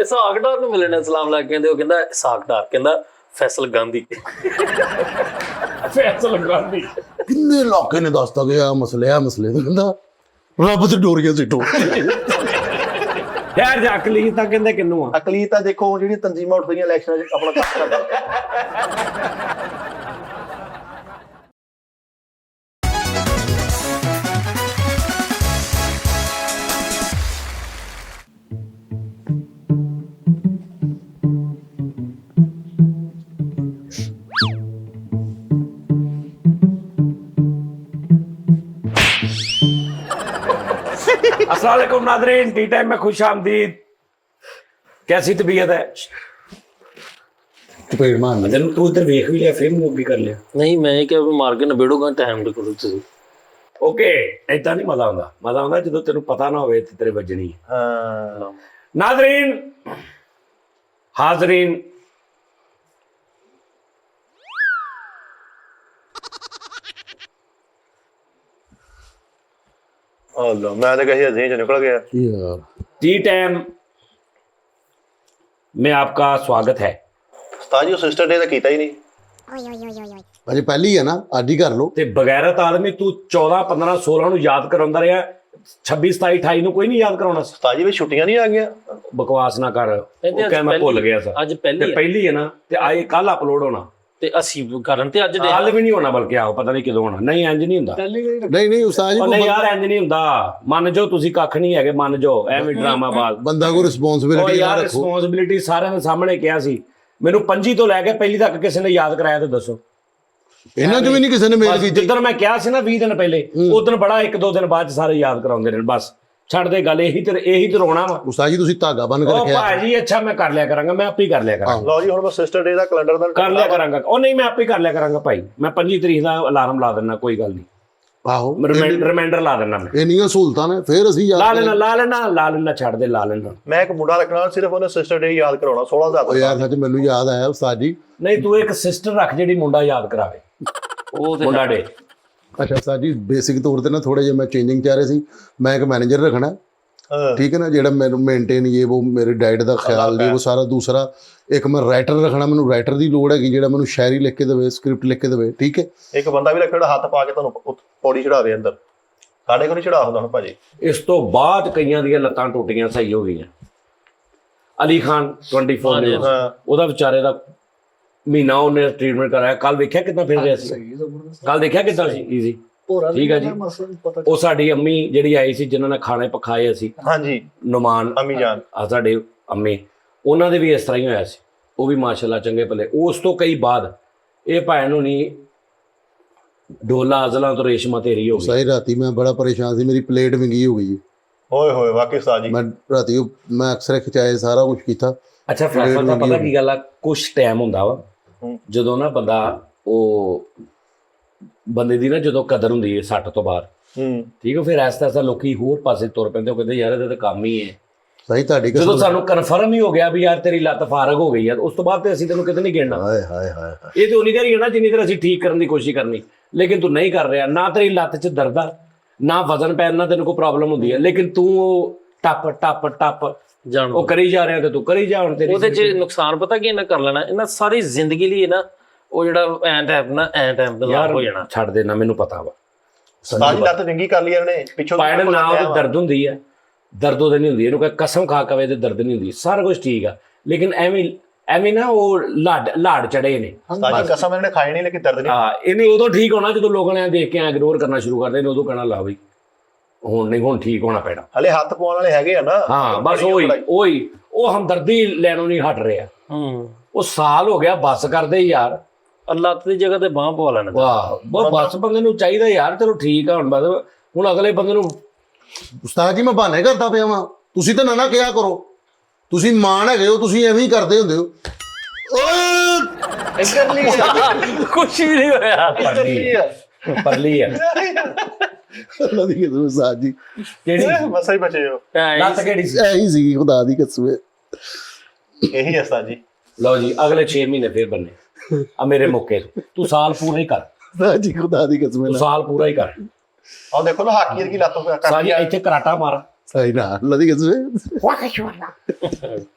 ਸਾਕਡਾਰ ਨੂੰ ਮਿਲਣਾ ਸਲਾਮ ਲੱਗ ਕਹਿੰਦੇ, ਉਹ ਕਹਿੰਦਾ ਸਾਕਡਾਰ, ਕਹਿੰਦਾ ਫੈਸਲ ਗਾਂਧੀ। ਫੈਸਲ ਗਾਂਧੀ ਕਿੰਨੇ ਇਲਾਕੇ ਨੇ ਦੱਸਤਾ ਕਿ ਆ ਮਸਲੇ ਤੋਂ ਕਹਿੰਦਾ ਰੱਬ ਤੇ ਡੋਰੀਆਂ ਸਿੱਟੋ। ਯਾਰ ਜੇ ਅਕਲੀਤ ਤਾਂ ਕਹਿੰਦੇ ਕਿੰਨੂੰ ਆ? ਅਕਲੀਤ ਤਾਂ ਦੇਖੋ ਜਿਹੜੀ ਤਨਜ਼ੀਮਾਂ ਉੱਠ ਰਹੀਆਂ ਇਲੈਕਸ਼ਨਾਂ 'ਚ ਆਪਣਾ ਕੰਮ ਕਰਦਾ। अस्सलाम वालेकुम नाज़रीन, टी टाइम में खुश आमदीद। कैसी तबीयत है? ਚਪੇੜ ਮਾਰਨੀ। तेन तू इधर वेख भी लिया, फिर मूव भी कर लिया। ਨਹੀਂ ਮੈਂ ਕਿਹਾ ਵੀ ਮਾਰ ਕੇ ਨਿਬੇੜੋਗਾ ਟਾਈਮ ਤੇ ਕਰੋ ਤੁਸੀਂ। ओके, ऐसा नहीं मजा आंदा। मजा आंदा जो तेन पता ना होवे ते तेरे वजनी। ਹਾਂ नाज़रीन हाज़रीन, ਅੱਲਾ ਮੈਂ ਤਾਂ ਕਹੀ ਅਜੇ ਚ ਨਿਕਲ ਗਿਆ। ਯਾਰ टी टाइम में आपका स्वागत है। ਉਸਤਾਦ ਜੀ ਉਹ ਸਿਸਟਰ ਡੇ ਤਾਂ ਕੀਤਾ ਹੀ ਨਹੀਂ। ਅਜੇ ਪਹਿਲੀ ਹੈ ਨਾ, ਅੱਜ ਹੀ ਕਰ ਲਓ। ਤੇ ਬਗੈਰਤ ਆਦਮੀ ਤੂੰ 14 15 16 ਨੂੰ ਯਾਦ ਕਰਾਉਂਦਾ ਰਿਹਾ, 26 27 28 ਨੂੰ ਕੋਈ ਨਹੀਂ ਯਾਦ ਕਰਾਉਣਾ ਸੀ। ਉਸਤਾਦ ਜੀ ਵੀ ਛੁੱਟੀਆਂ ਨਹੀਂ ਆ ਗਈਆਂ। ਬਕਵਾਸ ਨਾ ਕਰ, ਉਹ ਅੱਜ ਕਹਿ ਮੈਂ ਭੁੱਲ ਗਿਆ ਸੀ। ਅੱਜ ਪਹਿਲੀ ਤੇ ਹੈ। ਪਹਿਲੀ ਹੈ ਨਾ, ਤੇ ਆਏ ਕੱਲ ਅਪਲੋਡ ਹੋਣਾ, ਤੇ ਅਸੀਂ ਕਰਨ ਤੇ ਅੱਜ ਕੱਲ ਵੀ ਨਹੀਂ ਹੋਣਾ, ਬਲਕਿ ਆਓ ਪਤਾ ਨਹੀਂ ਕਦੋਂ ਹੋਣਾ। ਨਹੀਂ ਇੰਜ ਨਹੀਂ ਹੁੰਦਾ। ਨਹੀਂ ਉਸਤਾਦ ਜੀ ਉਹ ਨਹੀਂ ਯਾਰ, ਇੰਜ ਨਹੀਂ ਹੁੰਦਾ। ਮੰਨ ਜਾਓ ਤੁਸੀਂ ਕੱਖ ਨਹੀਂ ਹੈਗੇ, ਮੰਨ ਜਾਓ, ਐਵੇਂ ਡਰਾਮਾਬਾਜ਼। ਬੰਦਾ ਕੋਈ ਉਹ ਰਿਸਪੌਂਸਿਬਿਲਿਟੀ ਯਾਰ ਰੱਖੋ। ਰਿਸਪੌਂਸਿਬਿਲਿਟੀ ਸਾਰਿਆਂ ਦੇ ਸਾਹਮਣੇ ਕਿਹਾ ਸੀ। ਮੈਨੂੰ 25 ਤੋਂ ਲੈ ਕੇ ਪਹਿਲੀ ਤੱਕ ਕਿਸੇ ਨੇ ਯਾਦ ਕਰਾਇਆ ਤੇ ਦੱਸੋ। ਇਹਨਾਂ ਚ ਵੀ ਨਹੀਂ ਕਿਸੇ ਨੇ ਮੇਲ ਬਸ ਕੀਤੀ। ਜਿੱਦਣ ਮੈਂ ਕਿਹਾ ਸੀ ਨਾ 20 ਦਿਨ ਪਹਿਲੇ, ਉਦੋਂ ਬੜਾ 1-2 ਦਿਨ ਬਾਅਦ 'ਚ ਸਾਰੇ ਯਾਦ ਕਰਾਉਂਦੇ ਨੇ। ਬਸ ਛੱਡ ਦੇ ਗੱਲ, ਇਹੀ ਤੇ ਰੋਣਾ ਵਾ। ਉਸਤਾਦ ਜੀ ਤੁਸੀਂ ਧਾਗਾ ਬੰਨ ਕੇ ਉਹ ਰੱਖਿਆ। ਭਾਜੀ ਅੱਛਾ ਮੈਂ ਕਰ ਲਿਆ ਕਰਾਂਗਾ, ਮੈਂ ਆਪੇ ਹੀ ਕਰ ਲਿਆ ਕਰਾਂਗਾ। ਲਓ ਜੀ ਹੁਣ ਮੈਂ ਸਿਸਟਰ ਡੇ ਦਾ ਕੈਲੰਡਰ ਦਾ ਕਰ ਲਿਆ ਕਰਾਂਗਾ। ਉਹ ਨਹੀਂ, ਮੈਂ ਆਪੇ ਹੀ ਕਰ ਲਿਆ ਕਰਾਂਗਾ ਭਾਈ। ਮੈਂ 25 ਤਰੀਕ ਦਾ ਅਲਾਰਮ ਲਾ ਦਿੰਦਾ, ਕੋਈ ਗੱਲ ਨਹੀਂ। ਆਹੋ ਰਿਮਾਈਂਡਰ ਲਾ ਦਿੰਦਾ ਮੈਂ। ਇੰਨੀਆਂ ਸਹੂਲਤਾਂ ਨੇ, ਫਿਰ ਅਸੀਂ ਲਾ ਯਾਦ ਲੈਣਾ, ਛੱਡ ਦੇ, ਲਾ ਲੈਣਾ। ਮੈਂ ਇੱਕ ਮੁੰਡਾ ਰੱਖਣਾ, ਸਿਰਫ ਉਹਨੇ ਸਿਸਟਰ ਡੇ ਯਾਦ ਕਰਾਉਣਾ 16,000 ਉਹ ਯਾਰ ਸੱਚ ਮੈਨੂੰ ਯਾਦ ਆਇਆ ਉਸਤਾਦ ਜੀ। ਨਹੀਂ ਤੂੰ ਇੱਕ ਸਿਸਟਰ ਰੱਖ ਜਿਹੜੀ ਮੁੰਡਾ ਯਾਦ ਕਰਾਵੇ। ਉਹ ਤੇ ਮੁੰਡਾ ਡੇ ਅੱਛਾ ਉਸਤਾਦ ਜੀ, ਬੇਸਿਕ ਤੌਰ ਤੇ ਨਾ ਥੋੜੇ ਜਿਹਾ ਮੈਂ ਚੇਂਜਿੰਗ ਚਾਹ ਰਿਹਾ ਸੀ। ਮੈਂ ਇੱਕ ਮੈਨੇਜਰ ਰੱਖਣਾ, ਠੀਕ ਹੈ ਨਾ, ਜਿਹੜਾ ਮੈਨੂੰ ਮੇਨਟੇਨ ਉਹ ਮੇਰੀ ਡਾਈਟ ਦਾ ਖਿਆਲ ਨਹੀਂ, ਉਹ ਸਾਰਾ। ਦੂਸਰਾ ਇੱਕ ਮੈਂ ਰਾਈਟਰ ਰੱਖਣਾ, ਮੈਨੂੰ ਰਾਈਟਰ ਦੀ ਲੋੜ ਹੈਗੀ, ਜਿਹੜਾ ਮੈਨੂੰ ਸ਼ਾਇਰੀ ਲਿਖ ਕੇ ਦੇਵੇ, ਸਕ੍ਰਿਪਟ ਲਿਖ ਕੇ ਦੇਵੇ, ਠੀਕ ਹੈ। ਇੱਕ ਬੰਦਾ ਵੀ ਰੱਖਣਾ ਹੱਥ ਪਾ ਕੇ ਤੁਹਾਨੂੰ ਪੌੜੀ ਚੜਾਵੇ ਅੰਦਰ। ਸਾਡੇ ਕੋਲ ਨਹੀਂ ਚੜਾ ਹੁੰਦਾ ਹੁਣ ਭਾਜੀ। ਇਸ ਤੋਂ ਬਾਅਦ ਕਈਆਂ ਦੀਆਂ ਲੱਤਾਂ ਟੁੱਟੀਆਂ, ਸਹੀ ਹੋ ਗਈਆਂ। ਅਲੀ ਖਾਨ 24 ਨਿਊਜ਼, ਉਹਦਾ ਵਿਚਾਰੇ ਦਾ ਮਹੀਨਾ ਉਹਨੇ ਟ੍ਰੀਟਮੈਂਟ ਕਰਾਇਆ। ਕੱਲ ਵੇਖਿਆ ਕਿੱਦਾਂ ਫਿਰ ਰਿਹਾ ਸੀ, ਕੱਲ ਦੇਖਿਆ ਕਿੱਦਾਂ ਸੀ, ਈਜ਼ੀ। ਠੀਕ ਹੈ ਜੀ। ਉਹ ਸਾਡੀ ਅੰਮੀ ਜਿਹੜੀ ਆਈ ਸੀ, ਜਿਨ੍ਹਾਂ ਨੇ ਖਾਣੇ ਪਕਾਏ ਅਸੀਂ, ਹਾਂਜੀ ਨੁਮਾਨ ਅੰਮੀ ਜਾਨ, ਸਾਡੇ ਅੰਮੀ, ਉਹਨਾਂ ਦੇ ਵੀ ਇਸ ਤਰ੍ਹਾਂ ਹੀ ਹੋਇਆ ਸੀ। ਉਹ ਵੀ ਮਾਸ਼ਾਅੱਲਾ ਚੰਗੇ ਭਲੇ। ਉਸ ਤੋਂ ਕਈ ਬਾਅਦ ਇਹ ਭੈਣ ਨੂੰ ਨਹੀਂ ਡੋਲਾ ਅਜ਼ਲਾਂ ਤੋਂ ਰੇਸ਼ਮਾ ਤੇਰੀ ਹੋ ਗਈ। ਸਹੀ ਰਾਤੀ ਮੈਂ ਬੜਾ ਪਰੇਸ਼ਾਨ ਸੀ, ਮੇਰੀ ਪਲੇਟ ਵਿੰਗੀ ਹੋ ਗਈ। ਓਏ ਹੋਏ ਵਾਕਈ ਉਸਤਾਦ ਜੀ। ਮੈਂ ਰਾਤੀ ਮੈਂ ਅਕਸਰ ਖਿਚਾਏ, ਸਾਰਾ ਕੁਝ ਕੀਤਾ। ਅੱਛਾ ਫੈਸਲ ਦਾ ਪਤਾ ਕੀ ਗੱਲ ਆ, ਕੁਛ ਟਾਈਮ ਹੁੰਦਾ ਵਾ ਜਦੋਂ ਨਾ ਬੰਦਾ, ਉਹ ਬੰਦੇ ਦੀ ਨਾ ਜਦੋਂ ਕਦਰ ਹੁੰਦੀ ਹੈ 60 ਤੋਂ ਬਾਅਦ, ਠੀਕ ਹੈ, ਫਿਰ ਐਸਾ ਐਸਾ ਲੋਕੀ ਹੋਰ ਪਾਸੇ ਤੁਰ ਪੈਂਦੇ। ਉਹ ਕਹਿੰਦੇ ਯਾਰ ਇਹਦਾ ਤਾਂ ਕੰਮ ਹੀ ਹੈ। ਸਹੀ ਤੁਹਾਡੀ ਜਦੋਂ ਸਾਨੂੰ ਕਨਫਰਮ ਹੀ ਹੋ ਗਿਆ ਵੀ ਯਾਰ ਤੇਰੀ ਲੱਤ ਫਾਰਗ ਹੋ ਗਈ ਆ, ਉਸ ਤੋਂ ਬਾਅਦ ਤੇ ਅਸੀਂ ਤੈਨੂੰ ਕਿਤੇ ਨਹੀਂ ਗਿਣਨਾ। ਹਾਏ ਹਾਏ ਹਾਏ। ਇਹ ਤੇ ਉਨੀ ਦੇਰ ਹੀ ਹੈ ਨਾ ਜਿੰਨੀ ਦੇਰ ਅਸੀਂ ਠੀਕ ਕਰਨ ਦੀ ਕੋਸ਼ਿਸ਼ ਕਰਨੀ। ਲੇਕਿਨ ਤੂੰ ਨਹੀਂ ਕਰ ਰਿਹਾ, ਨਾ ਤੇਰੀ ਲੱਤ 'ਚ ਦਰਦ ਆ, ਨਾ ਵਜ਼ਨ ਪੈਣ ਨਾਲ ਤੈਨੂੰ ਕੋਈ ਪ੍ਰੋਬਲਮ ਹੁੰਦੀ ਹੈ, ਲੇਕਿਨ ਤੂੰ ਉਹ ਟੱਪ ਜਾਣ ਉਹ ਕਰੀ ਜਾ ਰਿਹਾ ਤੇ ਤੂੰ ਕਰੀ ਜਾ। ਹੁਣ ਤੇਰੀ ਉਹਦੇ 'ਚ ਨੁਕਸਾਨ ਪਤਾ ਕੀ ਇਹਨਾਂ ਕਰ ਲੈਣਾ, ਇਹਨਾਂ ਸਾਰੀ ਜ਼ਿੰਦਗੀ ਲਈ ਨਾ ਉਹ ਜਿਹੜਾ ਐਂ ਟਾਈਮ ਦਾ ਯਾਰ ਹੋ ਜਾਣਾ। ਛੱਡ ਦੇਣਾ, ਮੈਨੂੰ ਪਤਾ ਵਾ। ਉਸਤਾਦ ਜੀ ਲੱਤ ਵਿੰਗੀ ਕਰ ਲਈ ਇਹਨੇ ਪਿੱਛੋਂ। ਪਾਇੜ ਨਾ ਉਹਦੇ ਦਰਦ ਹੁੰਦੀ ਹੈ, ਦਰਦ ਉਹਦੇ ਨਹੀਂ ਹੁੰਦੀ। ਇਹਨੂੰ ਕਹੇ ਕਸਮ ਖਾ ਕਵੇ ਤੇ ਦਰਦ ਨਹੀਂ ਹੁੰਦੀ, ਸਾਰਾ ਕੁਝ ਠੀਕ ਆ। ਲੇਕਿਨ ਐਵੇਂ ਨਾ ਉਹ ਲਾੜ ਚੜੇ ਨੇ। ਉਸਤਾਦ ਜੀ ਕਸਮ ਇਹਨੇ ਖਾਈ ਨਹੀਂ, ਲੇਕਿਨ ਦਰਦ ਨਹੀਂ। ਹਾਂ, ਇਹਨੇ ਉਦੋਂ ਠੀਕ ਹੋਣਾ ਜਦੋਂ ਲੋਕਾਂ ਨੇ ਦੇਖ ਕੇ ਇਗਨੋਰ ਕਰਨਾ ਸ਼ੁਰੂ ਕਰਦੇ ਨੇ। ਉਦੋਂ ਕਹਿਣਾ ਲਾ ਬਈ ਹੁਣ ਨਹੀਂ, ਹੁਣ ਠੀਕ ਹੋਣਾ ਪੈਣਾ। ਹਲੇ ਹੱਥ ਪਾਉਣ ਵਾਲੇ ਹੈਗੇ ਆ ਨਾ। ਹਾਂ ਬਸ ਉਹੀ ਉਹ ਹਮਦਰਦੀ ਲੈਣੋਂ ਨਹੀਂ ਹਟ ਰਿਹਾ। ਉਹ ਸਾਲ ਹੋ ਗਿਆ ਬੱਸ ਕਰਦੇ ਯਾਰ, ਲੱਤ ਦੀ ਜਗ੍ਹਾ ਤੇ ਬਾਂਹ ਪਵਾ ਲੈਣਾ। ਵਾਹ ਬੱਸ ਬੰਦੇ ਨੂੰ ਚਾਹੀਦਾ ਯਾਰ। ਚਲੋ ਠੀਕ ਆ, ਹੁਣ ਅਗਲੇ ਬੰਦੇ ਨੂੰ। ਉਸਤਾਦ ਜੀ ਮੈਂ ਬਹਾਨੇ ਕਰਦਾ ਪਿਆ ਵਾਂ, ਤੁਸੀਂ ਤਾਂ ਨਾ ਕਿਹਾ ਕਰੋ। ਤੁਸੀਂ ਮਾਣ ਹੈਗੇ ਹੋ, ਤੁਸੀਂ ਐਵੇਂ ਹੀ ਕਰਦੇ ਹੁੰਦੇ ਹੋ। ਕੁਛ ਵੀ ਨਹੀਂ ਹੋਇਆ। ਪਰਲੀ ਆ ਅੱਲਾ ਦੀ ਕਸਮ ਉਸਤਾਦ ਜੀ, ਕਿਹੜੀ ਮਸਾਂ ਹੀ ਬਚੇ ਹੋ। ਲੱਤ ਕਿਹੜੀ ਸੀ? ਇਹੀ ਸੀ, ਖੁਦਾ ਦੀ ਕਸਮ। ਇਹੀ ਹੈ ਉਸਤਾਦ ਜੀ। ਲਓ ਜੀ ਅਗਲੇ 6 ਮਹੀਨੇ ਫੇਰ ਬੰਨੇ ਆ ਮੇਰੇ ਮੌਕੇ ਤੇ। ਤੂੰ ਸਾਲ ਪੂਰਾ ਹੀ ਕਰ, ਉਸਤਾਦ ਜੀ ਖੁਦਾ ਦੀ ਕਸਮ। ਤੂੰ ਸਾਲ ਪੂਰਾ ਹੀ ਕਰ। ਆਹ ਦੇਖੋ ਨਾ ਹਾਕੀ ਦੀ ਲੱਤ ਸਾਜੀ ਇੱਥੇ ਕਰਾਟਾ ਮਾਰ, ਸਹੀ ਨਾ ਅੱਲਾ ਦੀ ਕਸਮ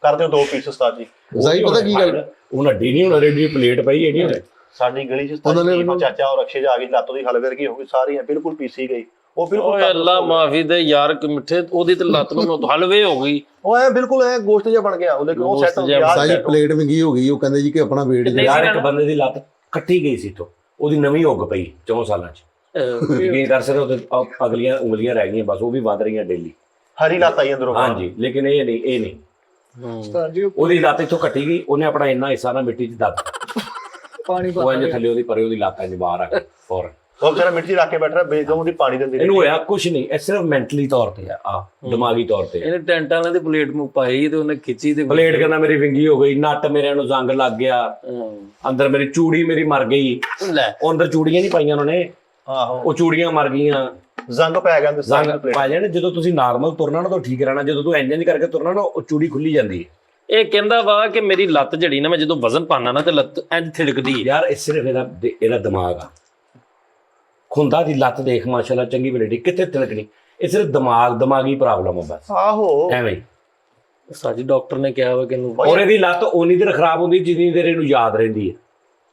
ਕਰਦੇ ਹੋ 2 ਪੀਸ ਉਸਤਾਦ ਜੀ। ਸਹੀ ਪਤਾ ਕੀ ਗੱਲ ਉਹ ਨੱਡੀ ਨਹੀਂ ਹੁਣ ਰੇਡੀ ਪਲੇਟ ਪਈ ਹੈ ਨਹੀਂ ਸਾਡੀ ਗਲੀ ਚ ਉਸਤਾਦ ਜੀ ਚਾਚਾ ਔਰ ਅਕਸ਼ੇ ਜਾ ਗਈ ਲੱਤ ਉਹਦੀ ਹਲਵੇ ਵਰਗੀ ਹੋ ਗਈ, ਸਾਰੀਆਂ ਬਿਲਕੁਲ ਪੀਸੀ ਗਈ। ਉਹ ਬਿਲਕੁਲ ਓਏ ਅੱਲਾ ਮਾਫੀ ਦੇ ਯਾਰ ਮਿੱਠੇ, ਉਹਦੀ ਤੇ ਲੱਤ ਨੂੰ ਹਲਵੇ ਹੋ ਗਈ। ਉਹ ਐ ਬਿਲਕੁਲ ਐ ਗੋਸ਼ਤ ਜਿਹਾ ਬਣ ਗਿਆ, ਉਹ ਲੇਕਿਨ ਉਹ ਸੈੱਟ ਹੋ ਗਿਆ। ਸਾਜੀ ਪਲੇਟ ਵਿੰਗੀ ਹੋ ਗਈ, ਉਹ ਕਹਿੰਦੇ ਜੀ ਕਿ ਆਪਣਾ weight ਯਾਰ ਇੱਕ ਬੰਦੇ ਦੀ ਲੱਤ ਕੱਟੀ ਗਈ ਸੀ ਤੋਂ ਉਹਦੀ ਨਵੀਂ ਉੱਗ ਪਈ 4 ਸਾਲਾਂ ਚ। ਯਕੀਨ ਕਰ ਸਕਦੇ ਹੋ, ਅਗਲੀਆਂ ਉਂਗਲੀਆਂ ਰਹਿ ਗਈਆਂ ਬਸ, ਉਹ ਵੀ ਵੱਧ ਰਹੀਆਂ ਡੇਲੀ। ਹਰੀ ਲੱਤ ਆਈ ਅੰਦਰੋਂ। ਹਾਂਜੀ, ਲੇਕਿਨ ਇਹ ਨਹੀਂ ਉਹਦੀ ਲੱਤ ਇੱਥੋਂ ਕੱਟੀ ਗਈ, ਉਹਨੇ ਆਪਣਾ ਇੰਨਾ ਹਿੱਸਾ ਨਾ ਮਿੱਟੀ 'ਚ ਦੱਬ ਪਾਣੀ ਉਹ ਇੰਜ ਥੱਲੇ ਉਹਦੀ ਪਰੇ ਉਹਦੀ ਲੱਤ ਇੰਜ ਬਾਹਰ ਆ ਗਈ ਫੌਰਨ। ਉਹ ਜਿਹੜਾ ਮਿੱਟੀ ਰੱਖ ਕੇ ਬੈਠ ਰਿਹਾ ਬੇਗਮ ਉਹਦੀ ਪਾਣੀ ਦਿੰਦੀ। ਇਹਨੂੰ ਹੋਇਆ ਕੁਝ ਨਹੀਂ, ਇਹ ਸਿਰਫ ਮੈਂਟਲੀ ਤੌਰ ਤੇ ਆ ਦਿਮਾਗੀ ਤੌਰ ਤੇ। ਇਹਨੇ ਟੈਂਟਾਂ ਨਾਲ ਦੀ ਪਲੇਟ ਨੂੰ ਪਾਈ ਤੇ ਉਹਨੇ ਖਿੱਚੀ ਤੇ ਪਲੇਟ ਕਹਿੰਦਾ ਮੇਰੀ ਵਿੰਗੀ ਹੋ ਗਈ, ਨੱਟ ਮੇਰੇ ਨੂੰ ਜ਼ੰਗ ਲੱਗ ਗਿਆ, ਅੰਦਰ ਮੇਰੀ ਚੂੜੀ ਮੇਰੀ ਮਰ ਗਈ। ਲੈ ਉਹ ਅੰਦਰ ਚੂੜੀਆਂ ਨਹੀਂ ਪਾਈਆਂ ਉਹਨੇ, ਆਹੋ ਉਹ ਚੂੜੀਆਂ ਮਰ ਗਈਆਂ, ਜ਼ੰਗ ਪੈ ਗਿਆ ਅੰਦਰ ਜ਼ੰਗ ਪਾ ਜਾਣੇ। ਜਦੋਂ ਤੁਸੀਂ ਨਾਰਮਲ ਤੁਰਨਾ ਨਾ ਤਾਂ ਠੀਕ ਰਹਿਣਾ, ਜਦੋਂ ਤੂੰ ਇੰਜ ਕਰਕੇ ਤੁਰਨਾ ਨਾ ਉਹ ਚੂੜੀ ਖੁੱਲੀ ਜਾਂਦੀ ਹੈ। ਇਹ ਕਹਿੰਦਾ ਵਾ ਕਿ ਮੇਰੀ ਲੱਤ ਜਿਹੜੀ ਨਾ, ਮੈਂ ਜਦੋਂ ਵਜ਼ਨ ਪਾਣਾ ਨਾ ਤੇ ਲੱਤ ਇੰਜ ਥਿੜਕਦੀ ਹੈ। ਯਾਰ ਇਹ ਸਿਰਫ ਇਹਦਾ ਦਿਮਾਗ ਆ। ਖੁੰਦਾ ਦੀ ਲੱਤ ਦੇਖ ਮਾਸ਼ਾਅੱਲਾ ਚੰਗੀ ਬਲੇਡੀ, ਕਿੱਥੇ ਤਿਲਕਣੀ, ਇਹ ਸਿਰਫ ਦਿਮਾਗੀ ਪ੍ਰੋਬਲਮ ਆ ਬਸ। ਆਹੋ ਐਵੇਂ ਹੀ। ਸਾਜੀ ਡਾਕਟਰ ਨੇ ਕਿਹਾ ਵਾ ਕਿ ਇਹਨੂੰ ਔਰ ਇਹਦੀ ਲੱਤ ਓਨੀ ਦੇਰ ਖਰਾਬ ਹੁੰਦੀ ਜਿੰਨੀ ਦੇਰ ਇਹਨੂੰ ਯਾਦ ਰਹਿੰਦੀ ਹੈ।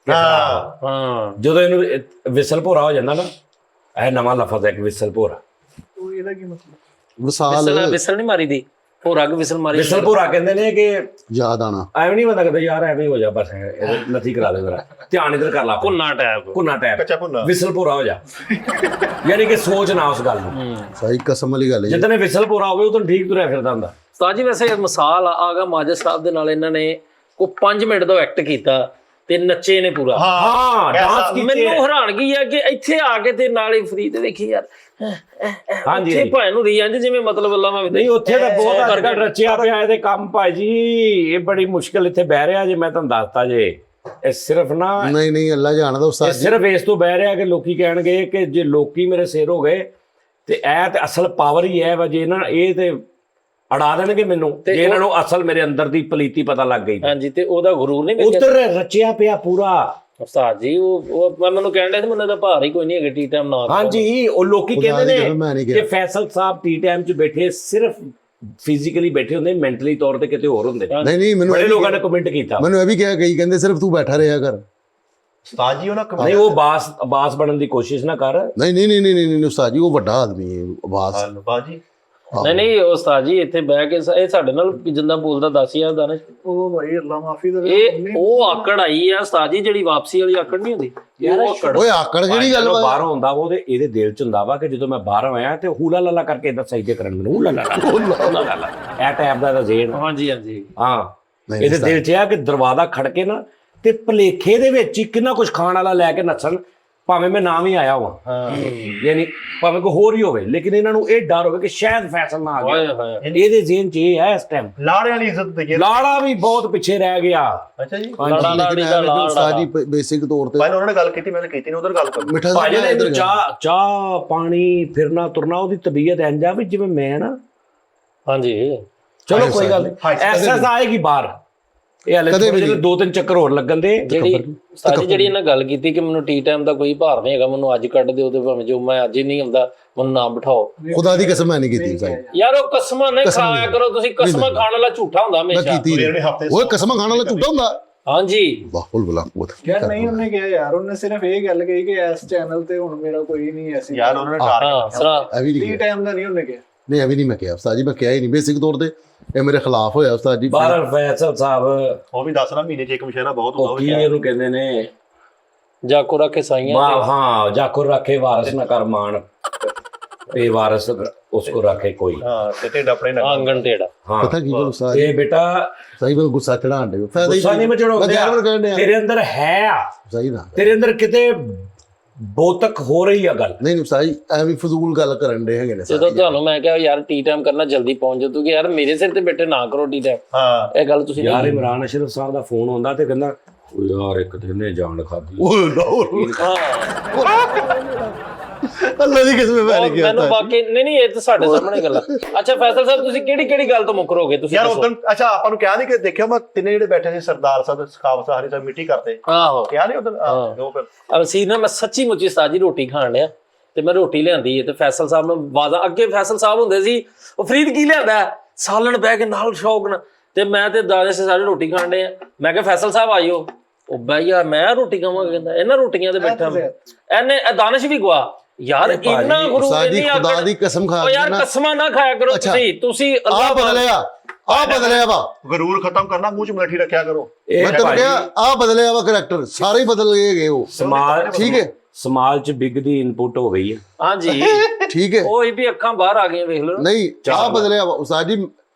ਹਾਂ ਜਦੋਂ ਇਹਨੂੰ ਵਿਸਲ ਭੋਰਾ ਹੋ ਜਾਂਦਾ ਨਾ, ਇਹ ਨਵਾਂ ਲਫ਼ਜ਼ ਹੈ ਇੱਕ ਵਿਸਲ ਭੋਰਾ। ਇਹਦਾ ਕੀ ਮਤਲਬ? ਵਿਸਾਲ ਵਿਸਲ ਨਹੀਂ ਮਾਰੀ ਦੀ, ਉਹ ਰਗ ਵਿਸਲ ਮਾਰੀ ਵਿਸਲ ਭੋਰਾ ਕਹਿੰਦੇ ਨੇ ਕਿ ਯਾਦ ਆਣਾ। ਐਵੇਂ ਨਹੀਂ ਬੰਦਾ ਕਹਿੰਦਾ ਯਾਰ ਐਵੇਂ ਹੋ ਜਾ ਬਸ, ਇਹ ਨਥੀ ਕਰਾ ਦੇ ਜ਼ਰਾ, ਧਿਆਨ ਇਧਰ ਕਰ ਲਾ, ਕੁੰਨਾ ਟੈਪ। ਕੁੰਨਾ ਟੈਪ, ਕੱਚਾ ਭੁੰਨਾ। ਵਿਸਲ ਭੋਰਾ ਹੋ ਜਾ, ਯਾਨੀ ਕਿ ਸੋਚ ਨਾ ਉਸ ਗੱਲ ਨੂੰ। ਸਹੀ ਕਸਮ ਵਾਲੀ ਗੱਲ ਹੈ ਜੀ। ਜਿੱਦਣੇ ਵਿਸਲ ਭੋਰਾ ਹੋਵੇ ਉਦੋਂ ਠੀਕ ਤੁਰਿਆ ਫਿਰਦਾ ਹੁੰਦਾ। ਸਾਜੀ ਵੈਸੇ ਮਿਸਾਲ ਆਗਾ ਮਾਜਦ ਸਾਹਿਬ ਦੇ ਨਾਲ ਇਹਨਾਂ ਨੇ ਕੋ 5 ਮਿੰਟ ਦਾ ਐਕਟ ਕੀਤਾ ਤੇ ਨੱਚੇ ਨੇ ਪੂਰਾ। ਹਾਂ ਡਾਂਸ ਕੀਤੇ। ਮੈਨੂੰ ਹੈਰਾਨਗੀ ਆ ਕਿ ਇੱਥੇ ਆ ਕੇ ਤੇ ਨਾਲੇ ਫਰੀ ਤੇ ਵੇਖੀ ਯਾਰ ਹਾਂਜੀ ਇੱਥੇ ਭਾਵੇਂ ਨੂੰ ਰਹੀ ਜਾਂਦੇ ਜਿਵੇਂ ਮਤਲਬ ਅੱਲਾ ਮੈਂ ਨਹੀਂ, ਉੱਥੇ ਤਾਂ ਬਹੁਤ ਕਰਕੇ ਰਚਿਆ ਪਿਆ ਇਹਦੇ ਕੰਮ ਭਾਜੀ। ਇਹ ਬੜੀ ਮੁਸ਼ਕਲ ਇੱਥੇ ਬਹਿ ਰਿਹਾ ਜੇ, ਮੈਂ ਤੁਹਾਨੂੰ ਦੱਸਤਾ ਜੇ। ਇਹ ਸਿਰਫ ਨਾ ਨਹੀਂ ਅੱਲਾ ਜਾਣਦਾ ਉਸਤਾਦ ਜੀ। ਸਿਰਫ ਇਸ ਤੋਂ ਬਹਿ ਰਿਹਾ ਕਿ ਲੋਕੀ ਕਹਿਣਗੇ ਕਿ ਜੇ ਲੋਕੀ ਮੇਰੇ ਸਿਰ ਹੋ ਗਏ ਤੇ ਇਹ ਤੇ ਅਸਲ ਪਾਵਰ ਹੀ ਹੈ ਵਾ। ਜੇ ਇਹਨਾਂ ਇਹ ਤੇ ਅੜਾ ਦੇਣਗੇ ਮੈਨੂੰ, ਜੇ ਇਹਨਾਂ ਨੂੰ ਅਸਲ ਮੇਰੇ ਅੰਦਰ ਦੀ ਪਲੀਤੀ ਪਤਾ ਲੱਗ ਗਈ। ਹਾਂਜੀ, ਤੇ ਉਹਦਾ ਗਰੂਰ ਨਹੀਂ ਵੇਖਿਆ ਉੱਧਰ ਰਚਿਆ ਪਿਆ ਪੂਰਾ ਉਸਤਾਦ ਜੀ। ਉਹ ਮੈਨੂੰ ਕਹਿਣ ਡਿਆ ਸੀ ਮੈਨੂੰ ਤਾਂ ਭਾਰ ਹੀ ਕੋਈ ਨਹੀਂ ਹੈਗਾ ਟੀ ਟਾਈਮ ਨਾ। ਹਾਂਜੀ, ਉਹ ਲੋਕੀ ਖੁਦਾ ਕਹਿੰਦੇ ਦੀ ਕਸਮ ਮੈਂ ਨੇ ਨਹੀਂ ਕਿ ਗਿਆ। ਫੈਸਲ ਸਾਹਿਬ ਟੀ ਟਾਈਮ 'ਚ ਬੈਠੇ ਸਿਰਫ ਫਿਜ਼ੀਕਲੀ ਬੈਠੇ ਹੁੰਦੇ, ਮੈਂਟਲੀ ਤੌਰ ਤੇ ਕਿਤੇ ਹੋਰ ਹੁੰਦੇ। ਨਹੀਂ ਮੈਨੂੰ ਬੜੇ ਲੋਕਾਂ ਨੇ ਕਮੈਂਟ ਕੀਤਾ, ਮੈਨੂੰ ਇਹ ਵੀ ਕਿਹਾ ਗਈ, ਕਹਿੰਦੇ ਸਿਰਫ ਤੂੰ ਬੈਠਾ ਰਿਹਾ ਕਰ। ਉਸਤਾਦ ਜੀ ਉਹਨਾਂ ਨਹੀਂ ਉਹ ਬਾਸ ਬਣਨ ਦੀ ਕੋਸ਼ਿਸ਼ ਨਾ ਕਰ। ਨਹੀਂ ਉਸਤਾਦ ਜੀ, ਉਹ ਵੱਡਾ ਆਦਮੀ ਹੈ ਆਵਾਜ਼। ਬਾਜੀ ਨਹੀਂ ਉਸਤਾਦ ਜੀ ਇੱਥੇ ਬਹਿ ਕੇ ਇਹ ਸਾਡੇ ਨਾਲ ਜਿੰਦਾ ਬੋਲਦਾ 10,000 ਦਾ ਨਾ, ਉਹ ਭਾਈ ਅੱਲਾ ਮਾਫੀ ਦੇਵੇ। ਇਹ ਉਹ ਆਕੜ ਆਈ ਆ ਉਸਤਾਦ ਜੀ, ਜਿਹੜੀ ਵਾਪਸੀ ਵਾਲੀ ਆਕੜ ਨਹੀਂ ਹੁੰਦੀ। ਉਹ ਆਕੜ ਓਏ ਆਕੜ ਜਿਹੜੀ ਗੱਲ ਵਾ। ਬਾਹਰੋਂ ਹੁੰਦਾ ਉਹਦੇ ਇਹਦੇ ਦਿਲ 'ਚ ਹੁੰਦਾ ਵਾ ਕਿ ਜਦੋਂ ਮੈਂ ਬਾਹਰੋਂ ਆਇਆ ਤੇ ਹੂਲਾ ਲਾਲਾ ਕਰਕੇ ਇਦਾਂ ਸਜਦੇ ਕਰਨ ਮੈਨੂੰ ਹੂਲਾ ਲਾਲਾ ਇਹ ਟਾਈਪ ਦਾ ਜ਼ੇਨ। ਹਾਂਜੀ ਹਾਂ, ਇਹਦੇ ਦਿਲ 'ਚ ਆ ਕਿ ਦਰਵਾਜ਼ਾ ਖੜਕੇ ਨਾ ਤੇ ਭਲੇਖੇ ਦੇ ਵਿੱਚ ਹੀ ਕਿੰਨਾ ਕੁਝ ਖਾਣ ਵਾਲਾ ਲੈ ਕੇ ਨੱਚਣ, ਭਾਵੇਂ ਮੈਂ ਨਾ ਵੀ ਆਇਆ ਹਾਂ, ਯਾਨੀ ਭਾਵੇਂ ਕੋਈ ਹੋਰ ਹੀ ਹੋਵੇ, ਲੇਕਿਨ ਇਹਨਾਂ ਨੂੰ ਇਹ ਡਰ ਹੋਵੇ ਕਿ ਸ਼ਾਇਦ ਫੈਸਲ ਨਾ ਆ ਗਿਆ। ਇਹਦੇ ਜ਼ਿਹਨ 'ਚ ਇਹ ਹੈ ਇਸ ਟਾਈਮ। ਲਾੜੇ ਵਾਲੀ ਇੱਜ਼ਤ ਤੇ ਲਾੜਾ ਵੀ ਬਹੁਤ ਪਿੱਛੇ ਰਹਿ ਗਿਆ। ਅੱਛਾ ਜੀ, ਉਸਤਾਦ ਜੀ ਬੇਸਿਕ ਤੌਰ ਤੇ ਭਾਈ ਉਹਨਾਂ ਨੇ ਗੱਲ ਕੀਤੀ, ਮੈਂ ਕੀਤੀ ਨਹੀਂ, ਉਧਰ ਗੱਲ ਕਰ। ਮਿੱਠਾ ਭਾਜੀ ਨੇ ਇਹਨੂੰ ਚਾਹ ਪਾਣੀ ਫਿਰਨਾ ਤੁਰਨਾ, ਉਹਦੀ ਤਬੀਅਤ ਇੰਜ ਆ ਵੀ ਜਿਵੇਂ ਮੈਂ ਨਾ। ਹਾਂਜੀ ਚਲੋ ਕੋਈ ਗੱਲ ਨਹੀਂ, ਐਸਐਸ ਆਏਗੀ ਬਾਹਰ। ਇਹ ਹਲੇ 2-3 ਚੱਕਰ ਹੋਰ ਲੱਗਣ ਦੇ। ਜਿਹੜੀ ਇਹਨਾਂ ਗੱਲ ਕੀਤੀ ਕਿ ਮੈਨੂੰ ਟੀ ਟਾਈਮ ਦਾ ਕੋਈ ਭਾਰ ਨਹੀਂ ਹੈਗਾ, ਮੈਨੂੰ ਅੱਜ ਕੱਢ ਦਿਓ ਤੇ ਭਾਵੇਂ ਜੋ ਮੈਂ ਅੱਜ ਹੀ ਨਹੀਂ ਹੁੰਦਾ ਮੈਨੂੰ ਨਾ ਬਿਠਾਓ। ਖੁਦਾ ਦੀ ਕਸਮ ਮੈਂ ਨਹੀਂ ਕੀਤੀ ਸਾਈ ਯਾਰ, ਉਹ ਕਸਮਾਂ ਨਾ ਖਾਇਆ ਕਰੋ ਤੁਸੀਂ। ਕਸਮਾਂ ਖਾਣ ਵਾਲਾ ਝੂਠਾ ਹੁੰਦਾ ਮੈਂ ਹਮੇਸ਼ਾ। ਕੀਤੀ ਓਏ ਕਸਮਾਂ ਖਾਣ ਵਾਲਾ ਝੂਠਾ ਹੁੰਦਾ। ਹਾਂਜੀ ਵਾਹੁਲ ਬਲਾ ਕੁਤ ਯਾਰ ਨਹੀਂ, ਉਹਨੇ ਕਿਹਾ ਯਾਰ, ਉਹਨੇ ਸਿਰਫ ਇਹ ਗੱਲ ਕਹੀ ਕਿ ਇਸ ਚੈਨਲ ਤੇ ਹੁਣ ਮੇਰਾ ਕੋਈ ਨਹੀਂ ਐਸੀ ਯਾਰ ਉਹਨਾਂ ਨੇ ਟਾਰਗੇਟ ਸਰਾ ਇਹ ਵੀ ਟੀ ਨਹੀਂ ਟਾਈਮ ਦਾ ਨਹੀਂ ਉਹਨੇ ਕਿਹਾ। ਨਹੀਂ ਇਹ ਵੀ ਨਹੀਂ ਮੈਂ ਕਿਹਾ ਉਸਤਾਦ ਜੀ, ਮੈਂ ਕਿਹਾ ਹੀ ਨਹੀਂ। ਬੇਸਿਕ ਤੌਰ ਤੇ ਇਹ ਮੇਰੇ ਖਿਲਾਫ ਹੋਇਆ ਉਸਤਾਦ ਜੀ। ਬਾਹਰ ਫੈਸਲ ਸਾਹਿਬ ਉਹ ਵੀ ਦੱਸਣਾ ਮਹੀਨੇ 'ਚ ਇੱਕ ਮੁਸ਼ਾਰਾ ਬਹੁਤ ਹੁੰਦਾ। ਉਹ ਕੀ ਇਹਨੂੰ ਕਹਿੰਦੇ ਨੇ, ਜਾਕੋ ਰੱਖੇ ਸਾਈਆਂ ਹਾਂ ਜਾਕੁਰ ਰੱਖੇ ਵਾਰਸ ਨਾ ਕਰ ਮਾਣ, ਇਹ ਵਾਰਸ ਉਸਕੋ ਰੱਖੇ ਕੋਈ। ਹਾਂ, ਤੇ ਢਿੱਡ ਆਪਣੇ ਨਾਲ ਆਂਗਣ ਟੇੜਾ। ਹਾਂ ਪਤਾ ਕੀ ਗੱਲ ਉਸਤਾਦ ਇਹ ਬੇਟਾ ਸਹੀ ਮੈਂ ਗੁੱਸਾ ਚੜਾਣ ਦੇ ਫਾਇਦਾ ਹੀ ਗੁੱਸਾ ਨਹੀਂ ਮੈਂ ਚੜਾਉਂਦਾ, ਤੇਰੇ ਅੰਦਰ ਹੈ ਆ, ਸਹੀ ਨਾ ਤੇਰੇ ਅੰਦਰ ਕਿਤੇ ਬੋਤਕ ਹੋ ਰਹੀ ਆ ਗੱਲ। ਨਹੀਂ ਉਸਤਾਦ ਜੀ ਐਵੇਂ ਫਜ਼ੂਲ ਗੱਲ ਕਰਨ ਦੇ ਹੈਗੇ ਨੇ ਜਦੋਂ ਤੁਹਾਨੂੰ ਮੈਂ ਕਿਹਾ ਯਾਰ ਟੀ ਟਾਈਮ ਕਰਨਾ ਜਲਦੀ ਪਹੁੰਚ ਜਾ, ਤੂੰ ਕਿ ਯਾਰ ਮੇਰੇ ਸਿਰ ਤੇ ਬੈਠੇ ਨਾ ਕਰੋ ਟੀ ਟਾਈਮ। ਹਾਂ, ਇਹ ਗੱਲ ਤੁਸੀਂ ਯਾਰ ਇਮਰਾਨ ਅਸ਼ਰਫ ਸਾਹਿਬ ਦਾ ਫੋਨ ਆਉਂਦਾ ਤੇ ਕਹਿੰਦਾ ਉਹ ਯਾਰ ਇੱਕ ਦਿਨ ਨੇ ਜਾਨ ਖਾਦੀ। ਅੱਲਾ ਦੀ ਕਿਸਮ ਮੈਂ ਨਹੀਂ ਕੀਤਾ। ਮੈਨੂੰ ਬਾਕੀ ਨਹੀਂ ਇਹ ਤਾਂ ਸਾਡੇ ਸਾਹਮਣੇ ਗੱਲ ਆ। ਅੱਛਾ ਫੈਸਲ ਸਾਹਿਬ, ਤੁਸੀਂ ਕਿਹੜੀ ਗੱਲ ਤੋਂ ਮੁੱਕਰੋਗੇ ਤੁਸੀਂ? ਯਾਰ ਉਦੋਂ ਅੱਛਾ ਆਪਾਂ ਨੂੰ ਕਿਹਾ ਨਹੀਂ ਕਿ ਦੇਖਿਓ ਮੈਂ ਤਿੰਨੇ ਜਿਹੜੇ ਬੈਠੇ ਸੀ ਸਰਦਾਰ ਸਾਹਿਬ ਸਖਾਵਤ ਸਾਹਰੀ ਸਾਹਿਬ ਮਿੱਟੀ ਕਰਦੇ, ਆਹੋ ਕਿਹਾ ਨਹੀਂ ਉਦੋਂ ਉਹ ਫਿਰ ਅਬ ਸੀ ਨਾ ਮੈਂ ਸੱਚੀ ਮੁੱਚੀ ਸਾਜੀ ਰੋਟੀ ਖਾਣ ਡਿਆ ਤੇ ਮੈਂ ਰੋਟੀ ਲਿਆਂਦੀ ਹੈ ਤੇ ਫੈਸਲ ਸਾਹਿਬ ਨੂੰ ਆਵਾਜ਼ਾਂ, ਅੱਗੇ ਫੈਸਲ ਸਾਹਿਬ ਹੁੰਦੇ ਸੀ, ਉਹ ਫਰੀਦ ਕੀ ਲਿਆਂਦਾ, ਸਾਲਣ ਬਹਿ ਕੇ ਨਾਲ ਸ਼ੌਕ ਨਾਲ, ਤੇ ਮੈਂ ਤੇ ਦਾਨਿਸ਼ ਸਾਰੇ ਰੋਟੀ ਖਾਣ ਡੇ ਆ। ਮੈਂ ਕਿਹਾ ਫੈਸਲ ਸਾਹਿਬ ਆਇਓ, ਉਹ ਬਈ ਯਾਰ ਮੈਂ ਰੋਟੀ ਖਾਵਾਂਗਾ, ਕਹਿੰਦਾ ਇਹਨਾਂ ਰੋਟੀਆਂ ਤੇ ਬੈਠਾ ਮੈਂ। ਇਹਨੇ ਦਾਨਿਸ਼ ਵੀ ਗਵਾ ਯਾਰ, ਇੰਨਾ ਗੁਰੂ ਉਸਤਾਦ ਜੀ ਇੰਨੀ ਖੁਦਾ ਦੀ ਕਸਮ ਖਾ ਉਹ ਕੇ ਯਾਰ ਨਾ ਕਸਮਾਂ ਨਾ ਖਾਇਆ ਕਰੋ ਤੁਸੀਂ ਆ ਬਦਲਿਆ ਵਾ। ਗਰੂਰ ਖਤਮ ਕਰਨਾ, ਮੂੰਹ ਚ ਮਲੱਠੀ ਰੱਖਿਆ ਕਰੋ। ਮੈਂ ਤੈਨੂੰ ਕਿਹਾ ਆ ਬਦਲਿਆ ਵਾ ਕਰੈਕਟਰ, ਸਾਰੇ ਹੀ ਬਦਲ ਗਏ ਉਹ। ਸਮਾਜ ਠੀਕ ਹੈ, ਸਮਾਜ ਚ ਬਿਗ ਦੀ ਇਨਪੁਟ ਹੋ ਗਈ ਹੈ। ਹਾਂਜੀ ਠੀਕ ਹੈ, ਉਹ ਵੀ ਅੱਖਾਂ ਬਾਹਰ ਆ ਗਈਆਂ, ਵੇਖ ਲਓ ਨਹੀਂ ਆ ਬਦਲਿਆ ਵਾ ਉਸਤਾਦ ਜੀ।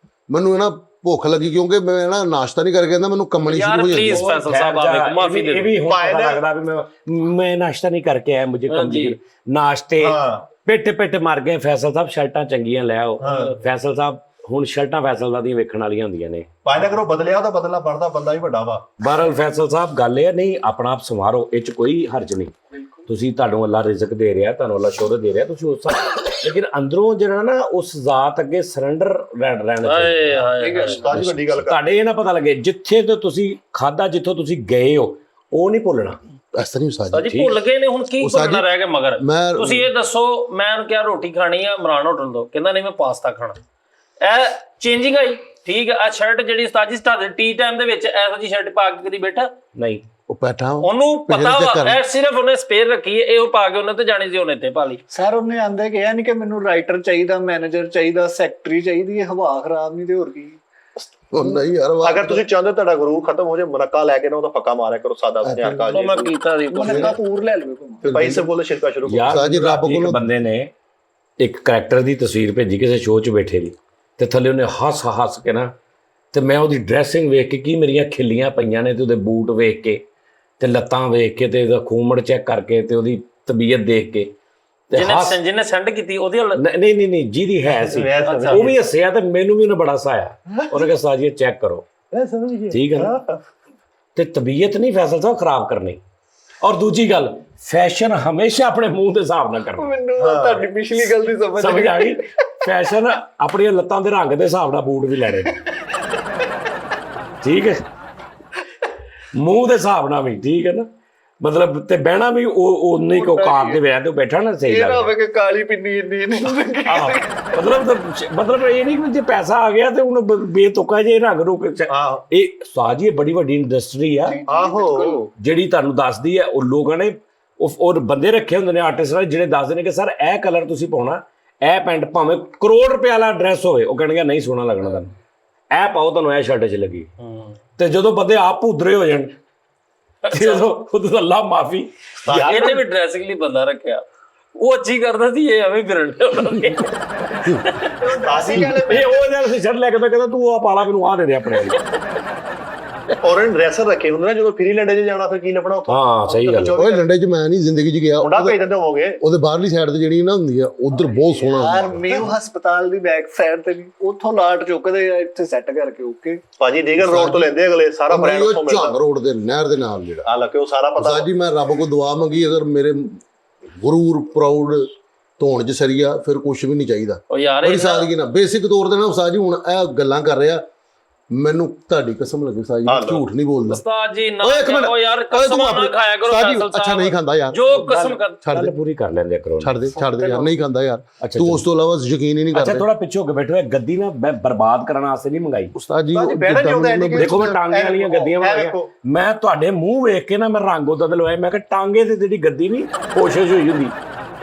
ਮੈਨੂੰ ਨਾ ਭੁੱਖ ਲੱਗੀ ਕਿਉਂਕਿ ਮੈਂ ਨਾ ਨਾਸ਼ਤਾ ਨਹੀਂ ਕਰਕੇ ਆਂਦਾ, ਮੈਨੂੰ ਕੰਮਣੀ ਯਾਰ ਸ਼ੁਰੂ ਹੋ ਜਾਂਦੀ ਪਲੀਜ਼ ਫੈਸਲ ਸਾਹਿਬ ਆਵੇ ਮਾਫੀ ਦੇ ਇਹ ਵੀ ਹੁਣ ਪਤਾ ਲੱਗਦਾ ਵੀ ਮੈਂ ਨਾਸ਼ਤਾ ਨਹੀਂ ਕਰਕੇ ਆਇਆ, ਮੁਝੇ ਕੰਮ ਨਾਸ਼ਤੇ ਪਿੱਟ ਮਾਰ ਗਏ। ਫੈਸਲ ਸਾਹਿਬ ਸ਼ਰਟਾਂ ਚੰਗੀਆਂ ਲੈ ਆਓ। ਫੈਸਲ ਸਾਹਿਬ ਹੁਣ ਸ਼ਰਟਾਂ ਫੈਸਲ ਸਾਹਿਬ ਦੀਆਂ ਵੇਖਣ ਵਾਲੀਆਂ ਹੁੰਦੀਆਂ ਨੇ। ਪਾਇਨਾ ਕਰੋ ਬਦਲਿਆ ਉਹਦਾ ਬਦਲਣਾ ਬਣਦਾ, ਬੰਦਾ ਵੀ ਵੱਡਾ ਵਾ। ਬਹਰਹਾਲ ਫੈਸਲ ਸਾਹਿਬ ਗੱਲ ਇਹ ਨਹੀਂ, ਆਪਣਾ ਆਪ ਸੰਵਾਰੋ, ਇਹ ਚ ਕੋਈ ਹਰਜ ਨਹੀਂ। ਤੁਸੀਂ ਤੁਹਾਨੂੰ ਅੱਲਾ ਰਿਜ਼ਕ ਦੇ ਰਿਹਾ, ਤੁਹਾਨੂੰ ਅੱਲਾ ਸ਼ੋਹਰਤ ਦੇ ਰਿਹਾ, ਤੁਸੀਂ ਉਸ ਲੇਕਿਨ ਅੰਦਰੋਂ ਜਿਹੜਾ ਨਾ ਉਸ ਜ਼ਾਤ ਅੱਗੇ ਸਰੈਂਡਰ ਰਹਿਣਾ ਚਾਹੀਦਾ। ਉਸਤਾਦ ਜੀ ਵੱਡੀ ਗੱਲ ਕਰ, ਤੁਹਾਡੇ ਇਹ ਨਾ ਪਤਾ ਲੱਗੇ ਜਿੱਥੇ ਤੋਂ ਤੁਸੀਂ ਖਾਦਾ, ਜਿੱਥੋਂ ਤੁਸੀਂ ਗਏ ਹੋ, ਉਹ ਨਹੀਂ ਭੁੱਲਣਾ। ਐਸਾ ਨਹੀਂ ਉਸਤਾਦ ਜੀ ਭੁੱਲ ਗਏ ਨੇ, ਹੁਣ ਕੀ ਭੁੱਲਣਾ ਰਹਿ ਗਿਆ ਮਗਰ। ਮੈਂ ਤੁਸੀਂ ਇਹ ਦੱਸੋ, ਮੈਂ ਉਹਨੂੰ ਕਿਹਾ ਰੋਟੀ ਖਾਣੀ ਆ ਇਮਰਾਨ ਹੋਟਲ ਤੋਂ, ਕਹਿੰਦਾ ਨਹੀਂ ਮੈਂ ਪਾਸਤਾ ਖਾਣਾ। ਇਹ ਚੇਂਜਿੰਗ ਆਈ, ਠੀਕ ਹੈ। ਆ ਸ਼ਰਟ ਜਿਹੜੀ ਉਸਤਾਦ ਜੀ ਤੁਹਾਡੇ ਟੀ ਟਾਈਮ ਦੇ ਵਿੱਚ ਇਹੋ ਜਿਹੀ ਸ਼ਰਟ ਪਾ ਕੇ ਕਦੀ ਬੈਠਾ ਨਹੀਂ? ਉਹ ਬੈਠਾ ਉਹਨੂੰ ਪਤਾ ਵਾ ਇਹ ਸਿਰਫ ਉਹਨੇ ਸਪੇਅਰ ਰੱਖੀ ਹੈ, ਇਹ ਉਹ ਪਾ ਕੇ ਉਹਨੇ ਤੇ ਜਾਣੀ ਸੀ, ਉਹਨੇ ਤੇ ਪਾ ਲਈ। ਸਰ ਉਹਨੇ ਆਂਦੇ ਕਿਹਾ ਨਹੀਂ ਕਿ ਮੈਨੂੰ ਰਾਈਟਰ ਚਾਹੀਦਾ, ਮੈਨੇਜਰ ਚਾਹੀਦਾ, ਸੈਕਟਰੀ ਚਾਹੀਦੀ ਹੈ, ਹਵਾ ਖਰਾਬ ਨਹੀਂ ਤੇ ਹੋਰ ਕੀ। ਉਹ ਨਹੀਂ ਯਾਰ, ਅਗਰ ਤੁਸੀਂ ਚਾਹੁੰਦੇ ਤੁਹਾਡਾ ਗਰੂਰ ਖਤਮ ਹੋ ਜਾਏ, ਮਨਕਾ ਲੈ ਕੇ ਨਾ ਉਹਦਾ ਫੱਕਾ ਮਾਰਿਆ ਕਰੋ, ਸਾਦਾ ਹਜ਼ਾਰ ਉਹ ਮੈਂ ਕੀਤਾ ਸੀ ਮਨਕਾ ਪੂਰ ਲੈ ਲਵੇ, ਪੈਸੇ ਬੋਲੇ ਛਿੜਕਾ ਸ਼ੁਰੂ ਕਰੋ। ਯਾਰ ਜੀ ਰੱਬ ਇੱਕ ਕੋਲੋਂ ਬੰਦੇ ਨੇ ਇੱਕ ਕਰੈਕਟਰ ਦੀ ਤਸਵੀਰ ਭੇਜੀ ਕਿਸੇ ਸ਼ੋਅ 'ਚ ਬੈਠੇ ਦੀ, ਤੇ ਥੱਲੇ ਉਹਨੇ ਹੱਸ ਕੇ ਨਾ, ਤੇ ਮੈਂ ਉਹਦੀ ਡਰੈਸਿੰਗ ਵੇਖ ਕੇ, ਕੀ ਮੇਰੀਆਂ ਖਿੱਲੀਆਂ ਪਈਆਂ ਨੇ, ਤੇ ਉਹਦੇ ਬੂਟ ਵੇਖ ਕੇ, ਤੇ ਲੱਤਾਂ ਵੇਖ ਕੇ, ਤੇ ਉਹਦਾ ਖੂਮੜ ਚੈੱਕ ਕਰਕੇ, ਤੇ ਉਹਦੀ ਤਬੀਅਤ ਦੇਖ ਕੇ, ਜਿਹਨੇ ਸੈਂਡ ਕੀਤੀ ਉਹਦੀ ਨਹੀਂ ਜਿਹਦੀ ਹੈ ਸੀ, ਉਹ ਵੀ ਹੱਸਿਆ, ਤੇ ਮੈਨੂੰ ਵੀ ਉਹਨੇ ਬੜਾ ਹਸਾਇਆ। ਉਹਨੇ ਕਿਹਾ ਸਾਜੀ ਚੈੱਕ ਕਰੋ, ਠੀਕ ਹੈ ਨਾ। ਤੇ ਤਬੀਅਤ ਨਹੀਂ ਫੈਸਲ ਸਾਹਿਬ ਖਰਾਬ ਕਰਨੀ। ਔਰ ਦੂਜੀ ਗੱਲ, ਫੈਸ਼ਨ ਹਮੇਸ਼ਾ ਆਪਣੇ ਮੂੰਹ ਦੇ ਹਿਸਾਬ ਨਾਲ ਕਰਨਾ। ਮੈਨੂੰ ਤੁਹਾਡੀ ਪਿਛਲੀ ਗੱਲ ਦੀ ਸਮਝ ਆ ਗਈ? ਫੈਸ਼ਨ ਆਪਣੀਆਂ ਲੱਤਾਂ ਦੇ ਰੰਗ ਦੇ ਹਿਸਾਬ ਨਾਲ ਬੂਟ ਵੀ ਲੈਣੇ, ਠੀਕ ਹੈ, ਮੂੰਹ ਦੇ ਹਿਸਾਬ ਨਾਲ ਵੀ, ਠੀਕ ਹੈ ਨਾ। ਮਤਲਬ ਤੇ ਬਹਿਣਾ ਵੀ ਉਹ ਉਨੇ ਹੀ ਕਾਰ ਦੇ ਵਿਆਹ ਤੇ ਬੈਠਾ ਨਾ, ਸਹੀ ਲੱਗਦਾ ਹੋਵੇ ਕਿ ਕਾਲੀ ਪਿੰਨੀ ਇੰਨੀ ਮਤਲਬ ਇਹ ਨਹੀਂ ਕਿ ਜੇ ਪੈਸਾ ਆ ਗਿਆ ਤੇ ਹੁਣ ਬੇਤੁਕਾ ਜੇ ਰੰਗ ਰੁਕ। ਇਹ ਸਾਜੀ ਬੜੀ ਵੱਡੀ ਇੰਡਸਟਰੀ ਆ ਆਹੋ, ਜਿਹੜੀ ਤੁਹਾਨੂੰ ਦੱਸਦੀ ਹੈ। ਉਹ ਲੋਕਾਂ ਨੇ ਉਹ ਬੰਦੇ ਰੱਖੇ ਹੁੰਦੇ ਨੇ ਆਰਟਿਸਟ ਜਿਹੜੇ ਦੱਸਦੇ ਨੇ ਕਿ ਸਰ ਇਹ ਕਲਰ ਤੁਸੀਂ ਪਾਉਣਾ, ਇਹ ਪੈਂਟ ਭਾਵੇਂ ਕਰੋੜ ਰੁਪਏ ਵਾਲਾ ਡਰੈਸ ਹੋਵੇ, ਉਹ ਕਹਿਣਗੇ ਨਹੀਂ ਸੋਹਣਾ ਲੱਗਣਾ ਤੁਹਾਨੂੰ, ਇਹ ਪਾਓ ਤੁਹਾਨੂੰ ਇਹ ਸ਼ਰਟ 'ਚ ਲੱਗੀ। ਤੇ ਜਦੋਂ ਬੰਦੇ ਆਪ ਭੁੱਦਰੇ ਹੋ ਜਾਣ, ਜਦੋਂ ਅੱਲਾ ਮਾਫੀ, ਇਹਨੇ ਵੀ ਡਰੈਸਿੰਗ ਲਈ ਬੰਦਾ ਰੱਖਿਆ, ਉਹ ਅੱਛੀ ਕਰਦਾ ਸੀ, ਇਹ ਐਵੇਂ ਫਿਰਨ ਇਹ ਉਹ ਜਿਹੜਾ ਅਸੀਂ ਸ਼ਰਟ ਲੈ ਕੇ ਕਹਿੰਦਾ ਤੂੰ ਆ ਪਾਲਾ, ਮੈਨੂੰ ਆ ਦੇ ਦੇ ਆਪਣੇ। ਔਰੇਂਜ ਡਰੈਸਰ ਰੱਖੇ ਹੁੰਦੇ ਨਾ, ਜਦੋਂ ਫ੍ਰੀਲੈਂਡ 'ਚ ਜਾਣਾ ਫਿਰ ਕੀ ਲੱਭਣਾ ਉੱਥੋਂ। ਹਾਂ ਸਹੀ ਗੱਲ। ਓਏ ਲੰਡੇ 'ਚ ਮੈਂ ਨਹੀਂ ਜ਼ਿੰਦਗੀ 'ਚ ਗਿਆ, ਮੁੰਡਾ ਭੇਜ ਦਿੰਦੇ ਹੋਵੋਗੇ। ਉਹਦੇ ਬਾਹਰਲੀ ਸਾਈਡ ਤੇ ਜਿਹੜੀ ਨਾ ਹੁੰਦੀ ਆ, ਉਧਰ ਬਹੁਤ ਸੋਹਣਾ ਯਾਰ ਮੇਰੂ ਹਸਪਤਾਲ ਦੀ ਬੈਕ ਸਾਈਡ ਤੇ ਉੱਥੋਂ ਲਾਟ ਚੁੱਕਦੇ ਆ, ਇੱਥੇ ਸੈੱਟ ਕਰਕੇ। ਓਕੇ ਭਾਜੀ ਡੀਗਰ ਰੋਡ ਤੋਂ ਲੈਂਦੇ ਅਗਲੇ, ਸਾਰਾ ਬ੍ਰਾਂਡ ਉੱਥੋਂ ਮਿਲਦਾ। ਝੰਗ ਰੋਡ ਦੇ ਨਹਿਰ ਦੇ ਨਾਲ ਜਿਹੜਾ ਆ ਲੱਗੇ, ਉਹ ਸਾਰਾ ਪਤਾ। ਜੀ ਮੈਂ ਰੱਬ ਕੋ ਦੁਆ ਮੰਗੀ, ਅਗਰ ਮੇਰੇ ਗੁਰੂਰ ਪ੍ਰਾਊਡ ਧੋਣ 'ਚ ਸਰੀਆ, ਫਿਰ ਕੁਝ ਵੀ ਨਹੀਂ ਚਾਹੀਦਾ। ਉਹ ਯਾਰ ਬੜੀ ਸਾਦਗੀ ਨਾਲ ਬੇਸਿਕ ਤੌਰ ਤੇ ਨਾ ਉਸਤਾਦ ਜੀ, ਹੁਣ ਇਹ ਗੱਲਾਂ ਕਰ ਰਿਹਾ, ਮੈਨੂੰ ਤੁਹਾਡੀ ਕਸਮ ਲੱਗੇ ਉਸਤਾਦ ਜੀ, ਝੂਠ ਨਹੀਂ ਬੋਲਦਾ ਉਸਤਾਦ ਜੀ। ਨਾ ਇੱਕ ਮਿੰਟ, ਉਹ ਯਾਰ ਕਸਮ ਨਾ ਖਾਇਆ ਕਰੋ ਫੈਸਲ ਸਾਹਿਬ। ਅੱਛਾ ਨਹੀਂ ਖਾਂਦਾ ਯਾਰ, ਜੋ ਕਸਮ ਕਰ ਛੱਡ ਦੇ, ਪੂਰੀ ਕਰ ਲੈਂਦੇ ਕਰੋ, ਛੱਡ ਦੇ ਯਾਰ, ਨਹੀਂ ਖਾਂਦਾ ਯਾਰ ਤੂੰ, ਉਸ ਤੋਂ ਇਲਾਵਾ ਯਕੀਨ ਹੀ ਨਹੀਂ ਕਰਦਾ। ਅੱਛਾ ਥੋੜਾ ਪਿੱਛੇ ਹੋ ਕੇ ਬੈਠੋ, ਇਹ ਗੱਦੀ ਨਾ ਮੈਂ ਬਰਬਾਦ ਕਰਨ ਵਾਸਤੇ ਨਹੀਂ ਮੰਗਾਈ ਉਸਤਾਦ ਜੀ। ਦੇਖੋ ਮੈਂ ਟਾਂਗੇ ਵਾਲੀਆਂ ਗੱਦੀਆਂ ਮੰਗਾਈਆਂ, ਮੈਂ ਤੁਹਾਡੇ ਮੂੰਹ ਵੇਖ ਕੇ ਨਾ ਮੈਂ ਰੰਗ ਉਹਦਾ ਤੇ ਲਵਾਇਆ, ਮੈਂ ਕਿਹਾ ਟਾਂਗੇ ਤੇ ਜਿਹੜੀ ਗੱਦੀ ਨਹੀਂ ਕੋਸ਼ਿਸ਼ ਹੋਈ ਹੁੰਦੀ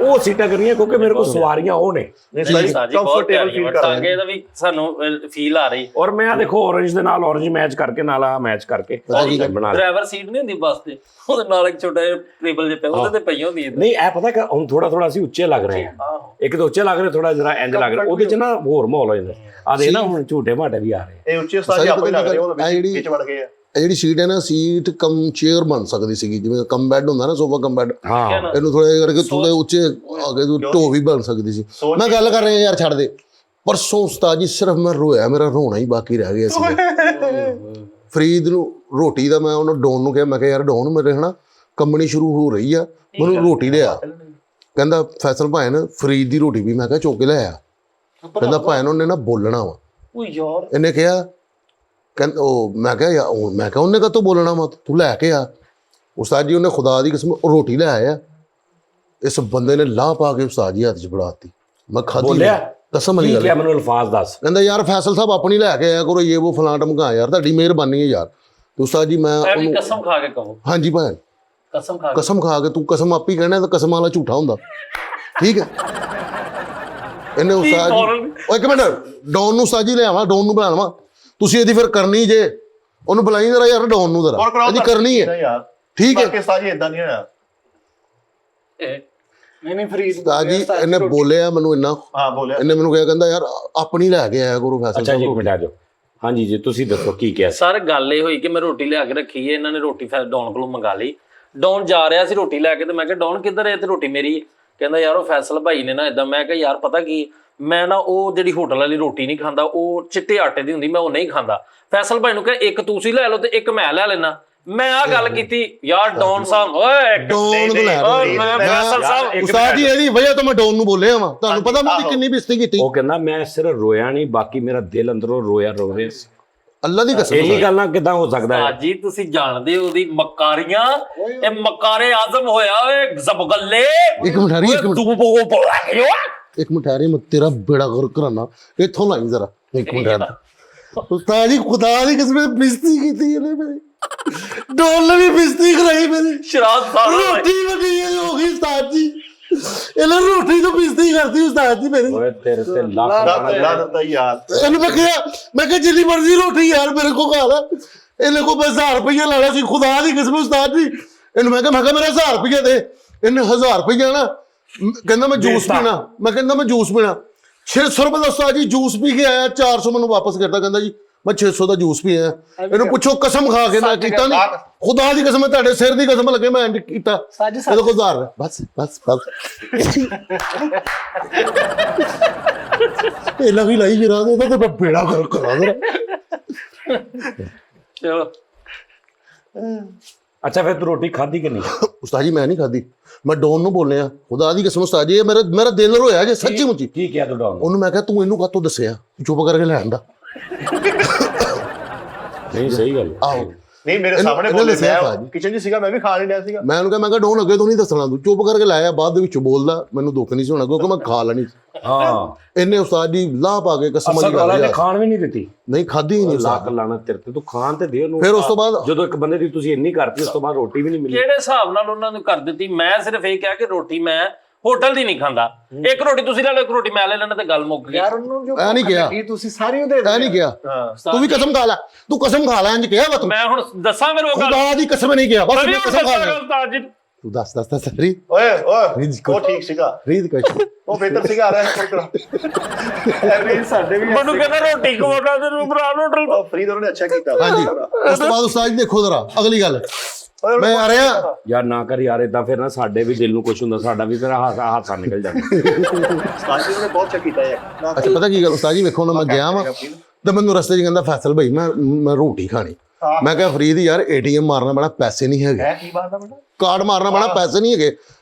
ਉਹ ਸੀਟਾਂ ਕਰੀਆਂ, ਕਿਉਂਕਿ ਮੇਰੇ ਕੋਲ ਸਵਾਰੀਆਂ ਉਹ ਨੇ। ਕੰਫਰਟੇਬਲ ਫੀਲ ਕਰ ਟਾਂਗੇ ਦਾ ਵੀ ਸਾਨੂੰ ਫੀਲ ਆ ਰਹੀ। ਔਰ ਮੈਂ ਆ ਦੇਖੋ ਔਰੇਂਜ ਦੇ ਨਾਲ ਔਰੇਂਜ ਮੈਚ ਕਰਕੇ, ਨਾਲ ਆ ਮੈਚ ਕਰਕੇ ਬਣਾ। ਡਰਾਈਵਰ ਸੀਟ ਨਹੀਂ ਹੁੰਦੀ ਬੱਸ ਤੇ, ਉਹਦੇ ਨਾਲ ਇੱਕ ਛੋਟਾ ਜਿਹਾ ਟੇਬਲ ਜਿਹਾ ਪਿਆ, ਉਹਦੇ ਤੇ ਪਈ ਹੁੰਦੀ ਹੈ। ਨਹੀਂ ਇਹ ਪਤਾ ਕਿ ਹੁਣ ਥੋੜਾ ਅਸੀਂ ਉੱਚੇ ਲੱਗ ਰਹੇ ਹਾਂ, ਇੱਕ ਤਾਂ ਉੱਚੇ ਲੱਗ ਰਹੇ, ਥੋੜਾ ਜਰਾ ਇੰਜ ਲੱਗ ਰਿਹਾ, ਉਹਦੇ 'ਚ ਨਾ ਹੋਰ ਮਾਹੌਲ ਹੋ ਜਾਂਦਾ। ਆ ਦੇ ਨਾ ਹੁਣ ਝੂਟੇ ਮਾਟੇ ਵੀ ਆ ਰਹੇ, ਇਹ ਉੱਚੇ ਉਸਤਾਦ ਜੀ ਆਪੇ ਲੱਗ ਰਹੇ, ਉਹਦੇ ਵਿੱਚ ਵੜ ਗਏ ਆ। ਇਹ ਜਿਹੜੀ ਸੀਟ ਹੈ ਨਾ, ਸੀਟ ਕਮ ਚੇਅਰ ਬਣ ਸਕਦੀ ਸੀਗੀ, ਜਿਵੇਂ ਕਮ ਬੈੱਡ ਹੁੰਦਾ ਨਾ, ਸੋਫਾ ਕਮ ਬੈੱਡ, ਹਾਂ ਇਹਨੂੰ ਥੋੜਾ ਜਿਹਾ ਕਰਕੇ ਥੋੜੇ ਉੱਚੇ ਅੱਗੇ ਤੋਂ ਢੋ ਵੀ ਬਣ ਸਕਦੀ ਸੀ। ਮੈਂ ਗੱਲ ਕਰ ਰਿਹਾ ਯਾਰ, ਛੱਡ ਦੇ। ਪਰਸੋਂ ਉਸਤਾਦ ਜੀ ਸਿਰਫ ਮੈਂ ਰੋਇਆ, ਮੇਰਾ ਰੋਣਾ ਹੀ ਬਾਕੀ ਰਹਿ ਗਿਆ ਸੀ। ਫਰੀਦ ਨੂੰ ਰੋਟੀ ਦਾ ਮੈਂ ਉਹਨੂੰ ਡੋਨ ਨੂੰ ਕਿਹਾ, ਮੈਂ ਕਿਹਾ ਯਾਰ ਡੋਨ ਮੇਰੇ ਹਨਾ ਕੰਬਣੀ ਸ਼ੁਰੂ ਹੋ ਰਹੀ ਆ, ਮੈਨੂੰ ਰੋਟੀ ਲਿਆ। ਕਹਿੰਦਾ ਫੈਸਲ ਭਾਈ ਨੇ ਫਰੀਦ ਦੀ ਰੋਟੀ ਵੀ ਮੈਂ ਕਿਹਾ ਚੁੱਕ ਕੇ ਲਿਆਇਆ। ਕਹਿੰਦਾ ਭਾਈ ਉਹਨੇ ਨਾ ਬੋਲਣਾ ਵਾ, ਇਹਨੇ ਕਿਹਾ, ਕਹਿੰਦਾ ਉਹ ਮੈਂ ਕਿਹਾ ਯਾਰ, ਮੈਂ ਕਿਹਾ ਉਹਨੇ ਕਾਹਤੋਂ ਬੋਲਣਾ ਵਾ, ਤੂੰ ਲੈ ਕੇ ਆ। ਉਸਤਾਦ ਜੀ ਉਹਨੇ ਖੁਦਾ ਦੀ ਕਸਮ ਰੋਟੀ ਲੈ ਆਇਆ, ਇਸ ਬੰਦੇ ਨੇ ਲਾਹ ਪਾ ਕੇ ਉਸਤਾਦ ਜੀ ਹੱਥ 'ਚ ਫੜਾਤੀ। ਮੈਂ ਖਾਧੀ ਬੋਲਿਆ? ਨਹੀਂ। ਕਸਮ ਵਾਲੀ ਕੀ ਗੱਲ ਕਿਹਾ ਮੈਨੂੰ ਅਲਫਾਜ਼ ਦੱਸ। ਕਹਿੰਦਾ ਯਾਰ ਫੈਸਲ ਸਾਹਿਬ ਆਪਣੀ ਲੈ ਕੇ ਆਇਆ ਕਰੋ, ਇਹ ਉਹ ਫਲਾਂ ਟਮਕਾ ਯਾਰ, ਤੁਹਾਡੀ ਮਿਹਰਬਾਨੀ ਹੈ ਯਾਰ। ਤੇ ਉਸਤਾਦ ਜੀ ਮੈਂ ਐ ਵੀ ਉਹਨੂੰ ਕਸਮ ਖਾ ਕੇ ਕਹੋ, ਹਾਂਜੀ ਭੈਣ ਕਸਮ ਖਾ ਕੇ। ਕਸਮ ਖਾ ਕੇ, ਤੂੰ ਕਸਮ ਆਪੀ ਕਹਿਣਾ ਤਾਂ ਕਸਮ ਵਾਲਾ ਝੂਠਾ ਹੁੰਦਾ, ਠੀਕ ਹੈ। ਇਹਨੇ ਉਸਤਾਦ ਜੀ ਉਹ ਇੱਕ ਮਿੰਟ ਡੌਨ ਨੂੰ ਉਸਤਾਦ ਜੀ ਲਿਆਵਾਂ, ਡੌਨ ਨੂੰ ਬੁਲਾਵਾਂ, ਤੁਸੀਂ ਇਹਦੀ ਫਿਰ ਕਰਨੀ ਜੇ, ਉਹਨੂੰ ਬੁਲਾਈ ਜਰਾ ਯਾਰ ਡੌਨ ਨੂੰ ਜਰਾ, ਇਹਦੀ ਕਰਨੀ ਹੈ ਯਾਰ ਠੀਕ ਹੈ। ਬਾਕੀ ਸਾਜੀ ਇਦਾਂ ਨਹੀਂ ਹੋਇਆ। ਨਹੀਂ ਫਰੀਦ ਉਸਤਾਦ ਜੀ ਇਹਨੇ ਬੋਲਿਆ ਮੈਨੂੰ ਇੰਨਾ, ਹਾਂ ਬੋਲਿਆ ਇਹਨੇ ਮੈਨੂੰ ਕਿਹਾ, ਕਹਿੰਦਾ ਯਾਰ ਆਪਣੀ ਲੈ ਕੇ ਆਇਆ ਕਰੋ ਫੈਸਲ ਅੱਛਾ ਜੀ, ਇੱਕ ਸਾਹਿਬ। ਮਿੰਟ ਆ ਜਾਓ। ਹਾਂਜੀ ਜੀ, ਤੁਸੀਂ ਦੱਸੋ ਕੀ ਕਿਹਾ। ਸਰ ਗੱਲ ਇਹ ਹੋਈ ਕਿ ਮੈਂ ਰੋਟੀ ਲਿਆ ਕੇ ਰੱਖੀ ਹੈ, ਇਹਨਾਂ ਨੇ ਰੋਟੀ ਫਿਰ ਡੌਨ ਕੋਲੋਂ ਮੰਗਾ ਲਈ। ਡੌਨ ਜਾ ਰਿਹਾ ਸੀ ਰੋਟੀ ਲੈ ਕੇ, ਤੇ ਮੈਂ ਕਿਹਾ ਡੌਨ ਕਿੱਧਰ ਹੈ, ਤੇ ਰੋਟੀ ਮੇਰੀ ਹੈ। ਕਹਿੰਦਾ ਯਾਰ ਉਹ ਫੈਸਲ ਭਾਈ ਨੇ ਨਾ ਇਦਾਂ। ਮੈਂ ਕਿਹਾ ਯਾਰ ਪਤਾ ਕੀ, ਮੈਂ ਨਾ ਉਹ ਜਿਹੜੀ ਹੋਟਲ ਵਾਲੀ ਰੋਟੀ ਨਹੀਂ ਖਾਂਦਾ, ਉਹ ਚਿੱਟੇ ਆਟੇ ਦੀ ਹੁੰਦੀ, ਮੈਂ ਉਹ ਨਹੀਂ ਖਾਂਦਾ। ਫੈਸਲ ਭਾਈ ਨੂੰ ਕਿਹਾ ਇੱਕ ਤੁਸੀਂ ਲੈ ਲਓ ਤੇ ਇੱਕ ਮੈਂ ਲੈ ਲੈਣਾ। ਮੈਂ ਆ ਗੱਲ ਕੀਤੀ ਯਾਰ ਡੌਨ ਸਾਹਿਬ, ਓਏ ਡੌਨ ਨੂੰ ਲੈ ਫੈਸਲ ਸਾਹਿਬ ਉਸਤਾਦ ਜੀ ਇਹਦੀ ਵਜ੍ਹਾ ਤੋਂ ਮੈਂ ਡੌਨ ਨੂੰ ਬੋਲਿਆ ਵਾਂ, ਤੁਹਾਨੂੰ ਪਤਾ ਮੈਂ ਉਹਦੀ ਕਿੰਨੀ ਬੇਇੱਜ਼ਤੀ ਕੀਤੀ। ਉਹ ਕਹਿੰਦਾ ਮੈਂ ਸਿਰਫ ਰੋਇਆ ਨਹੀਂ, ਬਾਕੀ ਮੇਰਾ ਦਿਲ ਅੰਦਰੋਂ ਰੋ ਰਿਹਾ। ਅੱਲਾ ਦੀ ਕਸਮ। ਇਹੀ ਗੱਲਾਂ ਕਿਦਾਂ ਹੋ ਸਕਦਾ ਹੈ? ਜੀ ਤੁਸੀਂ ਜਾਣਦੇ ਹੋ ਉਹਦੀ ਮਕਾਰੀਆਂ, ਇਹ ਮਕਾਰੇ ਆਜ਼ਮ ਹੋਇਆ ਓਏ ਜ਼ਬਗੱਲੇ। ਇੱਕ ਮਿੰਟ ਹਰੀ, ਇੱਕ ਮਿੰਟ ਤੂੰ ਬੋਲ ਇੱਕ ਮਿੰਟ ਹਰੀ, ਮੈਂ ਤੇਰਾ ਬੇੜਾ ਗਰਕ ਕਰਾਣਾ, ਇੱਥੋਂ ਲਾਈ ਜ਼ਰਾ ਇੱਕ ਮਿੰਟ ਹਰੀ। ਉਸਤਾਦ ਜੀ ਖੁਦਾ ਦੀ ਕਸਮ ਬੇਇੱਜ਼ਤੀ ਕੀਤੀ ਇਹਨੇ ਮੇਰੀ, ਡੌਨ ਨੇ ਵੀ ਬੇਇੱਜ਼ਤੀ ਕਰਾਈ ਮੇਰੀ। ਸ਼ਰਾਬ ਸਾਰਾ ਰੋਟੀ ਵਗੀ ਹੋ ਗਈ ਉਸਤਾਦ ਜੀ, ਇਹਨੇ ਰੋਟੀ ਤੋਂ ਬੇਇੱਜ਼ਤੀ ਕਰਤੀ ਉਸਤਾਦ ਜੀ ਮੇਰੀ। ਓਏ ਤੇਰੇ ਤੇ ਲੱਖ ਲਾ ਦਿੱਤਾ ਯਾਰ। ਇਹਨੂੰ ਮੈਂ ਕਿਹਾ ਜਿੰਨੀ ਮਰਜ਼ੀ ਰੋਟੀ ਯਾਰ ਮੇਰੇ ਕੋ ਖਾ ਲੈ। ਇਹਨੇ ਕੋ 1000 ਰੁਪਏ ਲੈਣਾ ਸੀ, ਖੁਦਾ ਦੀ ਕਸਮ ਉਸਤਾਦ ਜੀ। ਇਹਨੂੰ ਮੈਂ ਕਿਹਾ ਮੇਰਾ 1000 ਰੁਪਏ ਦੇ। ਇਹਨੇ 1000 ਰੁਪਏ ਨਾ, ਕਹਿੰਦਾ ਮੈਂ ਜੂਸ ਪੀਣਾ। ਮੈਂ ਕਹਿੰਦਾ ਮੈਂ ਜੂਸ ਪੀਣਾ। 600 ਰੁਪਏ ਦਾ ਉਸਤਾਦ ਜੀ ਜੂਸ ਪੀ ਕੇ ਆਇਆ, 400 ਮੈਨੂੰ ਵਾਪਸ ਕਰਦਾ, ਕਹਿੰਦਾ ਜੀ ਮੈਂ 600 ਦਾ ਜੂਸ ਪੀਆ। ਇਹਨੂੰ ਪੁੱਛੋ ਕਸਮ ਖਾ ਕੇ, ਮੈਂ ਕੀਤਾ ਨਹੀਂ, ਖੁਦਾ ਦੀ ਕਸਮ, ਤੁਹਾਡੇ ਸਿਰ ਦੀ ਕਸਮ ਲੱਗੇ ਮੈਂ ਇੰਜ ਕੀਤਾ। ਇਹਦੇ ਕੋਲ 1000 ਬਸ ਇਹ ਲਵੀ ਲਾਈ ਜਰਾ ਦੇ ਤੇ ਮੈਂ ਬੇੜਾ ਕਰ ਕਰਾ ਦੇ। ਚਲੋ ਅੱਛਾ ਫਿਰ ਤੂੰ ਰੋਟੀ ਖਾਧੀ ਕਿ ਨਹੀਂ? ਉਸਤਾਦ ਜੀ ਮੈਂ ਨਹੀਂ ਖਾਧੀ, ਮੈਂ ਡੌਨ ਨੂੰ ਬੋਲਿਆ, ਖੁਦਾ ਦੀ ਕਸਮ ਉਸਤਾਦ ਜੀ ਮੇਰਾ ਦਿਲ ਰੋਇਆ ਜੇ ਸੱਚੀ ਮੁੱਚੀ। ਕੀ ਕਿਹਾ ਤੂੰ ਡੌਨ? ਉਹਨੂੰ ਮੈਂ ਕਿਹਾ ਤੂੰ ਇਹਨੂੰ ਕਾਹਤੋਂ ਦੱਸਿਆ, ਚੁੱਪ ਕਰਕੇ ਲੈ ਆਂਦਾ। ਨਹੀਂ ਸਹੀ ਗੱਲ। ਆਹੋ ਨਹੀਂ ਮੇਰੇ ਸਾਹਮਣੇ ਬੋਲੇ, ਮੈਂ ਕਿਚਨ 'ਚ ਸੀਗਾ, ਮੈਂ ਵੀ ਖਾ ਨਹੀਂ ਰਿਹਾ ਸੀਗਾ। ਮੈਂ ਉਹਨੂੰ ਕਿਹਾ ਡੌਨ ਅੱਗੇ ਤੋਂ ਨਹੀਂ ਦੱਸਣਾ, ਤੂੰ ਚੁੱਪ ਕਰਕੇ ਲਾਇਆ। ਬਾਅਦ ਦੇ ਵਿੱਚ ਬੋਲਦਾ, ਮੈਨੂੰ ਦੁੱਖ ਨਹੀਂ ਸੀ ਹੋਣਾ ਕਿਉਂਕਿ ਮੈਂ ਖਾ ਲੈਣੀ। ਹਾਂ ਇਹਨੇ ਉਸਤਾਦ ਜੀ ਲਾਹ ਪਾ ਕੇ ਕਸਮ ਅਸਲ ਵਾਲਾ ਨੇ ਵਾਲੀ ਖਾਣ ਵੀ ਨਹੀਂ ਦਿੱਤੀ। ਨਹੀਂ ਖਾਧੀ ਨਹੀਂ ਉਸਤਾਦ। ਲੱਕ ਲਾਣਾ ਤੇਰੇ ਤੇ, ਤੂੰ ਖਾਣ ਤੇ ਦੇ ਉਹਨੂੰ। ਫਿਰ ਉਸ ਤੋਂ ਬਾਅਦ ਜਦੋਂ ਇੱਕ ਬੰਦੇ ਦੀ ਤੁਸੀਂ ਇੰਨੀ ਕਰਤੀ, ਉਸ ਤੋਂ ਬਾਅਦ ਰੋਟੀ ਵੀ ਨਹੀਂ ਮਿਲੀ। ਕਿਹੜੇ ਹਿਸਾਬ ਨਾਲ ਉਹਨਾਂ ਨੂੰ ਕਰ ਦਿੱਤੀ? ਮੈਂ ਸਿਰਫ ਇਹ ਕਿਹਾ ਕਿ ਰੋਟੀ ਮੈਂ ਹੋਟਲ ਦੀ ਨਹੀਂ ਖਾਂਦਾ, ਇੱਕ ਰੋਟੀ ਤੁਸੀਂ ਲੈ ਲਓ, ਇੱਕ ਰੋਟੀ ਮੈਂ ਲੈ ਲੈਣਾ, ਤੇ ਗੱਲ ਮੁੱਕ ਗਈ। ਯਾਰ ਉਹਨੂੰ ਜੋ ਐ ਨਹੀਂ ਕਿਹਾ, ਤੁਸੀਂ ਸਾਰੀ ਉਹਦੇ ਐ ਨਹੀਂ ਕਿਹਾ, ਤੂੰ ਵੀ ਕਸਮ ਖਾ ਲੈ, ਤੂੰ ਕਸਮ ਖਾ ਲੈ ਇੰਜ ਕਿਹਾ ਵਾ ਤੂੰ। ਮੈਂ ਹੁਣ ਦੱਸਾਂ ਫਿਰ ਉਹ ਗੱਲ? ਖੁਦਾ ਦੀ ਕਸਮ ਨਹੀਂ ਕਿਹਾ, ਬਸ ਮੈਂ ਕਸਮ ਖਾ ਲਿਆ। ਉਸਤਾਦ ਜੀ ਤੂੰ ਦੱਸ ਰੀ ਓਏ ਉਹ ਠੀਕ ਸੀਗਾ, ਰੀਦ ਕੁਛ ਉਹ ਬਿਹਤਰ ਸੀਗਾ ਆ ਰਿਹਾ ਐਵੇਂ ਸਾਡੇ ਵੀ ਮੈਨੂੰ ਕਹਿੰਦਾ ਰੋਟੀ ਖਵਾਉਣਾ ਤੇ ਨੂੰ ਬਰਾ ਹੋਟਲ। ਉਹ ਫਰੀਦ ਉਹਨਾਂ ਨੇ ਅੱਛਾ ਕੀਤਾ। ਹਾਂਜੀ ਉਸ ਤੋਂ ਬਾਅਦ ਉਸਤਾਦ ਜੀ ਦੇਖੋ ਜ਼ਰਾ ਅਗਲੀ ਗੱਲ, ਮੈਂ ਆ ਰਿਹਾ ਯਾਰ ਨਾ ਕਰ ਯਾਰ ਏਦਾਂ, ਫਿਰ ਨਾ ਸਾਡੇ ਵੀ ਦਿਲ ਨੂੰ ਕੁਝ ਹੁੰਦਾ, ਸਾਡਾ ਵੀ ਫਿਰ ਹਾਸਾ ਨਿਕਲ ਜਾਂਦਾ। ਸਾਜੀ ਨੇ ਬਹੁਤ ਅੱਛਾ ਕੀਤਾ ਯਾਰ। ਅੱਛਾ ਪਤਾ ਕੀ ਗੱਲ ਉਸਤਾਦ ਜੀ, ਵੇਖੋ ਨਾ ਮੈਂ ਗਿਆ ਵਾਂ ਤੇ ਮੈਨੂੰ ਰਸਤੇ 'ਚ ਕਹਿੰਦਾ ਫੈਸਲ ਭਾਈ ਮੈਂ ਰੋਟੀ ਖਾਣੀ। ਮੈਂ ਕਿਹਾ ਫਰੀਦ ਯਾਰ ATM ਮਾਰਨਾ ਪੈਣਾ, ਪੈਸੇ ਨਹੀਂ ਹੈਗੇ, ਕੀ ਬਾਤ ਆ ਬੇਟਾ, ਕਾਰਡ ਮਾਰਨਾ ਪੈਣਾ, ਪੈਸੇ ਨਹੀਂ ਹੈਗੇ।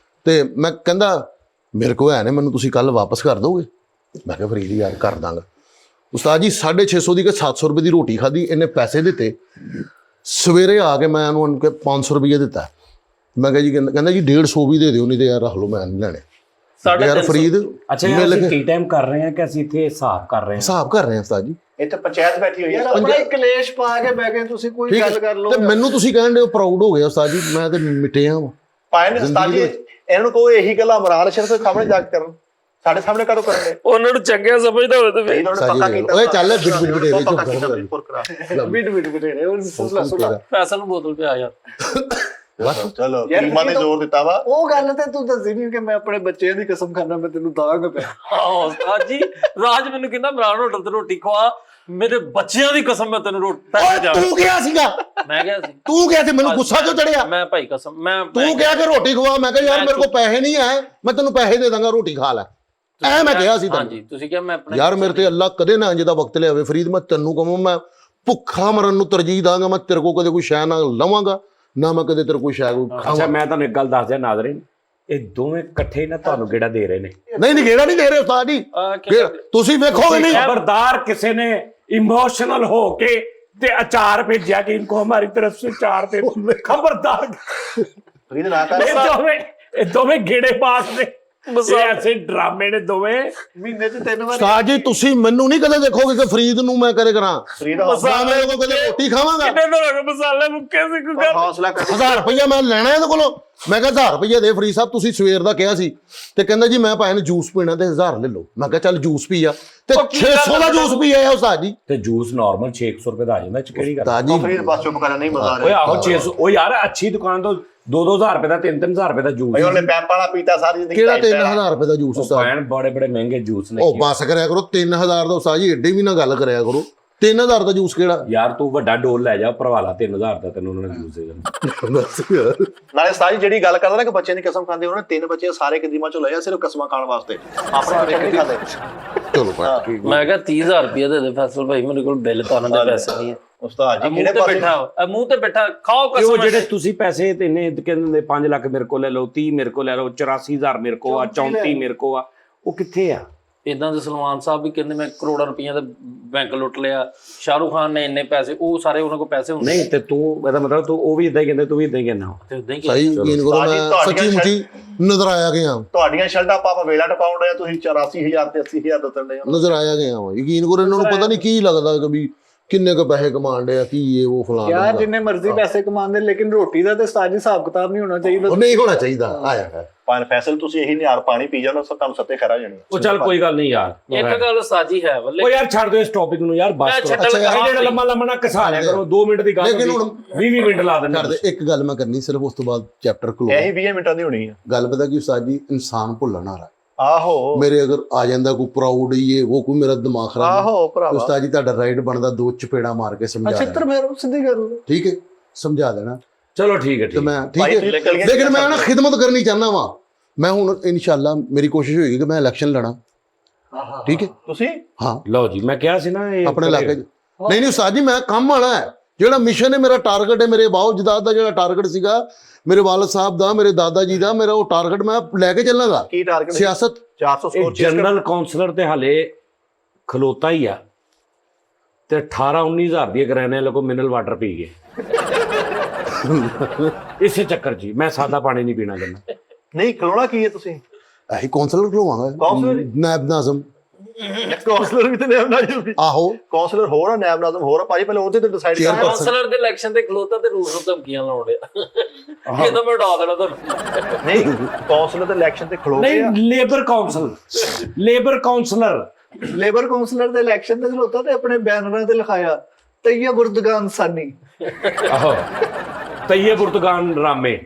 ਤੇ ਮੈਂ ਕਹਿੰਦਾ ਮੇਰੇ ਕੋਲ ਹੈ ਨੇ, ਮੈਨੂੰ ਤੁਸੀਂ ਕੱਲ ਵਾਪਸ ਕਰ ਦੋਗੇ? ਮੈਂ ਕਿਹਾ ਫਰੀਦ ਯਾਰ ਕਰ ਦਾਂਗਾ। ਉਸਤਾਦ ਜੀ 650 ਦੀ ਕਿ 700 ਰੁਪਏ ਦੀ ਰੋਟੀ ਖਾਧੀ, ਇਹਨੇ ਪੈਸੇ ਦਿੱਤੇ। ਸਵੇਰੇ ਆ ਕੇ ਮੈਂ ਉਹਨੂੰ 500 ਰੁਪਏ ਦਿੱਤਾ। ਮੈਂ ਕਿਹਾ ਜੀ, ਕਹਿੰਦਾ ਜੀ 150 ਵੀ ਦੇ ਦਿਓ, ਨਹੀਂ ਤੇ ਯਾਰ ਰੱਖ ਲਓ, ਮੈਂ ਨਹੀਂ ਲੈਣੇ। ਯਾਰ ਫਰੀਦ ਅੱਛਾ ਯਾਰ ਅਸੀਂ ਕੀ ਟਾਈਮ ਕਰ ਰਹੇ ਹਾਂ ਕਿ ਅਸੀਂ ਇੱਥੇ ਹਿਸਾਬ ਕਰ ਰਹੇ ਹਾਂ? ਹਿਸਾਬ ਕਰ ਰਹੇ ਹਾਂ ਉਸਤਾਦ ਜੀ, ਇੱਥੇ ਪੰਚਾਇਤ ਬੈਠੀ ਹੋਈ ਹੈ। ਆਪਣਾ ਹੀ ਕਲੇਸ਼ ਪਾ ਕੇ ਬਹਿ ਕੇ ਤੁਸੀਂ ਕੋਈ ਗੱਲ ਕਰ ਲਓ। ਤੇ ਮੈਨੂੰ ਤੁਸੀਂ ਕਹਿਣ ਦੇ ਪ੍ਰਾਊਡ ਹੋ ਗਿਆ ਉਸਤਾਦ ਜੀ, ਮੈਂ ਤੇ ਮਿਟਿਆ ਵਾਂ ਪਾਏ ਨੇ ਉਸਤਾਦ ਜੀ, ਇਹਨਾਂ ਨੂੰ ਕੋਈ ਇਹੀ ਗੱਲਾਂ ਇਮਰਾਨ ਅਸ਼ਰਫ ਦੇ ਸਾਹਮਣੇ ਜਾ ਕੇ ਕਰਨ, ਸਾਡੇ ਸਾਹਮਣੇ ਕਦੋਂ ਕਰਨਗੇ? ਉਹਨਾਂ ਨੂੰ ਚੰਗਿਆ ਸਮਝਦਾ ਹੋਵੇ ਤੇ ਫਿਰ ਇਹਨਾਂ ਨੇ ਪੱਕਾ ਕੀਤਾ। ਓਏ ਚੱਲ ਬਿਟ ਬਿਟ ਰਹੇ ਉਹ ਪੈਸਾ ਨੂੰ ਬੋਤਲ ਪਿਆ ਯਾਰ। ਚਲੋ ਕੀਮਾ ਨੇ ਜ਼ੋਰ ਦਿੱਤਾ ਵਾ। ਉਹ ਗੱਲ ਤੇ ਤੂੰ ਦੱਸੀ ਨਹੀਂ ਕਿ ਮੈਂ ਆਪਣੇ ਬੱਚਿਆਂ ਦੀ ਕਸਮ ਖਾਣਾ, ਮੈਂ ਤੈਨੂੰ ਦਾਂਗਾ ਪਿਆ। ਹਾਂ ਉਸਤਾਦ ਜੀ, ਰਾਜ ਮੈਨੂੰ ਕਹਿੰਦਾ ਇਮਰਾਨ ਹੋਟਲ ਤੇ ਰੋਟੀ ਖਵਾ, ਮੇਰੇ ਬੱਚਿਆਂ ਦੀ ਕਸਮ ਮੈਂ ਤੈਨੂੰ ਪੈਸੇ ਜਾ। ਤੂੰ ਕਿਹਾ ਸੀਗਾ, ਮੈਂ ਕਿਹਾ ਸੀ, ਤੂੰ ਕਿਹਾ ਸੀ, ਮੈਨੂੰ ਗੁੱਸਾ ਕਿਉਂ ਚੜਿਆ? ਮੈਂ ਭਾਈ ਕਸਮ ਮੈਂ ਤੂੰ ਕਿਹਾ ਕਿ ਰੋਟੀ ਖਵਾ, ਮੈਂ ਕਿਹਾ ਯਾਰ ਮੇਰੇ ਕੋਲ ਪੈਸੇ ਨਹੀਂ ਹੈ, ਮੈਂ ਤੈਨੂੰ ਪੈਸੇ ਦੇ ਦਾਂਗਾ, ਰੋਟੀ ਖਾ ਲੈ, ਐ ਮੈਂ ਕਿਹਾ ਸੀ ਹਾਂਜੀ ਤੁਸੀਂ ਕਿਹਾ ਮੈਂ ਆਪਣੇ ਯਾਰ ਮੇਰੇ ਤੇ ਅੱਲਾ ਕਦੇ ਨਾ ਇੰਜ ਦਾ ਵਕਤ ਲਿਆਵੇ ਫਰੀਦ, ਮੈਂ ਤੈਨੂੰ ਕਹਾਂ ਮੈਂ ਭੁੱਖਾ ਮਰਨ ਨੂੰ ਤਰਜੀਹ ਦਾਂਗਾ, ਮੈਂ ਤੇਰੇ ਕੋਲ ਕਦੇ ਕੋਈ ਸ਼ੈ ਨਾ ਲਵਾਂਗਾ, ਨਾ ਮੈਂ ਕਦੇ ਤੇਰੇ ਕੋਈ ਸ਼ੈ ਅੱਛਾ ਮੈਂ ਤੁਹਾਨੂੰ ਇੱਕ ਗੱਲ ਦੱਸ ਦਿਆਂ ਨਾਜ਼ਰੀਨ, ਇਹ ਦੋਵੇਂ ਇਕੱਠੇ ਨਾ ਤੁਹਾਨੂੰ ਗੇੜਾ ਦੇ ਰਹੇ ਨੇ। ਨਹੀਂ ਗੇੜਾ ਨਹੀਂ ਦੇ ਰਹੇ ਉਸਤਾਦ ਜੀ, ਤੁਸੀਂ ਵੇਖੋਗੇ ਨਹੀਂ। ਖਬਰਦਾਰ ਕਿਸੇ ਨੇ ਇਮੋਸ਼ਨਲ ਹੋ ਕੇ ਤੇ ਅਚਾਰ ਭੇਜਿਆ ਕਿ ਇनको हमारी तरफ से चार दे, खबरदार ਫਰੀਦ ਨਾ ਕਰ। ਇਹ ਦੋਵੇਂ ਗੇੜੇ ਪਾਸ ਨੇ, ਇਹ ਐਸੇ ਡਰਾਮੇ ਨੇ ਦੋਵੇਂ। ਮਹੀਨੇ 'ਚ 3 ਵਾਰ ਉਸਤਾਦ ਜੀ ਤੁਸੀਂ ਮੈਨੂੰ ਨਹੀਂ ਕਦੇ ਦੇਖੋਗੇ ਕਿ ਫਰੀਦ ਨੂੰ ਮੈਂ ਕਰੇ ਕਰਾਂ ਫਰੀਦ ਦਾ ਮੈਂ ਮੇਰੇ ਕੋਲ ਕਦੇ ਰੋਟੀ ਖਾਵਾਂਗਾ। ਕਿੰਨੇ ਦਿਨ ਹੋ ਗਏ ਮਸਾਲੇ ਮੁੱਕੇ ਸੀ ਕੋਈ ਗੱਲ। ਹੌਸਲਾ ਕਰ 1000 ਰੁਪਇਆ ਮੈਂ ਲੈਣਾ ਇਹਦੇ ਕੋਲੋਂ। ਮੈਂ ਕਿਹਾ 1000 ਰੁਪਇਆ ਦੇ ਫਰੀਦ ਸਾਹਿਬ, ਤੁਸੀਂ ਸਵੇਰ ਦਾ ਕਿਹਾ ਸੀ ਤੇ ਕਹਿੰਦਾ ਜੀ ਮੈਂ ਭਾਵੇਂ ਨੂੰ ਜੂਸ ਪੀਣਾ ਤੇ 1000 ਲੈ ਲਓ। ਮੈਂ ਕਿਹਾ ਚੱਲ ਜੂਸ ਪੀ ਆ ਤੇ 600 ਦਾ ਜੂਸ ਪੀ ਆਇਆ ਉਸਤਾਦ ਜੀ। ਤੇ ਜੂਸ ਨਾਰਮਲ 600 ਰੁਪਏ ਦਾ ਆ ਜਾਂਦਾ, ਚ ਕਿਹੜੀ ਗੱਲ। ਉਸਤਾਦ ਜੀ ਫਰੀਦ ਬਸ ਚੁੱਪ ਕਰਨ ਨਹੀਂ ਮਜ਼ਾ ਆ ਓਏ ਰਿਹਾ। ਆਹੋ 600, ਓ ਯਾਰ ਅੱਛੀ ਦੁਕਾਨ ਤੋਂ 2-2 ਹਜ਼ਾਰ ਰੁਪਏ ਦਾ 3-3 ਹਜ਼ਾਰ ਰੁਪਏ ਦਾ ਜੂਸ। ਭਾਈ ਉਹਨੇ ਪੈਪ ਵਾਲਾ ਪੀਤਾ ਸਾਰੀ ਜ਼ਿੰਦਗੀ। ਕਿਹੜਾ 3000 ਰੁਪਏ ਦਾ ਜੂਸ ਉਸਤਾਦ? ਭੈਣ ਬੜੇ ਬੜੇ ਮਹਿੰਗੇ ਜੂਸ ਨੇ। ਉਹ ਬਸ ਕਰਿਆ ਕਰੋ 3000 ਦਾ ਉਸਤਾਦ ਜੀ, ਏਡੇ ਵੀ ਨਾ ਗੱਲ ਕਰਿਆ ਕਰੋ। 3000 ਦਾ ਜੂਸ ਕਿਹੜਾ? ਯਾਰ ਤੂੰ ਵੱਡਾ ਡੋਲ ਲੈ ਜਾ ਭਰਵਾਲਾ 3000 ਦਾ, ਤੈਨੂੰ ਉਹਨਾਂ ਨੇ ਜੂਸ ਦੇ ਦੇਣਾ। ਬਸ ਯਾਰ ਨਾਲੇ ਸਾਰੀ ਜਿਹੜੀ ਗੱਲ ਕਰਦਾ ਨਾ ਕਿ ਬੱਚੇ ਦੀ ਕਸਮ ਖਾਂਦੇ, ਉਹਨੇ 3 ਬੱਚੇ ਸਾਰੇ ਕਦੀਮਾਂ ਚੋਂ ਲਏ ਆ ਸਿਰਫ ਕਸਮਾਂ ਖਾਣ ਵਾਸਤੇ, ਆਪਣੇ ਬੱਚੇ ਨਹੀਂ ਖਾਂਦੇ। ਚਲੋ ਭਾਈ ਠੀਕ। ਮੈਂ ਕਿਹਾ 30000 ਰੁਪਏ ਦੇ ਦੇ ਫੈਸਲ ਭਾਈ, ਮੇਰੇ ਕੋਲ ਬਿੱਲ ਤਾਰਨ ਦੇ ਪੈਸੇ ਨਹੀਂ ਹੈ। ਉਸਤਾਦ ਜੀ ਮੂੰਹ ਕਿਹੜੇ ਤੇ ਪਾਸੇ ਬੈਠਾ, ਮੂੰਹ ਤੇ ਬੈਠਾ ਖਾਓ ਇਹ ਉਹ ਕਸਮ। ਜਿਹੜੇ ਤੁਸੀਂ ਪੈਸੇ ਤੇ ਨੇ ਕਹਿੰਦੇ 5 ਲੱਖ ਮੇਰੇ ਕੋਲ ਲੈ ਲਓ, 30 ਮੇਰੇ ਕੋਲ ਲੈ ਲਓ, 84000 ਮੇਰੇ ਕੋਲ ਆ, 34 ਮੇਰੇ ਕੋਲ ਆ, ਉਹ ਕਿੱਥੇ ਆ? ਇਦਾਂ ਦੇ ਸਲਮਾਨ ਸਾਹਿਬ ਵੀ ਕਹਿੰਦੇ ਮੈਂ ਕਰੋੜਾਂ ਰੁਪਈਆ ਦਾ ਬੈਂਕ ਲੁੱਟ ਲਿਆ, ਸ਼ਾਹਰੁਖ ਖਾਨ ਨੇ ਇੰਨੇ ਪੈਸੇ, ਉਹ ਸਾਰੇ ਉਹਨਾਂ ਕੋਲ ਪੈਸੇ ਹੁੰਦੇ ਨਹੀਂ ਤੇ ਤੂੰ ਇਹਦਾ ਮਤਲਬ ਤੂੰ ਉਹ ਵੀ ਇਦਾਂ ਹੀ ਕਹਿੰਦੇ, ਤੂੰ ਵੀ ਇਦਾਂ ਹੀ ਕਹਿੰਦਾ। ਤੇ ਉਦਾਂ ਹੀ ਸਹੀ ਯਕੀਨ ਕਰੋ ਮੈਂ ਸੱਚੀ ਮੁੱਚੀ ਨਜ਼ਰ ਆਇਆ ਗਿਆ, ਤੁਹਾਡੀਆਂ ਸ਼ਰਟਾਂ ਪਾਪਾ ਵੇਲਾ ਟਪਾਉਣ ਡਿਆ, ਤੁਸੀਂ 84000 ਤੇ 80000 ਦੱਸਣ ਡਏ ਹੋ। ਨਜ਼ਰ ਆਇਆ ਗਿਆ ਵਾ। ਯਕੀਨ ਕਰੋ ਇਹਨਾਂ ਨੂੰ ਪਤਾ ਨਹੀਂ ਕੀ ਲੱਗਦਾ ਕਿ ਵੀ ਕਿੰਨੇ ਕੁ ਪੈਸੇ ਕਮਾਉਂਦੇ ਆ, ਕੀ ਇਹ ਉਹ ਫਲਾਣਾ। ਯਾਰ ਜਿੰਨੇ ਮਰਜ਼ੀ ਪੈਸੇ ਕਮਾਉਂਦੇ, ਲੇਕਿਨ ਰੋਟੀ ਦਾ ਤੇ ਉਸਤਾਦ ਜੀ ਹਿਸਾਬ ਕਿਤਾਬ ਨਹੀਂ ਹੋਣਾ ਚਾਹੀਦਾ। ਉਹ ਨਹੀਂ ਹੋਣਾ ਚਾਹੀਦਾ। ਆਇਆ ਹੈ ਪਰ ਫੈਸਲ ਤੁਸੀਂ ਇਹੀ ਨਿਆਰ ਪਾਣੀ ਪੀ ਜਾਓ, ਤੁਹਾਨੂੰ ਸੱਤੇ ਖਰਾ ਜਾਣੀ। ਉਹ ਚੱਲ ਕੋਈ ਗੱਲ ਨਹੀਂ ਯਾਰ, ਇੱਕ ਗੱਲ ਸਾਜੀ ਹੈ ਬੱਲੇ। ਉਹ ਯਾਰ ਛੱਡ ਦਿਓ ਇਸ ਟੌਪਿਕ ਨੂੰ ਯਾਰ, ਬਸ ਕਰੋ। ਅੱਛਾ ਯਾਰ, ਜਿਹੜਾ ਲੰਮਾ ਲੰਮਾ ਨਾ ਘਸਾ ਲਿਆ ਕਰੋ, 2 ਮਿੰਟ ਦੀ ਗੱਲ ਲੇਕਿਨ ਹੁਣ 20 ਮਿੰਟ ਲਾ ਦਿੰਦੇ। ਕਰਦੇ ਇੱਕ ਗੱਲ ਮੈਂ ਕਰਨੀ ਸਿਰਫ, ਉਸ ਤੋਂ ਬਾਅਦ ਚੈਪਟਰ ਕਲੋਜ਼। ਇਹੀ 20 ਮਿੰਟਾਂ ਦੀ ਹੋਣੀ ਆ ਗੱਲ ਪਤਾ ਕੀ ਉਸਤਾਦ ਜੀ, ਇਨਸਾਨ ਭੁੱਲਣ ਵਾਲਾ। ਆਹੋ ਮੇਰੇ ਅਗਰ ਆ ਜਾਂਦਾ ਕੋਈ ਪ੍ਰਾਊਡ ਇਹ ਉਹ ਕੋਈ ਮੇਰਾ ਦਿਮਾਗ ਖਰਾਬ ਆਹੋ ਭਰਾਵਾ। ਉਸਤਾਦ ਜੀ ਤੁਹਾਡਾ ਰਾਈਟ ਬਣਦਾ 2 ਚਪੇੜਾ ਮਾਰ ਕੇ ਸਮਝਾ ਅੱਛਾ ਦੇਣਾ। ਮੈਂ ਸਿੱਧੀ ਗੱਲ ਠੀਕ ਹੈ ਸਮਝਾ ਦੇਣਾ ਚਲੋ ਠੀਕ ਹੈ ਤੇ ਠੀਕ। ਮੈਂ ਠੀਕ ਭਾਈ, ਹੈ। ਨਿਕਲ ਗਿਆ ਲੇਕਿਨ ਮੈਂ ਨਾ ਖਿਦਮਤ ਕਰਨੀ ਚਾਹੁੰਦਾ ਵਾਂ। ਮੈਂ ਹੁਣ ਇਨਸ਼ਾਅੱਲਾ ਮੇਰੀ ਕੋਸ਼ਿਸ਼ ਹੋਏਗੀ ਕਿ ਮੈਂ ਇਲੈਕਸ਼ਨ ਲੜਾਂ। ਠੀਕ ਹੈ ਤੁਸੀਂ ਹਾਂ ਲਓ ਜੀ, ਮੈਂ ਕਿਹਾ ਸੀ ਨਾ ਇਹ ਆਪਣੇ ਇਲਾਕੇ 'ਚ। ਨਹੀਂ ਨਹੀਂ ਉਸਤਾਦ ਜੀ ਮੈਂ ਕੰਮ ਵਾਲਾ ਹੈ, ਜਿਹੜਾ ਮਿਸ਼ਨ ਹੈ ਮੇਰਾ ਟਾਰਗੇਟ ਹੈ, ਮੇਰੇ ਬਾਉ ਜਦਾਦ ਦਾ ਜਿਹੜਾ ਟਾਰਗੇਟ ਸੀਗਾ, ਮੇਰੇ ਵਾਲਦ ਸਾਹਿਬ ਦਾ, ਮੇਰੇ ਦਾਦਾ ਜੀ ਦਾ, ਮੇਰਾ ਉਹ ਟਾਰਗੇਟ ਮੈਂ ਲੈ ਕੇ ਚੱਲਾਂਗਾ। ਕੀ ਟਾਰਗੇਟ? ਸਿਆਸਤ 400 ਇਹ ਸਕੋਰ ਜਨਰਲ ਕਾਉਂਸਲਰ ਤੇ ਹਾਲੇ ਖਲੋਤਾ ਹੀ ਆ, ਤੇ 18-19 ਦੀ ਕਰਾਨੇ ਲੋਕੋ ਮਿਨਰਲ ਵਾਟਰ ਪੀ ਗਏ। ਇਸੇ ਚੱਕਰ 'ਚ ਮੈਂ ਸਾਦਾ ਪਾਣੀ ਨਹੀਂ ਪੀਣਾ ਚਾਹੁੰਦਾ। ਨਹੀਂ ਖਲੋਣਾ ਕੀ ਹੈ ਤੁਸੀਂ? ਇਹੀ ਕਾਉਂਸਲਰ ਖਲੋਵਾਂਗਾ, ਕਾਉਂਸਲਰ ਨਾਇਬ ਨਾਜ਼ਮ। ਕਾਉਂਸਲਰ ਵੀ ਤੇ ਨਾਇਬ ਨਾਜ਼ਮ। ਆਹੋ ਕਾਉਂਸਲਰ ਹੋਰ ਆ, ਨਾਇਬ ਨਾਜ਼ਮ ਹੋਰ ਆ। ਭਾਜੀ ਪਹਿਲੇ ਉਹਦੇ ਤੇ ਡਿਸਾਈਡ Chair ਕਰ। person। ਕਾਉਂਸਲਰ ਦੇ ਇਲੈਕਸ਼ਨ ਤੇ ਖਲੋਤਾ ਤੇ ਰੂਸ ਨੂੰ ਧਮਕੀਆਂ ਲਾਉਣ ਡਿਆ। ਇਹ ਤਾਂ ਮੈਂ ਉਡਾ ਦੇਣਾ ਤੁਹਾਨੂੰ। ਨਹੀਂ ਕਾਉਂਸਲਰ ਦੇ ਇਲੈਕਸ਼ਨ ਤੇ ਖਲੋ ਗਏ ਆ। ਨਹੀਂ, labour council, labour councillor. Labour councillor ਦੇ ਇਲੈਕਸ਼ਨ ਤੇ ਖਲੋਤਾ ਤੇ ਆਪਣੇ ਬੈਨਰਾਂ ਤੇ ਲਿਖਾਇਆ ਤਈਆ ਬੁਰਦਗਾਨ ਸਾਨੀ। ਆਹੋ ਤਈਏ ਪੁਰਤਗਾਲ ਰਾਮੇ।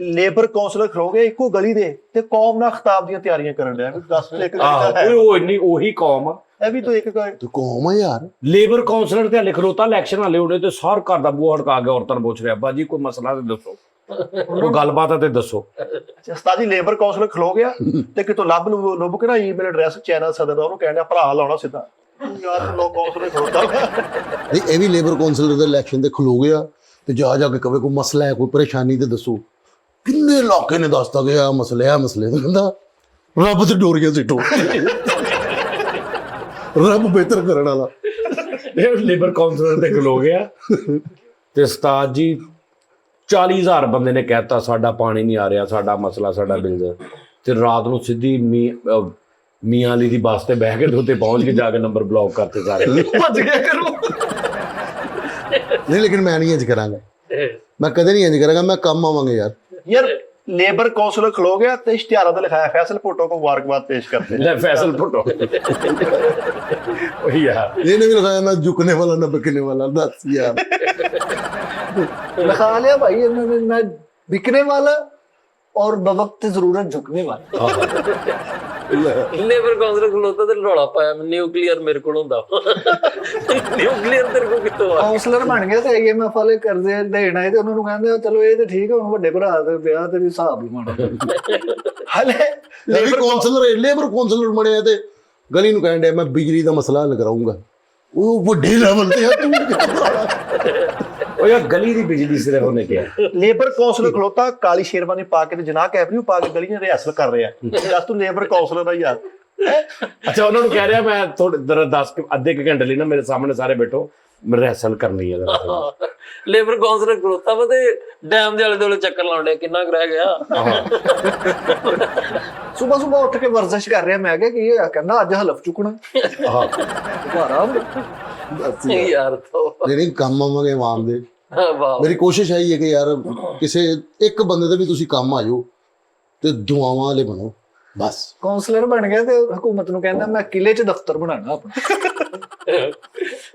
ਲੇਬਰ ਕਾਉਂਸਲਰ ਖਲੋ ਗਏ ਇੱਕੋ ਗਲੀ ਦੇ ਤੇ ਕੌਮ ਨਾਲ ਖਿਤਾਬ ਦੀਆਂ ਤਿਆਰੀਆਂ ਕਰਨ ਡਿਆ। ਵੀ ਦੱਸ ਇੱਕ ਗਲੀ ਆਹੋ ਦਾ ਹੈ। ਉਹ ਇੰਨੀ ਉਹੀ ਕੌਮ ਆ। ਇਹ ਵੀ ਤੂੰ ਇੱਕ ਤੂੰ ਕੌਮ ਆ ਯਾਰ। ਲੇਬਰ ਕਾਉਂਸਲਰ ਤੇ ਹਲੇ ਖਲੋਤਾ, ਇਲੈਕਸ਼ਨ ਵਾਲੇ ਉਹਨੇ ਤੇ ਸਾਰ ਘਰ ਦਾ ਬੂਹਾ ਹਟਕਾ ਕੇ ਔਰਤਾਂ ਨੂੰ ਪੁੱਛ ਰਿਹਾ, ਬਾਜੀ ਕੋਈ ਮਸਲਾ ਤੇ ਦੱਸੋ, ਕੋਈ ਗੱਲਬਾਤ ਹੈ ਤੇ ਦੱਸੋ। ਉਸਤਾਦ ਜੀ ਲੇਬਰ ਕਾਉਂਸਲਰ ਖਲੋ ਗਿਆ ਤੇ ਕਿਤੋਂ ਲੱਭ ਕੇ ਨਾ ਈਮੇਲ ਐਡਰੈਸ ਚੈਨਲ ਸਦਰ ਦਾ, ਉਹਨੂੰ ਕਹਿੰਦਾ ਭਰਾ ਲਾਉਣਾ ਸਿੱਧਾ। ਯਾਰ ਲੋਕ ਕਾਉਂਸਲਰ ਖਲੋਤਾ ਨਹੀਂ ਇਹ ਵੀ ਲੇਬਰ ਕਾਉਂਸਲਰ ਦੇ ਇਲੈਕਸ਼ਨ ਤੇ ਖਲੋ ਗਿਆ ਤੇ ਜਾ ਕੇ ਕਵੇ ਕੋਈ ਮਸਲਾ ਹੈ, ਕੋਈ ਪਰੇਸ਼ਾਨੀ ਤੇ ਦੱਸੋ। ਕਿੰਨੇ ਇਲਾਕੇ ਨੇ ਦੱਸਤਾ ਗਿਆ ਆ ਮਸਲੇ ਤੇ ਕਹਿੰਦਾ ਰੱਬ ਤੇ ਡੋਰੀਆਂ ਸਿੱਟੋ। ਰੱਬ ਬਿਹਤਰ ਕਰਨ ਵਾਲਾ। ਇਹ ਲੇਬਰ ਕਾਉਂਸਲਰ ਤੇ ਖਲੋ ਗਿਆ ਤੇ ਉਸਤਾਦ ਜੀ 40,000 ਬੰਦੇ ਨੇ ਕਹਿਤਾ ਸਾਡਾ ਪਾਣੀ ਨਹੀਂ ਆ ਰਿਹਾ, ਸਾਡਾ ਮਸਲਾ, ਸਾਡਾ ਬਿੱਲ। ਤੇ ਰਾਤ ਨੂੰ ਸਿੱਧੀ ਮੀਆਂ ਅਲੀ ਦੀ ਬੱਸ ਤੇ ਬਹਿ ਕੇ ਤੇ ਉੱਤੇ ਪਹੁੰਚ ਕੇ ਜਾ ਕੇ ਨੰਬਰ ਬਲੌਕ ਕਰਤੇ ਸਾਰੇ। ਭੱਜ ਗਿਆ ਕਰੋ। ਨਹੀਂ ਲੇਕਿਨ ਮੈਂ ਨਹੀਂ ਇੰਜ ਕਰਾਂਗਾ, ਮੈਂ ਕਦੇ ਨਹੀਂ ਇੰਜ ਕਰਾਂਗਾ, ਮੈਂ ਕੰਮ ਆਵਾਂਗੇ ਯਾਰ। ਯਾਰ ਲੇਬਰ ਕਾਉਂਸਲਰ ਖਲੋ ਗਿਆ ਤੇ ਇਸ਼ਤਿਹਾਰਾਂ ਤੇ ਲਿਖਾਇਆ ਫੈਸਲ ਭੁੱਟੋ ਕੋ ਮੁਬਾਰਕਬਾਦ ਪੇਸ਼ करते हैं। ਲੈ ਫੈਸਲ ਫੁੱਟੋ ਉਹੀ ਯਾਰ। ਇਹਨੇ ਵੀ ਲਿਖਾਇਆ ਨਾ ਝੁਕਨੇ ਵਾਲਾ ਨਾ ਬਕਨੇ ਵਾਲਾ। ਦੱਸ ਯਾਰ लिखा लिया भाई इन्होंने, ना बिकने वाला और बवक्त जरूरत झुकने वाला। ਲੇਬਰ ਕਾਉਂਸਲਰ ਖਲੋਤਾ ਤੇ ਰੌਲਾ ਪਾਇਆ ਨਿਊਕਲੀਅਰ ਮੇਰੇ ਕੋਲ ਹੁੰਦਾ। ਨਿਊਕਲੀਅਰ ਤੇਰੇ ਕੋਲ ਕਿੱਥੋਂ ਆ? ਕਾਉਂਸਲਰ ਬਣ ਗਿਆ ਤੇ IMF ਵਾਲੇ ਕਰਜ਼ੇ ਦੇਣਾ ਹੈ ਤੇ ਉਹਨਾਂ ਨੂੰ ਕਹਿੰਦੇ ਚਲੋ ਇਹ ਤੇ ਠੀਕ ਹੈ, ਹੁਣ ਵੱਡੇ ਭਰਾ ਦੇ ਵਿਆਹ ਤੇ ਵੀ ਹਿਸਾਬ ਹੀ ਮਾੜਾ। ਹਲੇ ਲੇਬਰ ਕਾਉਂਸਲਰ ਬਣਿਆ ਤੇ ਗਲੀ ਨੂੰ ਕਹਿਣ ਡਿਆ ਮੈਂ ਬਿਜਲੀ ਦਾ ਮਸਲਾ ਹੱਲ ਕਰਾਉਂਗਾ। ਉਹ ਵੱਡੇ ਲੈਵਲ ਤੇ ਆ, ਤੂੰ ਉਹ ਯਾਰ ਗਲੀ ਦੀ ਬਿਜਲੀ ਸਿਰਫ ਉਹਨੇ ਕਿਹਾ। ਲੇਬਰ ਕਾਉਂਸਲਰ ਖਲੋਤਾ ਕਾਲੀ ਸ਼ੇਰਵਾਨੀ ਪਾ ਕੇ ਤੇ ਜਨਾਹ ਕੈਪਰੀ ਪਾ ਕੇ ਗਲੀਆਂ ਰਿਹਰਸਲ ਕਰ ਰਿਹਾ। ਦੱਸ ਤੂੰ ਲੇਬਰ ਕਾਉਂਸਲਰ ਦਾ ਯਾਰ। ਅੱਛਾ ਉਹਨਾਂ ਨੂੰ ਕਹਿ ਰਿਹਾ ਮੈਂ ਥੋੜੇ 10 ਅੱਧੇ ਕੁ ਘੰਟੇ ਲਈ ਨਾ ਮੇਰੇ ਸਾਹਮਣੇ ਸਾਰੇ ਬੈਠੋ, ਰਿਹਰਸਲ ਕਰਨੀ ਹੈ ਜਰਾ। ਲੇਬਰ ਕੌਂਸਲਰ ਖਲੋਤਾ ਵਾ ਤੇ ਡੈਮ ਦੇ ਆਲੇ ਦੁਆਲੇ ਚੱਕਰ ਲਾਉਂਦੇ ਕਿੰਨਾ ਕੁ ਰਹਿ ਗਿਆ। ਸਵੇਰ ਉੱਠ ਕੇ ਵਰਜ਼ਿਸ਼ ਕਰ ਰਿਹਾ। ਮੈਂ ਕਿਹਾ ਕੀ ਹੋਇਆ? ਕਹਿੰਦਾ ਅੱਜ ਹਲਫ ਚੁੱਕਣਾ। ਭਾਰਾ ਯਾਰ ਤੋਂ ਨਹੀਂ ਕੰਮ ਆਵਾਂਗੇ ਆਵਾਮ ਦੇ। ਵਾਹ ਮੇਰੀ ਕੋਸ਼ਿਸ਼ ਹੈ ਕਿ ਯਾਰ ਕਿਸੇ ਇੱਕ ਬੰਦੇ ਦੇ ਵੀ ਤੁਸੀਂ ਕੰਮ ਆ ਜਾਓ ਤੇ ਦੁਆਵਾਂ ਵਾਲੇ ਬਣੋ ਬਸ। ਕਾਉਂਸਲਰ ਬਣ ਗਿਆ ਤੇ ਹਕੂਮਤ ਨੂੰ ਕਹਿੰਦਾ ਮੈਂ ਕਿਲੇ 'ਚ ਦਫ਼ਤਰ ਬਣਾਉਣਾ ਆਪਣਾ।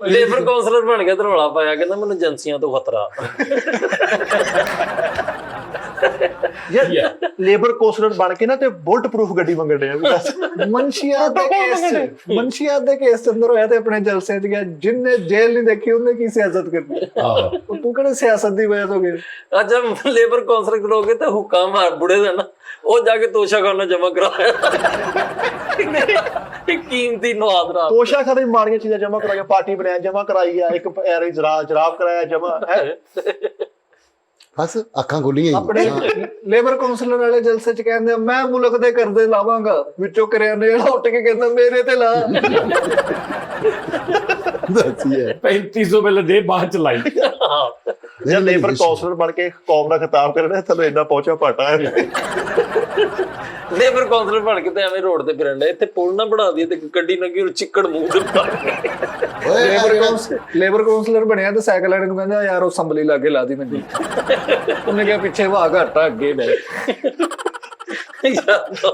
ਲੇਬਰ ਕੌਂਸਲਰ ਬਣ ਗਿਆ ਤੇ ਰੌਲਾ ਪਾਇਆ, ਕਹਿੰਦਾ ਮੈਨੂੰ ਏਜੰਸੀਆਂ ਤੋਂ ਖਤਰਾ। ਯਾਰ ਲੇਬਰ ਕੌਂਸਲਰ ਬਣ ਕੇ ਨਾ ਤੇ ਬੁਲਟ ਪ੍ਰੂਫ ਗੱਡੀ ਮੰਗਣ ਡਿਆ। ਮਨਸ਼ੀਆਤ ਦੇ ਕੇਸ ਚ ਅੰਦਰ ਹੋਇਆ ਤੇ ਆਪਣੇ ਜਲਸੇ ਚ ਗਿਆ। ਜਿੰਨੇ ਜੇਲ੍ਹ ਨਹੀਂ ਦੇਖੀ ਉਹਨੇ ਕੀ ਸਿਆਸਤ ਕਰਨੀ। ਤੂੰ ਕਿਹੜੇ ਸਿਆਸਤ ਦੀ ਵਜ੍ਹਾ ਤੋਂ ਗਿਆ? ਅੱਛਾ ਲੇਬਰ ਕੌਂਸਲਰ ਕਰੋਗੇ ਤਾਂ ਹੁੱਕਾ ਮਾਰ ਬੁੜੇ ਦਾ ਨਾ, ਉਹ ਜਾ ਕੇ ਤੋਸ਼ਾਖਾਨਾ ਜਮਾ ਕਰਾਇਆ। ਕੀਮਤੀ ਨਵਾਦ ਰਾਤ ਤੋਸ਼ਾ ਖਾਨੇ ਮਾੜੀਆਂ ਚੀਜ਼ਾਂ ਜਮਾ ਕਰਾਇਆ, ਪਾਰਟੀ ਬਣਾਇਆ ਜਮਾ ਕਰਾਈ ਆ, ਇੱਕ ਐਰੇ ਜਰਾਬ ਕਰਾਇਆ ਜਮਾ ਹੈ। ਬਸ ਅੱਖਾਂ ਖੁੱਲੀਆਂ ਆਪਣੇ ਲੇਬਰ ਕੌਂਸਲਰ ਵਾਲੇ ਜਲਸੇ ਚ ਕਹਿੰਦੇ ਮੈਂ ਮੁਲਕ ਦੇ ਕਰਜ਼ੇ ਲਾਵਾਂਗਾ, ਵਿੱਚੋਂ ਕਰਿਆਨੇ ਵਾਲਾ ਉੱਠ ਕੇ ਕਹਿੰਦਾ ਮੇਰੇ ਤੇ ਲਾ। ਦੱਸੀ ਹੈ 3500 ਪਹਿਲੇ ਦੇ ਬਾਅਦ ਚ ਲਾਈ। ਜੇ ਲੇਬਰ ਕੌਂਸਲਰ ਬਣ ਕੇ ਕੌਮ ਦਾ ਖਿਤਾਬ ਕਰਨਾ ਤੁਹਾਨੂੰ ਇੰਨਾ ਪਹੁੰਚਾ ਪਾਟਾ ਹੈ। ਲੇਬਰ ਕੌਂਸਲਰ ਬਣ ਕੇ ਤੇ ਐਵੇਂ ਰੋਡ ਤੇ ਫਿਰਨ ਡਿਆ, ਇੱਥੇ ਪੁਲ ਨਾ ਬਣਾ ਦਈਏ ਤੇ ਗੱਡੀ ਲੱਗੀ ਉਹ ਚਿੱਕੜ ਮੂੰਹ ਦੇ ਪਾ ਕੇ। ਲੇਬਰ ਕੌਂਸਲਰ ਬਣਿਆ ਤੇ ਸਾਈਕਲ ਵਾਲੇ ਨੂੰ ਕਹਿੰਦਾ ਯਾਰ ਉਹ ਸੰਭਲੀ ਲਾਗੇ ਲਾ ਦੀ ਮੈਨੂੰ। ਉਹਨੇ ਕਿਹਾ ਪਿੱਛੇ ਵਾਹ ਘਾਟਾ ਅੱਗੇ ਲੈ।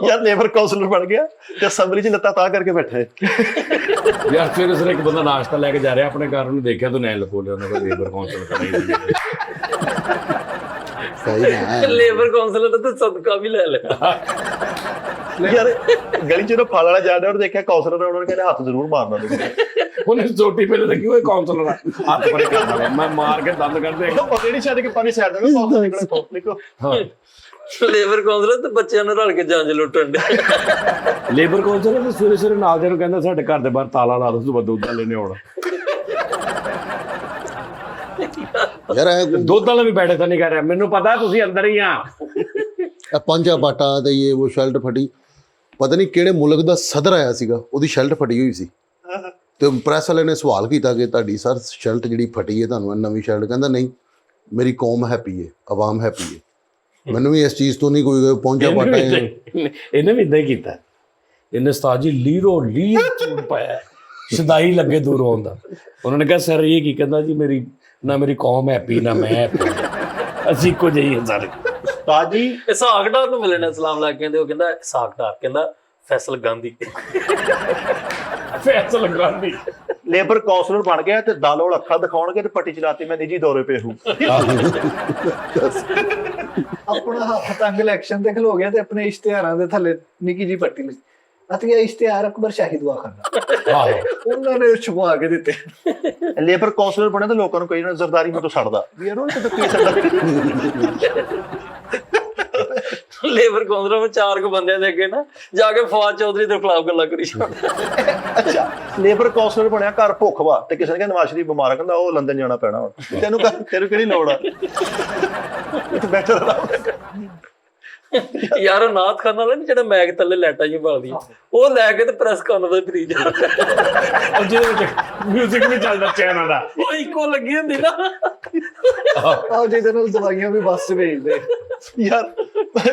ਯਾਰ ਲੇਬਰ ਕੌਂਸਲਰ ਬਣ ਗਿਆ ਤੇ ਅਸੈਂਬਲੀ 'ਚ ਲੱਤਾਂ ਤਾਂ ਕਰਕੇ ਬੈਠਾ ਹੈ। ਯਾਰ ਸਵੇਰੇ ਇੱਕ ਬੰਦਾ ਨਾਸ਼ਤਾ ਲੈ ਕੇ ਜਾ ਰਿਹਾ ਆਪਣੇ ਘਰ, ਉਹਨੂੰ ਦੇਖਿਆ ਤੂੰ ਨੈਣ ਲਕੋ ਲਿਆ, ਉਹਨਾਂ ਕੋਲ ਲੇਬਰ ਕੌਂਸਲਰ ਕਰਾਈ। ਸਹੀ ਨਾ ਹੈ। ਲੇਬਰ ਕੌਂਸਲਰ ਤਾਂ ਸਦਕਾ ਵੀ ਲੈ ਲਿਆ। ਯਾਰ ਗਲੀ 'ਚ ਉਹ ਫਲ ਵਾਲਾ ਜਾ ਰਿਹਾ, ਉਹਨੇ ਦੇਖਿਆ ਕੌਂਸਲਰ, ਉਹਨਾਂ ਨੇ ਕਹਿੰਦੇ ਹੱਥ ਜ਼ਰੂਰ ਮਾਰਨਾ ਤੁਸੀਂ। ਉਹਨੇ ਸੋਟੀ ਪਹਿਲੇ ਲੱਗੀ ਹੋਏ ਕੌਂਸਲਰ ਹੱਥ ਪਰੇ ਕਰਨਾ, ਮੈਂ ਮਾਰ ਕੇ ਦੰਦ ਕੱਢ ਦੇਗਾ। ਉਹ ਪਤਾ ਨਹੀਂ ਛੱਡ ਕੇ ਪਾਣੀ ਸਾਈਡ ਦਾ ਕੌਂਸਲਰ ਨਿਕਲੋ ਨਿਕਲੋ। ਹਾਂ ਲੇਬਰ ਕੌਂਸਲਰ ਤੇ ਬੱਚਿਆਂ ਨੂੰ ਰਲ ਕੇ ਜੰਜ ਲੁੱਟਣ ਦੇ। ਲੇਬਰ ਕੌਂਸਲਰ ਤੇ ਸਵੇਰੇ ਨਾਲ ਦੇ ਨੂੰ ਕਹਿੰਦਾ ਸਾਡੇ ਘਰ ਦੇ ਬਾਹਰ ਤਾਲਾ ਲਾ ਦੋ, ਸੁਬਹ ਦੁੱਧ ਲੈਣੇ ਆਉਣਾ। ਯਾਰ ਦੁੱਧ ਵਾਲਾ ਵੀ ਬੈਠੇ ਤਾਂ ਨਹੀਂ ਕਰ ਰਿਹਾ, ਮੈਨੂੰ ਪਤਾ ਤੁਸੀਂ ਅੰਦਰ ਹੀ ਆ। ਇਹ ਪੰਜਾ ਬਾਟਾ ਤੇ ਇਹ ਉਹ ਸ਼ਰਟ ਫਟੀ, ਪਤਾ ਨਹੀਂ ਕਿਹੜੇ ਮੁਲਕ ਦਾ ਸਦਰ ਆਇਆ ਸੀਗਾ, ਉਹਦੀ ਸ਼ਰਟ ਫਟੀ ਹੋਈ ਸੀ ਤੇ ਪ੍ਰੈਸ ਵਾਲੇ ਨੇ ਸਵਾਲ ਕੀਤਾ ਕਿ ਤੁਹਾਡੀ ਸਰ ਸ਼ਰਟ ਜਿਹੜੀ ਫਟੀ ਹੈ ਤੁਹਾਨੂੰ ਨਵੀਂ ਸ਼ਰਟ, ਕਹਿੰਦਾ ਨਹੀਂ ਮੇਰੀ ਕੌਮ ਹੈਪੀ ਹੈ, ਆਵਾਮ ਹੈਪੀ ਹੈ, ਮੈਨੂੰ ਵੀ ਇਸ ਚੀਜ਼ ਤੋਂ ਨਹੀਂ ਕੋਈ ਪਹੁੰਚਾ ਬਾਟਾ ਹੈ। ਇਹਨੇ ਵੀ ਇਦਾਂ ਹੀ ਕੀਤਾ। ਇਹਨੇ ਉਸਤਾਦ ਜੀ ਲੀਰੋ ਲੀਰ ਚੂੜ ਪਾਇਆ, ਸਦਾਈ ਲੱਗੇ ਦੂਰੋਂ ਆਉਂਦਾ। ਉਹਨਾਂ ਨੇ ਕਿਹਾ ਸਰ ਇਹ ਕੀ? ਕਹਿੰਦਾ ਜੀ ਮੇਰੀ ਨਾ ਮੇਰੀ ਕੌਮ ਹੈਪੀ ਨਾ ਮੈਂ ਹੈਪੀ, ਅਸੀਂ ਇੱਕੋ ਜਿਹੇ ਹਾਂ ਸਾਰੇ। ਤਾਜੀ ਇਸਾਕ ਡਾਰ ਨੂੰ ਮਿਲਣਾ ਸਲਾਮ ਲੱਗ ਕਹਿੰਦੇ, ਉਹ ਕਹਿੰਦਾ ਇਸਾਕ ਡਾਰ, ਕਹਿੰਦਾ ਫੈਸਲ ਗਾਂਧੀ। ਫੈਸਲ ਗਾਂਧੀ ਲੇਬਰ ਕੌਂਸਲਰ ਬਣ ਗਿਆ ਤੇ ਦਾਲੋਲ ਅੱਖਾਂ ਦਿਖਾਉਣਗੇ ਤੇ ਪੱਟੀ ਚਲਾਤੀ ਮੈਂ ਨਿੱਜੀ ਦੌਰੇ ਪੇ ਹੂੰ। ਆਪਣਾ ਹੱਥ ਤੰਗ ਇਲੈਕਸ਼ਨ ਤੇ ਖਲੋ ਗਿਆ ਤੇ ਆਪਣੇ ਇਸ਼ਤਿਹਾਰਾਂ ਦੇ ਥੱਲੇ ਨਿੱਕੀ ਜੀ ਪੱਟੀ ਲਈ ਅਤਿਆ ਇਸ਼ਤਿਹਾਰ ਅਕਬਰ ਸ਼ਾਹੀ ਦੁਆ ਖਾਨਾ ਉਹਨਾਂ ਨੇ ਛੁਪਾ ਕੇ ਦਿੱਤੇ। ਲੇਬਰ ਕੌਂਸਲਰ ਬਣਿਆ ਤਾਂ ਲੋਕਾਂ ਨੂੰ ਕਈ ਨਾ ਜ਼ਰਦਾਰੀ ਮਤੋਂ ਛੱਡਦਾ ਵੀ ਯਾਰ ਉਹ ਤੇ ਕੀ ਛੱਡਦਾ। ਲੇਬਰ ਕੌਂਸਲਰ ਵਿੱਚ 4 ਬੰਦਿਆਂ ਦੇ ਅੱਗੇ ਨਾ ਜਾ ਕੇ ਫਵਾਦ ਚੌਧਰੀ ਦੇ ਖਿਲਾਫ ਗੱਲਾਂ ਕਰੀ ਜਾਂਦਾ। ਅੱਛਾ ਲੇਬਰ ਕੌਂਸਲਰ ਬਣਿਆ, ਘਰ ਭੁੱਖ ਵਾ ਤੇ ਕਿਸੇ ਨੇ ਕਿਹਾ ਨਵਾਜ਼ ਸ਼ਰੀਫ ਬਿਮਾਰ ਆ, ਕਹਿੰਦਾ ਉਹ ਲੰਦਨ ਜਾਣਾ ਪੈਣਾ ਹੁਣ, ਤੈਨੂੰ ਕਿਹੜੀ ਲੋੜ ਆ, ਇੱਥੇ ਬੈਠਾ ਰਹਿ। ਯਾਰ ਨਾਥ ਖਾਨਾ ਵਾਲਾ ਨੀ ਜਿਹੜਾ ਮੈਗ ਥੱਲੇ ਲੈਟਾਂ ਹੀ ਬਾਲਦੀ, ਉਹ ਲੈ ਕੇ ਤੇ ਪ੍ਰੈਸ ਕਰਨ ਦਾ ਫਰੀ ਜਾ, ਜਿਹਦੇ ਵਿੱਚ ਮਿਊਜ਼ਿਕ ਵੀ ਚੱਲਦਾ ਚੈਨਾ ਦਾ, ਉਹ ਇੱਕੋ ਲੱਗੀ ਹੁੰਦੀ ਨਾ। ਆਹ ਜਿਹਦੇ ਨਾਲ ਦਵਾਈਆਂ ਵੀ ਬੱਸ 'ਚ ਭੇਜਦੇ। ਯਾਰ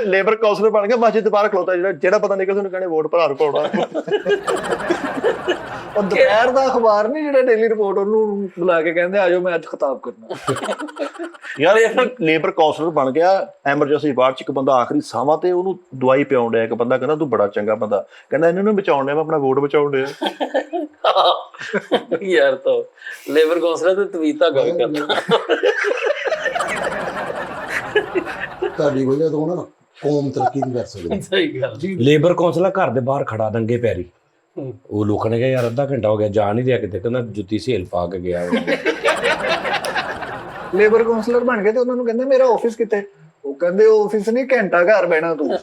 ਲੇਬਰ ਕੌਂਸਲਰ ਬਣ ਗਿਆ, ਮਸਜਿਦ ਦੇ ਬਾਹਰ ਖਲੋਤਾ, ਜਿਹੜਾ ਪਤਾ ਨਿਕਲ ਉਹਨੂੰ ਕਹਿੰਦੇ ਵੋਟ ਭਰਾ ਨੂੰ ਪਾਉਣਾ। ਉਹ ਦੁਪਹਿਰ ਦਾ ਅਖਬਾਰ ਨਹੀਂ ਜਿਹੜਾ ਡੇਲੀ ਰਿਪੋਰਟ, ਉਹਨੂੰ ਬੁਲਾ ਕੇ ਕਹਿੰਦੇ ਆਜੋ ਮੈਂ ਅੱਜ ਖਿਤਾਬ ਕਰਨਾ। ਯਾਰ ਇਹ ਲੇਬਰ ਕੌਂਸਲਰ ਬਣ ਗਿਆ, ਐਮਰਜੈਂਸੀ ਵਾਰਡ 'ਚ ਇੱਕ ਬੰਦਾ ਆਖਰੀ ਸਾਹਾਂ ਤੇ ਉਹਨੂੰ ਦਵਾਈ ਪਿਆਉਣ ਡਿਆ, ਇੱਕ ਬੰਦਾ ਕਹਿੰਦਾ ਤੂੰ ਬੜਾ ਚੰਗਾ ਬੰਦਾ, ਕਹਿੰਦਾ ਇਹਨਾਂ ਨੂੰ ਬਚਾਉਣ ਡਿਆ, ਮੈਂ ਆਪਣਾ ਵੋਟ ਬਚਾਉਣ ਡਿਆ। ਯਾਰ ਤਾਂ ਲੇਬਰ ਕੌਂਸਲਰ ਤੇ ਤਵੀਤਾ ਗੱਲ ਕਰਦਾ। ਤੁਹਾਡੀ ਵਜ੍ਹਾ ਤੋਂ ਨਾ ਕੌਮ ਤਰੱਕੀ ਨਹੀਂ ਕਰ ਸਕਦੀ। ਸਹੀ ਗੱਲ ਜੀ। ਲੇਬਰ ਕੌਂਸਲਰ ਘਰ ਦੇ ਬਾਹਰ ਖੜਾ ਨੰਗੇ ਪੈਰੀ, ਉਹ ਲੋਕਾਂ ਨੇ ਕਿਹਾ ਯਾਰ ਅੱਧਾ ਘੰਟਾ ਹੋ ਗਿਆ ਜਾ ਨਹੀਂ ਰਿਹਾ ਕਿਤੇ, ਕਹਿੰਦਾ ਜੁੱਤੀ ਸੇਲ ਪਾ ਕੇ ਗਿਆ। ਲੇਬਰ ਕੌਂਸਲਰ ਬਣ ਗਏ ਤੇ ਉਹਨਾਂ ਨੂੰ ਕਹਿੰਦੇ ਮੇਰਾ ਆਫਿਸ ਕਿੱਥੇ? ਉਹ ਕਹਿੰਦੇ ਆਫਿਸ ਨਹੀਂ ਘੰਟਾ ਘਰ ਬਹਿਣਾ ਤੂੰ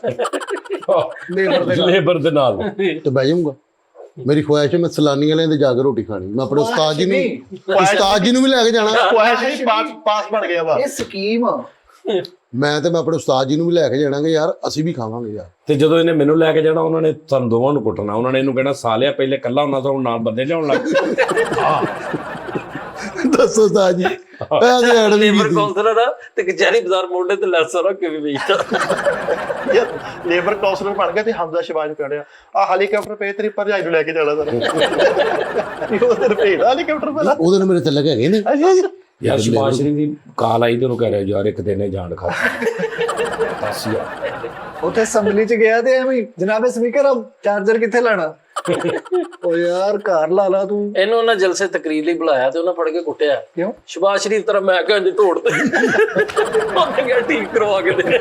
ਲੇਬਰ ਦੇ ਨਾਲ ਤੇ ਬਹਿ ਜਾਊਂਗਾ। ਮੇਰੀ ਖੁਆਇਸ਼ ਹੈ ਮੈਂ ਸਲਾਨੀ ਵਾਲਿਆਂ ਦੇ ਜਾ ਕੇ ਰੋਟੀ ਖਾਣੀ, ਮੈਂ ਆਪਣੇ ਉਸਤਾਦ ਜੀ ਨੂੰ ਵੀ ਲੈ ਕੇ ਜਾਣਾ। ਪਾਸ ਬਣ ਗਿਆ ਵਾ ਇਹ ਸਕੀਮ ਆ। ਮੈਂ ਆਪਣੇ ਉਸਤਾਦ ਜੀ ਨੂੰ ਵੀ ਲੈ ਕੇ ਜਾਣਾਗੇ ਯਾਰ, ਅਸੀਂ ਵੀ ਖਾਵਾਂਗੇ ਯਾਰ। ਤੇ ਜਦੋਂ ਇਹਨੇ ਮੈਨੂੰ ਲੈ ਕੇ ਜਾਣਾ, ਉਹਨਾਂ ਨੇ ਸਾਨੂੰ ਦੋਵਾਂ ਨੂੰ ਕੁੱਟਣਾ। ਉਹਨਾਂ ਨੇ ਇਹਨੂੰ ਕਹਿਣਾ ਸਾਲਿਆ ਪਹਿਲੇ ਕੱਲਾ ਹੁੰਦਾ ਤਾਂ ਹੁਣ ਨਾਲ ਬੰਦੇ ਲਿਆਉਣ ਲੱਗ ਦੱਸੋ ਉਸਤਾਦ ਜੀ ਮੈਂ ਤੇ ਐਡ ਵੀ ਲੇਬਰ ਕੀਤੀ ਕਾਉਂਸਲਰ ਆ ਤੇ ਕਚਹਿਰੀ ਬਾਜ਼ਾਰ ਮੋਢੇ ਤੇ ਲੈਸ ਰੱਖ ਕੇ ਵੀ ਵੇਚਦਾ। ਯਾਰ ਲੇਬਰ ਕਾਉਂਸਲਰ ਬਣ ਗਿਆ ਤੇ ਹਮਜ਼ਾ ਸ਼ਬਾਜ ਪਿਆੜਿਆ ਆ ਹੈਲੀਕਾਪਟਰ ਪੇ ਤੇਰੀ ਭਰਜਾਈ ਨੂੰ ਲੈ ਕੇ ਜਾਣਾ ਸਰ ਉਹ ਤੇ ਭੇਜਦਾ ਹੈਲੀਕਾਪਟਰ ਪਹਿਲਾਂ। ਉਹਦੇ ਨਾਲ ਮੇਰੇ ਤਿਲਕ ਹੈਗੇ ਨੇ। ਯਾਰ ਸ਼ਿਵਾਸ਼ਰੀ ਦੀ ਕਾਲ ਆਈ ਤੇ ਉਹਨੂੰ ਕਹਿ ਰਿਹਾ ਯਾਰ ਇੱਕ ਦਿਨ ਇਹ ਜਾਣ ਖਾ ਦੱਸ ਯਾਰ। ਉੱਥੇ ਅਸੈਂਬਲੀ ਚ ਗਿਆ ਤੇ ਐਵੇਂ ਜਨਾਬੇ ਸਪੀਕਰ ਚਾਰਜਰ ਕਿੱਥੇ ਲਾਣਾ ਉਹ ਯਾਰ ਘਰ ਲਾ ਲਾ ਤੂੰ। ਇਹਨੂੰ ਉਹਨਾਂ ਜਲਸੇ ਤਕਰੀਰ ਲਈ ਬੁਲਾਇਆ ਤੇ ਉਹਨਾਂ ਫੜ ਕੇ ਕੁੱਟਿਆ। ਕਿਉਂ? ਸ਼ਬਾਜ਼ ਸ਼ਰੀਫ ਤਰ੍ਹਾਂ ਮੈਂ ਕਿਹਾ ਇੰਜ ਢੋੜ ਤੇ ਉਹਨੇ ਕਿਹਾ ਠੀਕ ਕਰਵਾ ਕੇ ਦੇ।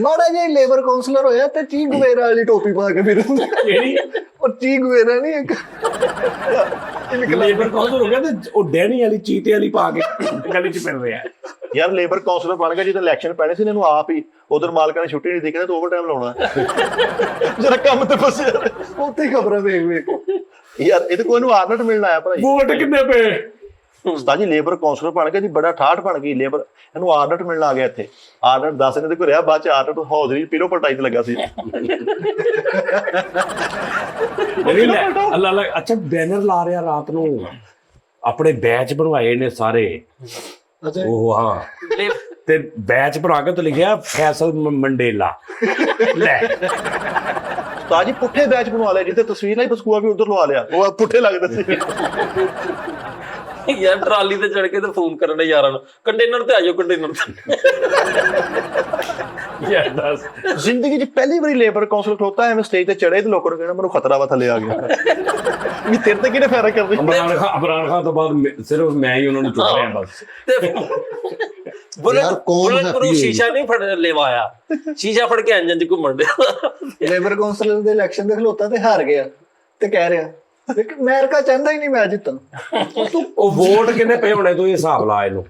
ਮਾੜਾ ਜਿਹਾ ਲੇਬਰ ਕਾਉਂਸਲਰ ਹੋਇਆ ਤੇ ਚੀ ਗੁਵੇਰਾ ਵਾਲੀ ਟੋਪੀ ਪਾ ਕੇ ਫਿਰ ਕਿਹੜੀ ਉਹ ਚੀ ਗੁਵੇਰਾ ਨਹੀਂ ਇੱਕ ਲੇਬਰ ਕਾਉਂਸਲ ਹੋ ਗਿਆ ਤੇ ਉਹ ਡੈਨੀ ਵਾਲੀ ਚੀਤੇ ਵਾਲੀ ਪਾ ਕੇ ਗਲੀ 'ਚ ਫਿਰ ਰਿਹਾ। ਯਾਰ ਲੇਬਰ ਕਾਉਂਸਲਰ ਬਣ ਗਿਆ ਜਦੋਂ ਇਲੈਕਸ਼ਨ ਪੈਣੇ ਸੀ ਇਹਨੂੰ ਆਪ ਹੀ ਉਧਰ ਮਾਲਕਾਂ ਨੇ ਛੁੱਟੀ ਨਹੀਂ ਦਿੱਤੀ ਕਹਿੰਦੇ ਤੂੰ ਓਵਰ ਟਾਈਮ ਲਾਉਣਾ ਜਰਾ ਕੰਮ ਤੇ ਫਸਿਆ। ਉੱਥੇ ਖਬਰਾਂ ਵੇਖ ਵੇਖ ਯਾਰ ਇਹਦੇ ਕੋਲ ਇਹਨੂੰ ਆਰਨਟ ਮਿਲਣਾ ਆਇਆ ਭਾਈ। ਵੋਟ ਕਿੰਨੇ ਪਏ? ਉਸਤਾਦ ਜੀ ਲੇਬਰ ਕਾਉਂਸਲਰ ਬਣ ਗਿਆ ਜੀ ਬੜਾ ਠਾਠ ਬਣ ਗਈ ਲੇਬਰ ਇਹਨੂੰ ਆਰਨਟ ਮਿਲਣਾ ਆ ਗਿਆ ਇੱਥੇ। ਆਰਨਟ 10 ਨੇ ਤੇ ਕੋਈ ਰਿਹਾ ਬਾਅਦ ਚ ਆਰਨਟ ਹੌਜ਼ਰੀ ਪੀਰੋ ਪਟਾਈ ਤੇ ਲੱਗਾ ਸੀ। ਅੱਲਾ ਅੱਲਾ ਅੱਛਾ ਬੈਨਰ ਲਾ ਰਿਹਾ ਰਾਤ ਨੂੰ ਆਪਣੇ ਬੈਚ ਬਣਵਾਏ ਨੇ ਸਾਰੇ। ਅੱਛਾ ਉਹ ਹਾਂ ਤੇ ਬੈਚ ਬਣਾ ਕੇ ਤੇ ਲਿਖਿਆ ਫੈਸਲ ਮੰਡੇਲਾ ਲੈ। ਉਸਤਾਦ ਜੀ ਪੁੱਠੇ ਬੈਚ ਬਣਵਾ ਲਿਆ ਜਿੱਥੇ ਤਸਵੀਰ ਨਹੀਂ ਬਸਕੂਆ ਵੀ ਉਧਰ ਲਵਾ ਲਿਆ ਉਹ ਪੁੱਠੇ ਲੱਗਦੇ ਸੀ। ਯਾਰ ਟਰਾਲੀ ਤੇ ਚੜ ਕੇ ਤੇ ਫੋਨ ਕਰਨ ਦੇ ਯਾਰਾਂ ਨੂੰ ਕੰਟੇਨਰ ਤੇ ਆਇਓ ਕੰਟੇਨਰ ਤੇ। ਯਾਰ ਦੱਸ ਜ਼ਿੰਦਗੀ 'ਚ ਪਹਿਲੀ ਵਾਰੀ ਲੇਬਰ ਕਾਉਂਸਲ ਖਲੋਤਾ ਐਵੇਂ ਸਟੇਜ ਤੇ ਚੜੇ ਤੇ ਲੋਕਾਂ ਨੂੰ ਕਹਿਣਾ ਮੈਨੂੰ ਖਤਰਾ ਵਾ ਥੱਲੇ ਆ ਗਿਆ ਵੀ ਤੇਰੇ ਤੇ ਕਿਹਨੇ ਫੈਰਾ ਕਰਦੀ। ਇਮਰਾਨ ਖਾਨ ਤੋਂ ਬਾਅਦ ਸਿਰਫ ਮੈਂ ਹੀ ਉਹਨਾਂ ਨੂੰ ਚੁੱਕ ਰਿਹਾ ਬਸ। ਤੇ ਯਾਰ ਕੌਣ ਬੁਲਟ happy ਪ੍ਰੂਫ ਹੋਈ? ਸ਼ੀਸ਼ਾ ਨਹੀਂ ਫੜ ਲੈਵਾਇਆ, ਸ਼ੀਸ਼ਾ ਫੜ ਕੇ ਇੰਜਨ 'ਚ ਘੁੰਮਣ ਡਿਆ। ਲੇਬਰ ਕਾਉਂਸਲਰ ਦੇ ਇਲੈਕਸ਼ਨ ਦੇ ਖਲੋਤਾ ਤੇ ਹਾਰ ਗਿਆ ਤੇ ਕਹਿ ਰਿਹਾ ਦੇਖ ਅਮਰੀਕਾ ਚਾਹੁੰਦਾ ਹੀ ਨਹੀਂ ਮੈਂ ਜਿੱਤਾਂ। ਉਹ ਵੋਟ ਕਿੰਨੇ ਪਏ ਹੋਣੇ ਤੂੰ ਇਹ ਹਿਸਾਬ ਲਾ ਇਹਨੂੰ।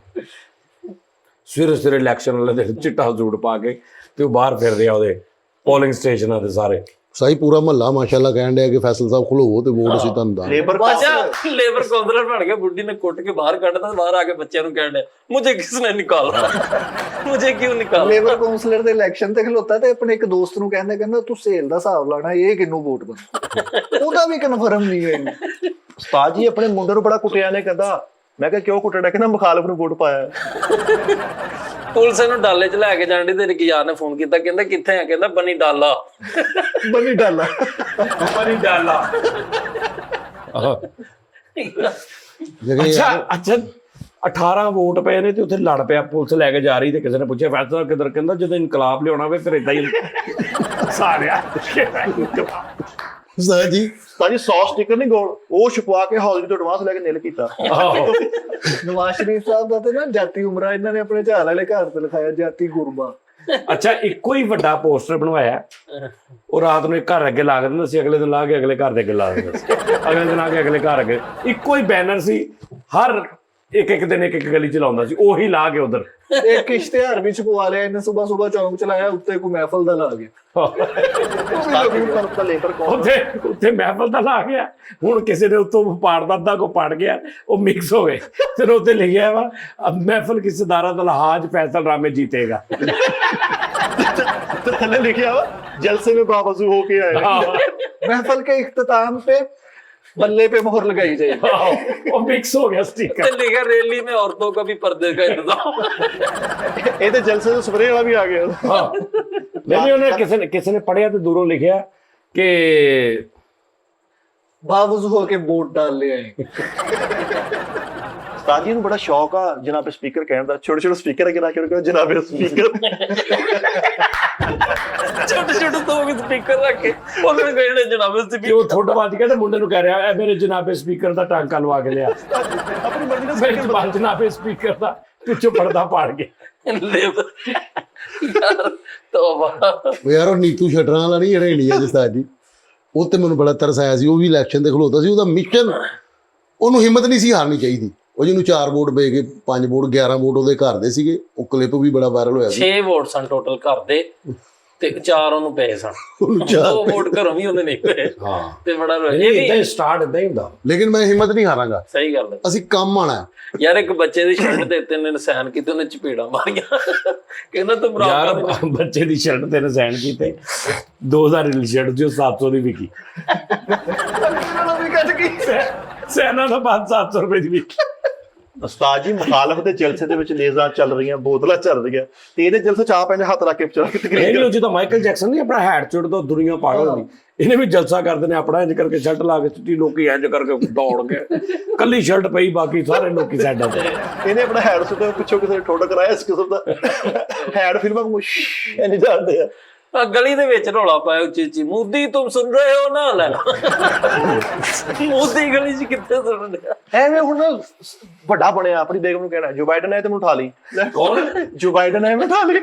ਸਵੇਰੇ ਸਵੇਰੇ ਇਲੈਕਸ਼ਨ ਵਾਲੇ ਦਿਨ ਚਿੱਟਾ ਸੂਟ ਪਾ ਕੇ ਤੇ ਉਹ ਬਾਹਰ ਫਿਰ ਰਿਹਾ ਉਹਦੇ ਪੋਲਿੰਗ ਸਟੇਸ਼ਨਾਂ ਤੇ ਸਾਰੇ। ਸਹੀ ਪੂਰਾ ਮਹੱਲਾ ਮਾਸ਼ਾਅੱਲਾ ਕਹਿਣ ਡਿਆ ਕਿ ਫੈਸਲ ਸਾਹਿਬ ਖਲੋਵੋ ਤੇ ਵੋਟ ਅਸੀਂ ਤੁਹਾਨੂੰ ਦਾਂਗੇ। ਲੇਬਰ ਬਾਜਾ ਲੇਬਰ ਕਾਉਂਸਲਰ ਬਣ ਗਿਆ, ਬੁੱਢੀ ਨੇ ਕੁੱਟ ਕੇ ਬਾਹਰ ਕੱਢਦਾ, ਬਾਹਰ ਆ ਕੇ ਬੱਚਿਆਂ ਨੂੰ ਕਹਿਣ ਡਿਆ ਮੁਝੇ ਕਿਸਨੇ ਨਿਕਾਲਾ, ਮੁਝੇ ਕਿਉਂ ਨਿਕਾਲਾ। ਲੇਬਰ ਕਾਉਂਸਲਰ ਦੇ ਇਲੈਕਸ਼ਨ ਤੇ ਖਲੋਤਾ ਤੇ ਆਪਣੇ ਇੱਕ ਦੋਸਤ ਨੂੰ ਕਹਿੰਦਾ ਤੂੰ ਸੇਲ ਦਾ ਹਿਸਾਬ ਲਾਣਾ ਇਹ ਕਿਹਨੂੰ ਵੋਟ ਪਾਉਣਾ। ਉਹਦਾ ਵੀ ਕਨਫਰਮ ਨਹੀਂ ਹੋਇਆ। ਉਸਤਾਦ ਜੀ ਆਪਣੇ ਮੁੰਡੇ ਨੂੰ ਬੜਾ ਕੁੱਟਿਆ ਨੇ ਕਹਿੰਦਾ। ਮੈਂ ਕਿਹਾ ਕਿਉਂ ਕੁੱਟਿਆ? ਕਹਿੰਦਾ ਮੁਖਾਲਫ ਨੂੰ ਵੋਟ ਪਾਇਆ। ਪੁਲਿਸ ਨੂੰ ਡਾਲੇ 'ਚ ਲੈ ਕੇ ਜਾਣ ਦੀ ਤੇ ਇੱਕ ਯਾਰ ਨੇ ਫੋਨ ਕੀਤਾ, ਕਹਿੰਦਾ ਕਿੱਥੇ ਆ? ਕਹਿੰਦਾ ਬਨੀ ਡਾਲਾ। ਬਣੀ ਡਾਲਾ ਬਣੀ ਡਾਲਾ। ਜਿਹੜੇ ਅੱਛਾ ਅੱਛਾ 18 ਵੋਟ ਪਏ ਨੇ ਤੇ ਉੱਥੇ ਲੜ ਪਿਆ, ਪੁਲਿਸ ਲੈ ਕੇ ਜਾ ਰਹੀ ਤੇ ਕਿਸੇ ਨੇ ਪੁੱਛਿਆ ਫੈਸਲਾ ਕਿੱਧਰ? ਕਹਿੰਦਾ ਜਦੋਂ ਇਨਕਲਾਬ ਲਿਆਉਣਾ ਹੋਵੇ ਫਿਰ ਇਦਾਂ ਹੀ ਸਾਰਿਆ। ਉਸਤਾਦ ਜੀ ਉਸਤਾਦ ਜੀ 100 ਸਟicker ਨਹੀਂ ਗੋਲ ਉਹ ਛਪਵਾ ਕੇ ਹੌਜ਼ਰੀ ਤੋਂ ਐਡਵਾਂਸ ਲੈ ਕੇ ਨਿਲ ਕੀਤਾ। ਨਵਾਜ਼ ਸ਼ਰੀਫ ਸਾਹਿਬ ਦਾ ਤੇ ਨਾ ਜਾਤੀ ਉਮਰਾ ਇਹਨਾਂ ਨੇ ਆਪਣੇ ਝਾਲ ਵਾਲੇ ਘਰ ਤੇ ਲਿਖਾਇਆ ਜਾਤੀ ਗੁਰਬਾ। ਅੱਛਾ ਇੱਕੋ ਹੀ ਵੱਡਾ ਪੋਸਟਰ ਬਣਵਾਇਆ, ਉਹ ਰਾਤ ਨੂੰ ਇੱਕ ਘਰ ਅੱਗੇ ਲਾ ਦਿੰਦਾ ਸੀ, ਅਗਲੇ ਦਿਨ ਲਾ ਕੇ ਅਗਲੇ ਘਰ ਦੇ ਅੱਗੇ ਲਾ ਦਿੰਦਾ ਸੀ, ਅਗਲੇ ਦਿਨ ਆ ਕੇ ਅਗਲੇ ਘਰ ਅੱਗੇ। ਇੱਕੋ ਹੀ ਬੈਨਰ ਸੀ, ਹਰ ਇੱਕ ਦਿਨ ਇੱਕ ਗਲੀ ਚ ਲਾਉਂਦਾ ਸੀ, ਉਹੀ ਲਾ ਕੇ ਉਧਰ। ਇੱਕ ਇਸ਼ਤਿਹਾਰ ਵੀ ਛਪਵਾ ਲਿਆ ਇਹਨੇ, ਸੁਬਾ ਚੌਂਕ ਚਲਾਇਆ, ਉੱਤੇ ਕੋਈ ਮਹਿਫਲ ਦਾ ਲਾ ਗਿਆ। ਲੇਬਰ ਉੱਥੇ ਮਹਿਫਲ ਦਾ ਲਾ ਗਿਆ। ਹੁਣ ਕਿਸੇ ਨੇ ਉੱਤੋਂ ਪਾੜਦਾ, ਅੱਧਾ ਕੋ ਪੜ ਗਿਆ, ਉਹ ਮਿਕਸ ਹੋ ਗਏ। ਫਿਰ ਉੱਤੇ ਲਿਖਿਆ ਵਾ ਮਹਿਫਲ ਕੀ ਸਦਾਰਾ ਦਲਹਾਜ ਫੈਸਲ ਰਾਮੇ ਜੀਤੇਗਾ। ਥੱਲੇ ਲਿਖਿਆ ਵਾ ਜਲਸੇ में बावजू होके आए। महफल के इख्तिताम पे बल्ले पे मोहर लगाई जाएगी। ਉਹ ਮਿਕਸ ਹੋ ਗਿਆ ਸਟicker। लिखा रैली में औरतों का भी पर्दे का इंतजाम। ਇਹ ਤੇ ਜਲਸੇ ਤੋਂ ਸਪਰੇ ਵਾਲਾ ਵੀ ਆ ਗਿਆ। ਨਹੀਂ ਉਹਨੇ ਕਿਸੇ ਨੇ ਪੜਿਆ ਤੇ ਦੂਰੋਂ ਲਿਖਿਆ ਕਿ बावजू होके वोट डाल ले आए। ਉਸਤਾਦ ਜੀ ਨੂੰ ਬੜਾ ਸ਼ੌਕ ਆ ਜਨਾਬੇ ਸਪੀਕਰ ਕਹਿਣ ਦਾ। ਛੋਟੇ ਛੋਟੇ ਸਪੀਕਰ ਅੱਗੇ ਲਾ ਕੇ ਕਹਿੰਦਾ ਜਨਾਬੇ ਸਪੀਕਰ। छोटे तो स्पीकर रख के उन्होंने कहने जनाबे ਕਿ ਉਹ ਥੋੜਾ ਬਾਅਦ ਕਹਿੰਦਾ ਮੁੰਡੇ ਨੂੰ ਕਹਿ ਰਿਹਾ ਮੇਰੇ ਜਨਾਬੇ ਸਪੀਕਰ ਦਾ ਟਾਂਕਾ ਲਵਾ ਕੇ ਲਿਆ। ਆਪਣੀ ਮਰਜ਼ੀ ਨਾਲ ਮੇਰੇ ਜਵਾਨ ਜਨਾਬੇ ਸਪੀਕਰ ਦਾ ਪਿੱਛੋਂ ਪਰਦਾ ਪਾੜ ਗਿਆ। यार तौबा। ਉਹ ਯਾਰ ਉਹ ਨੀਤੂ ਸ਼ਟਰਾਂ ਵਾਲਾ ਨਹੀਂ ਜਿਹੜਾ ਇੰਡੀਆ 'ਚ ਉਸਤਾਦ ਜੀ, ਉਹ ਤੇ ਮੈਨੂੰ ਬੜਾ ਤਰਸ ਆਇਆ ਸੀ। ਉਹ ਵੀ ਇਲੈਕਸ਼ਨ ਤੇ ਖਲੋਤਾ ਸੀ, ਉਹਦਾ ਮਿਸ਼ਨ, ਉਹਨੂੰ ਹਿੰਮਤ ਨਹੀਂ ਸੀ ਹਾਰਨੀ ਚਾਹੀਦੀ। ਉਹ ਜਿਹਨੂੰ 4 ਵੋਟ ਪਏ ਗਏ, 5 ਵੋਟ 11 ਵੋਟ ਉਹਦੇ ਘਰ ਦੇ ਸੀਗੇ। ਉਹ ਕਲਿੱਪ ਵੀ ਬੜਾ ਵਾਇਰਲ ਹੋਇਆ ਸੀ। 6 ਵੋਟ ਸਨ ਟੋਟਲ ਘਰ ਦੇ ਤੇ 4 ਉਹਨੂੰ ਪਏ ਸਨ। ਉਹਨੂੰ 4 2 ਵੋਟ ਘਰੋਂ ਵੀ ਉਹਨੇ ਨਹੀਂ ਪਏ ਹਾਂ ਤੇ ਬੜਾ ਰੋਇਆ। ਇਹ ਇਦਾਂ ਹੀ ਸਟਾਰਟ ਇਦਾਂ ਹੀ ਹੁੰਦਾ। ਲੇਕਿਨ ਮੈਂ ਹਿੰਮਤ ਨਹੀਂ ਹਾਰਾਂਗਾ, ਸਹੀ ਗੱਲ ਹੈ ਅਸੀਂ ਕੰਮ ਆਣਾ। ਯਾਰ ਇੱਕ ਬੱਚੇ ਦੀ ਸ਼ਰਟ ਤੇ ਤਿੰਨ ਨੇ ਸਾਈਨ ਕੀਤੇ, ਉਹਨੇ ਚਪੇੜਾ ਮਾਰੀਆਂ। ਕਹਿੰਦਾ ਤੂੰ ਯਾਰ ਬਰਾਬਰ ਬੱਚੇ ਦੀ ਸ਼ਰਟ ਤੇ ਰਸਾਇਣ ਕੀਤੇ 2000 ਦੀ ਸ਼ਰਟ ਜੋ 700 ਦੀ ਵਿਕੀ। ਸੈਨਾ ਦਾ 500-700 ਰੁਪਏ ਦੀ ਵੀ। ਉਸਤਾਦ ਜੀ ਮੁਖਾਲਫ ਦੇ ਜਲਸੇ ਦੇ ਵਿੱਚ ਨੇਜ਼ਾਂ ਚੱਲ ਰਹੀਆਂ, ਬੋਤਲਾਂ ਚੱਲ ਰਹੀਆਂ, ਤੇ ਇਹਦੇ ਜਲਸੇ ਚ ਆਪ ਇਹਨੇ ਹੱਥ ਰੱਖ ਕੇ ਵਿਚਾਰਾ ਕਿਤੇ ਇਹ ਨਹੀਂ ਜਦੋਂ ਮਾਈਕਲ ਜੈਕਸਨ ਨਹੀਂ ਆਪਣਾ ਹੈਡ ਚੁੱਟ ਤੋਂ ਦੁਨੀਆ ਪਾਗਲ ਹੁੰਦੀ, ਇਹਨੇ ਵੀ ਜਲਸਾ ਕਰਦੇ ਨੇ ਆਪਣਾ ਇੰਜ ਕਰਕੇ ਸ਼ਰਟ ਲਾ ਕੇ ਚਿੱਟੀ, ਲੋਕੀ ਇੰਜ ਕਰਕੇ ਦੌੜ ਗਏ, ਕੱਲੀ ਸ਼ਰਟ ਪਈ, ਬਾਕੀ ਸਾਰੇ ਲੋਕੀ ਸਾਈਡਾਂ ਤੇ। ਇਹਨੇ ਆਪਣਾ ਹੈਡ ਸੁੱਟਿਆ, ਪਿੱਛੋਂ ਕਿਸੇ ਨੇ ਠੋਡਾ ਕਰਾਇਆ ਇਸ ਕਿਸਮ ਦਾ ਹੈਡ ਫਿਲਮਾਂ ਨੂੰ ਇਹ ਨਹੀਂ ਜਾਣਦੇ ਆ। ਗਲੀ ਦੇ ਵਿੱਚ ਰੌਲਾ ਪਾਇਆ ਉੱਚੀ ਉੱਚੀ, ਮੋਦੀ ਤੁਮ ਸੁਣ ਰਹੇ ਹੋ ਨਾ ਲੈਣਾ। ਮੋਦੀ ਗਲੀ 'ਚ ਕਿੱਥੇ ਸੁਣ ਰਿਹਾ? ਐਵੇਂ ਹੁਣ ਵੱਡਾ ਬਣਿਆ, ਆਪਣੀ ਬੇਗਮ ਨੂੰ ਕਹਿਣਾ ਜੋ ਬਾਈਡਨ ਹੈ ਤੈਨੂੰ ਉਠਾ ਲਈ। ਕੌਣ? ਜੋ ਬਾਈਡਨ ਹੈ ਮੈਂ ਉਠਾ ਲਈ।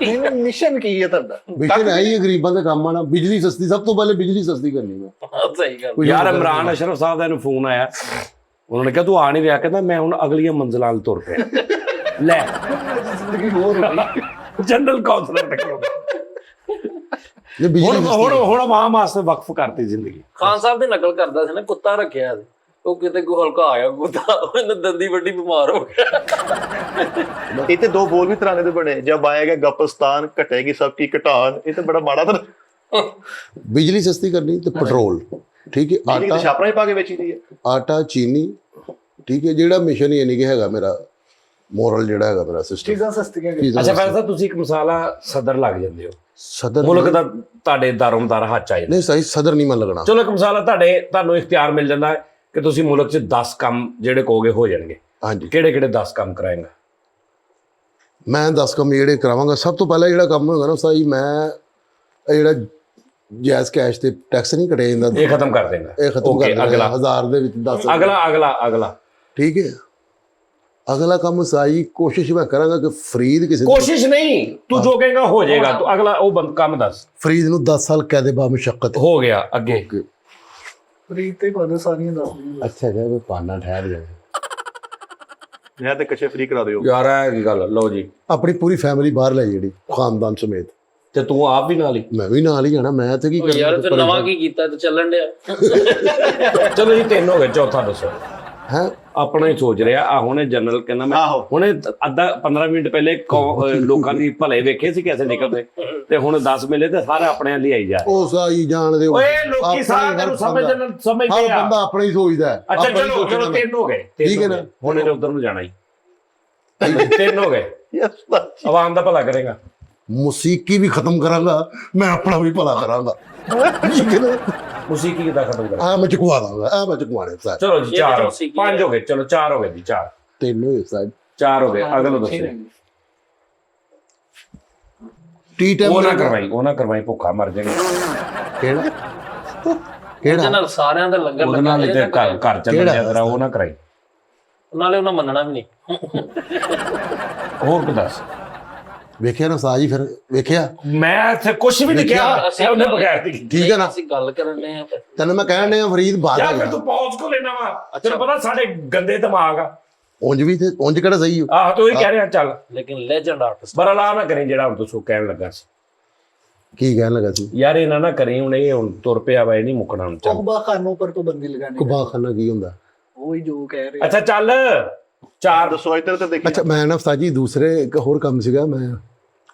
ਇਹ ਮਿਸ਼ਨ ਕੀ ਹੈ ਤੁਹਾਡਾ? ਵਿਸ਼ਨ ਹੈ ਹੀ ਇਹ ਗਰੀਬਾਂ ਦੇ ਕੰਮ ਆਣਾ। ਬਿਜਲੀ ਸਸਤੀ, ਸਭ ਤੋਂ ਪਹਿਲੇ ਬਿਜਲੀ ਸਸਤੀ ਕਰਨੀ ਮੈਂ। ਸਹੀ ਗੱਲ। ਯਾਰ ਇਮਰਾਨ ਅਸ਼ਰਫ ਸਾਹਿਬ ਦਾ ਇਹਨੂੰ ਫੋਨ ਆਇਆ, ਉਹਨਾਂ ਨੇ ਕਿਹਾ ਤੂੰ ਆ ਨਹੀਂ ਰਿਹਾ, ਕਹਿੰਦਾ ਮੈਂ ਹੁਣ ਅਗਲੀਆਂ ਮੰਜ਼ਿਲਾਂ ਵੱਲ ਤੁਰ ਪਿਆ। ਲੈ ਜ਼ਿੰਦਗੀ ਹੋਰ ਹੋ ਗਈ। ਜਨਰਲ ਕਾਉਂਸਲਰ ਤੱਕ ਜੇ ਬਿਜਲੀ ਹੁਣ ਆਵਾਮ ਵਾਸਤੇ ਵਕਫ ਕਰਤੀ ਜ਼ਿੰਦਗੀ। ਖਾਨ ਸਾਹਿਬ ਦੀ ਨਕਲ ਕਰਦਾ ਸੀ ਨਾ, ਕੁੱਤਾ ਰੱਖਿਆ ਸੀ, ਉਹ ਕਿਤੇ ਕੋਈ ਹਲਕਾ ਆ ਗਿਆ ਕੁੱਤਾ, ਉਹਨੇ ਦੰਦੀ ਵੱਡੀ ਬਿਮਾਰ ਹੋ ਗਿਆ। ਇਹ ਤੇ ਦੋ ਬੋਲ ਵੀ ਤਰਾਨੇ ਦੇ ਬਣੇ, ਜਬ ਆਏਗਾ ਗਪਸਤਾਨ ਘਟੇਗੀ ਸਭ ਕੀ ਘਟਾਨ। ਇਹ ਤਾਂ ਬੜਾ ਮਾੜਾ ਤਾਂ ਬਿਜਲੀ ਸਸਤੀ ਕਰਨੀ ਤੇ ਪੈਟਰੋਲ, ਠੀਕ ਹੈ, ਆਟਾ ਆਟਾ ਛਾਪਰਾ ਹੀ ਪਾ ਕੇ ਵੇਚੀ ਦੀ ਹੈ। ਆਟਾ ਚੀਨੀ, ਠੀਕ ਹੈ, ਜਿਹੜਾ ਮਿਸ਼ਨ ਹੀ ਨਹੀਂ ਕਿ ਹੈਗਾ ਮੇਰਾ ਮੋਰਲ ਜਿਹੜਾ ਹੈਗਾ ਮੇਰਾ ਸਿਸਟਮ। ਚੀਜ਼ਾਂ ਸਸਤੀਆਂ ਅੱਛਾ ਫੈਸਲਾ ਤੁਸੀਂ ਇੱਕ ਮਸਾਲਾ ਸਦਰ ਲੱਗ ਜਾਂਦੇ ਹੋ, ਸਦਰ ਮੁਲਕ ਦਾ ਤੁਹਾਡੇ ਦਾਰੋਮਦਾਰ ਹੱਥ ਆ ਜਾਂਦਾ। ਨਹੀਂ ਸਹੀ, ਸਦਰ ਨਹੀਂ ਮਨ ਲੱਗਣਾ। ਚਲੋ ਇੱਕ ਮਸਾਲਾ ਤੁਹਾਨੂੰ ਇਖਤਿਆਰ ਮਿਲ ਜਾਂਦਾ ਹੈ ਕਿ ਤੁਸੀਂ ਮੁਲਕ 'ਚ 10 ਕੰਮ ਜਿਹੜੇ ਕਹੋਗੇ ਹੋ ਜਾਣਗੇ, ਹਾਂਜੀ, ਕਿਹੜੇ ਕਿਹੜੇ 10 ਕੰਮ ਕਰਾਏਗਾ? ਮੈਂ 10 ਕੰਮ ਜਿਹੜੇ ਕਰਾਵਾਂਗਾ। ਸਭ ਤੋਂ ਪਹਿਲਾਂ ਜਿਹੜਾ ਕੰਮ ਹੋਗਾ ਨਾ ਸਹੀ, ਮੈਂ ਇਹ ਜਿਹੜਾ ਜੈਜ਼ ਕੈਸ਼ ਤੇ ਟੈਕਸ ਨਹੀਂ ਕੱਟਿਆ ਜਾਂਦਾ, ਇਹ ਖਤਮ ਕਰ ਦੇਗਾ। ਇਹ ਖਤਮ ਕਰ ਦੇਣਾ। 1000 ਦੇ ਵਿੱਚ 10। ਅਗਲਾ ਠੀਕ ਹੈ, ਅਗਲਾ ਕੰਮ ਸਾਈ ਕੋਸ਼ਿਸ਼ ਮੈਂ ਕਰਾਂਗਾ ਕਿ ਫਰੀਦ ਕਿਸੇ ਕੋਸ਼ਿਸ਼ ਨਹੀਂ, ਤੂੰ ਜੋ ਕਹੇਗਾ ਹੋ ਜਾਏਗਾ। ਤੂੰ ਅਗਲਾ ਉਹ ਕੰਮ ਦੱਸ। ਫਰੀਦ ਨੂੰ 10 ਸਾਲ ਕੈਦੇ ਬਾ ਮੁਸ਼ੱਕਤ ਹੋ ਗਿਆ ਅੱਗੇ। ਫਰੀਦ ਤੇ ਪਤਾ ਸਾਰੀਆਂ ਦੱਸ ਦਿੰਦੇ। ਅੱਛਾ ਜੀ, ਉਹ ਪਾਣਾ ਠਹਿਰ ਜਾਏ। ਮੈਂ ਤੇ ਕੱਚੇ ਫ੍ਰੀ ਕਰਾ ਦਿਓ ਯਾਰ ਇਹ ਕੀ ਗੱਲ, ਲਓ ਜੀ। ਆਪਣੀ ਪੂਰੀ ਫੈਮਿਲੀ ਬਾਹਰ ਲੈ ਜਿਹੜੀ ਖਾਨਦਾਨ ਸਮੇਤ, ਤੇ ਤੂੰ ਆਪ ਵੀ ਨਾਲ ਹੀ। ਮੈਂ ਵੀ ਨਾਲ ਹੀ ਜਾਣਾ। ਮੈਂ ਤੇ ਕੀ ਕਰਨਾ? ਯਾਰ ਤੇ ਨਵਾਂ ਕੀ ਕੀਤਾ ਤੇ ਚੱਲਣ ਡਿਆ। ਚਲੋ ਜੀ 3 ਹੋ ਗਏ, ਚੌਥਾ ਦੱਸੋ। ਹੈ ਆਪਣਾ ਹੀ ਸੋਚ ਰਿਹਾ ਆ। ਹੁਣੇ ਜਨਰਲ ਕਹਿੰਦਾ ਮੈਂ ਆਹੋ। ਹੁਣੇ ਅੱਧਾ 15 ਮਿੰਟ ਪਹਿਲੇ ਲੋਕਾਂ ਦੀ ਭਲੇ ਵੇਖੇ ਸੀ ਕਿਵੇਂ ਨਿਕਲਦੇ, ਤੇ ਹੁਣ 10 ਮਿਲੇ ਤੇ ਸਾਰੇ ਆਪਣੇ ਲਈ ਆਈ ਜਾ। ਉਹ ਸਾਈ ਜਾਣਦੇ ਹੋ। ਓਏ ਲੋਕੀ ਸਾਰੇ ਨੂੰ ਸਮਝਦੇ ਹਰ ਆ। ਬੰਦਾ ਆਪਣਾ ਹੀ ਸੋਚਦਾ ਹੈ। ਅੱਛਾ ਚਲੋ 3 ਹੋ ਗਏ। ਠੀਕ ਹੈ ਨਾ? ਹੁਣ ਇਹਨੇ ਉਧਰ ਨੂੰ ਜਾਣਾ ਹੀ। 3 ਹੋ ਗਏ। ਯਸ ਆਵਾਮ ਦਾ ਭਲਾ ਕਰੇਗਾ। ਮੌਸੀਕੀ ਵੀ ਖਤਮ ਕਰਾਂਗਾ, ਮੈਂ ਆਪਣਾ ਵੀ ਭਲਾ ਕਰਾਂਗਾ। ਠੀਕ ਹੈ ਨਾ? ਮੌਸੀਕੀ ਕਿੱਦਾਂ ਖਤਮ ਕਰਾਂ? ਆ ਮੈਂ ਚੁਕਵਾ ਦਾਂਗਾ, ਆ ਮੈਂ ਚੁਕਵਾਣੇ ਸਾਹਿਬ। ਚਲੋ ਜੀ 4 5 ਹੋ ਗਏ। ਚਲੋ 4 ਹੋ ਗਏ ਜੀ। 4 ਤਿੰਨ ਹੋਏ ਸਾਹਿਬ। 4 ਹੋ ਗਏ। ਅਗਲਾ ਦੱਸੋ। ਟੀ ਟਾਈਮ ਉਹ ਨਾ ਕਰਵਾਈ ਭੁੱਖਾ ਮਰ ਜਾਏਗਾ। ਕਿਹੜਾ ਉਹਦੇ ਕਿਹੜਾ ਨਾਲ ਸਾਰਿਆਂ ਦਾ ਲੰਗਰ ਉਹਦੇ ਨਾਲ ਹੀ ਤੇ ਘਰ ਚੱਲ ਜਾਂਦਾ, ਉਹ ਨਾ ਕਰਾਈ। ਨਾਲੇ ਉਹਨਾਂ ਮੰਨਣਾ ਵੀ ਨਹੀਂ। ਹੋਰ ਕੀ ਦੱਸ। ਵੇਖਿਆ ਨਾ ਸਾਜੀ, ਫਿਰ ਵੇਖਿਆ ਮੈਂ ਇੱਥੇ ਕੁਝ ਵੀ ਨਹੀਂ ਕਿਹਾ, ਉਹਨੇ ਬਗੈਰ ਦੀ। ਠੀਕ ਹੈ ਨਾ? ਅਸੀਂ ਗੱਲ ਕਰਨ ਦੇ ਆ। ਤੈਨੂੰ ਮੈਂ ਕਹਿਣ ਡਿਆ ਫਰੀਦ ਬਾਤ ਯਾਰ ਫਿਰ ਤੂੰ ਪੌਜ਼ ਕੋ ਲੈਣਾ ਵਾ? ਤੈਨੂੰ ਪਤਾ ਸਾਡੇ ਗੰਦੇ ਦਿਮਾਗ ਆ। ਉਂਝ ਵੀ ਤੇ ਉਂਝ ਕਿਹੜਾ ਸਹੀ ਹੋ। ਆਹ ਤੂੰ ਹੀ ਕਹਿ ਰਿਹਾ। ਚੱਲ ਲੇਕਿਨ ਲੈਜੈਂਡ ਆਰਟਿਸਟ ਬਰਲਾ ਨਾ ਕਰੀ ਜਿਹੜਾ ਹੁਣ ਤੂੰ ਕਹਿਣ ਲੱਗਾ ਸੀ। ਕੀ ਕਹਿਣ ਲੱਗਾ ਸੀ? ਯਾਰ ਇਹਨਾਂ ਨਾ ਕਰੀ, ਹੁਣ ਇਹ ਹੁਣ ਤੁਰ ਪਿਆ ਵਾ, ਇਹ ਨਹੀਂ ਮੁੱਕਣਾ ਹੁਣ। ਚੱਲ ਕੁਬਾ ਖਾਨੋਂ ਪਰ ਪਾਬੰਦੀ ਲਗਾਣੀ। ਕੁਬਾਖਾਨਾ ਕੀ ਹੁੰਦਾ? ਉਹੀ ਜੋ ਕਹਿ ਰਹੇ। ਅੱਛਾ ਚੱਲ 4 ਦੱਸੋ ਇੱਧਰ ਤੇ ਦੇਖੀ। ਅੱਛਾ ਮੈਂ ਨਾ ਸਾਜੀ ਦੂਸਰੇ ਇੱਕ ਹੋਰ ਕੰਮ ਸੀਗਾ। ਮੈਂ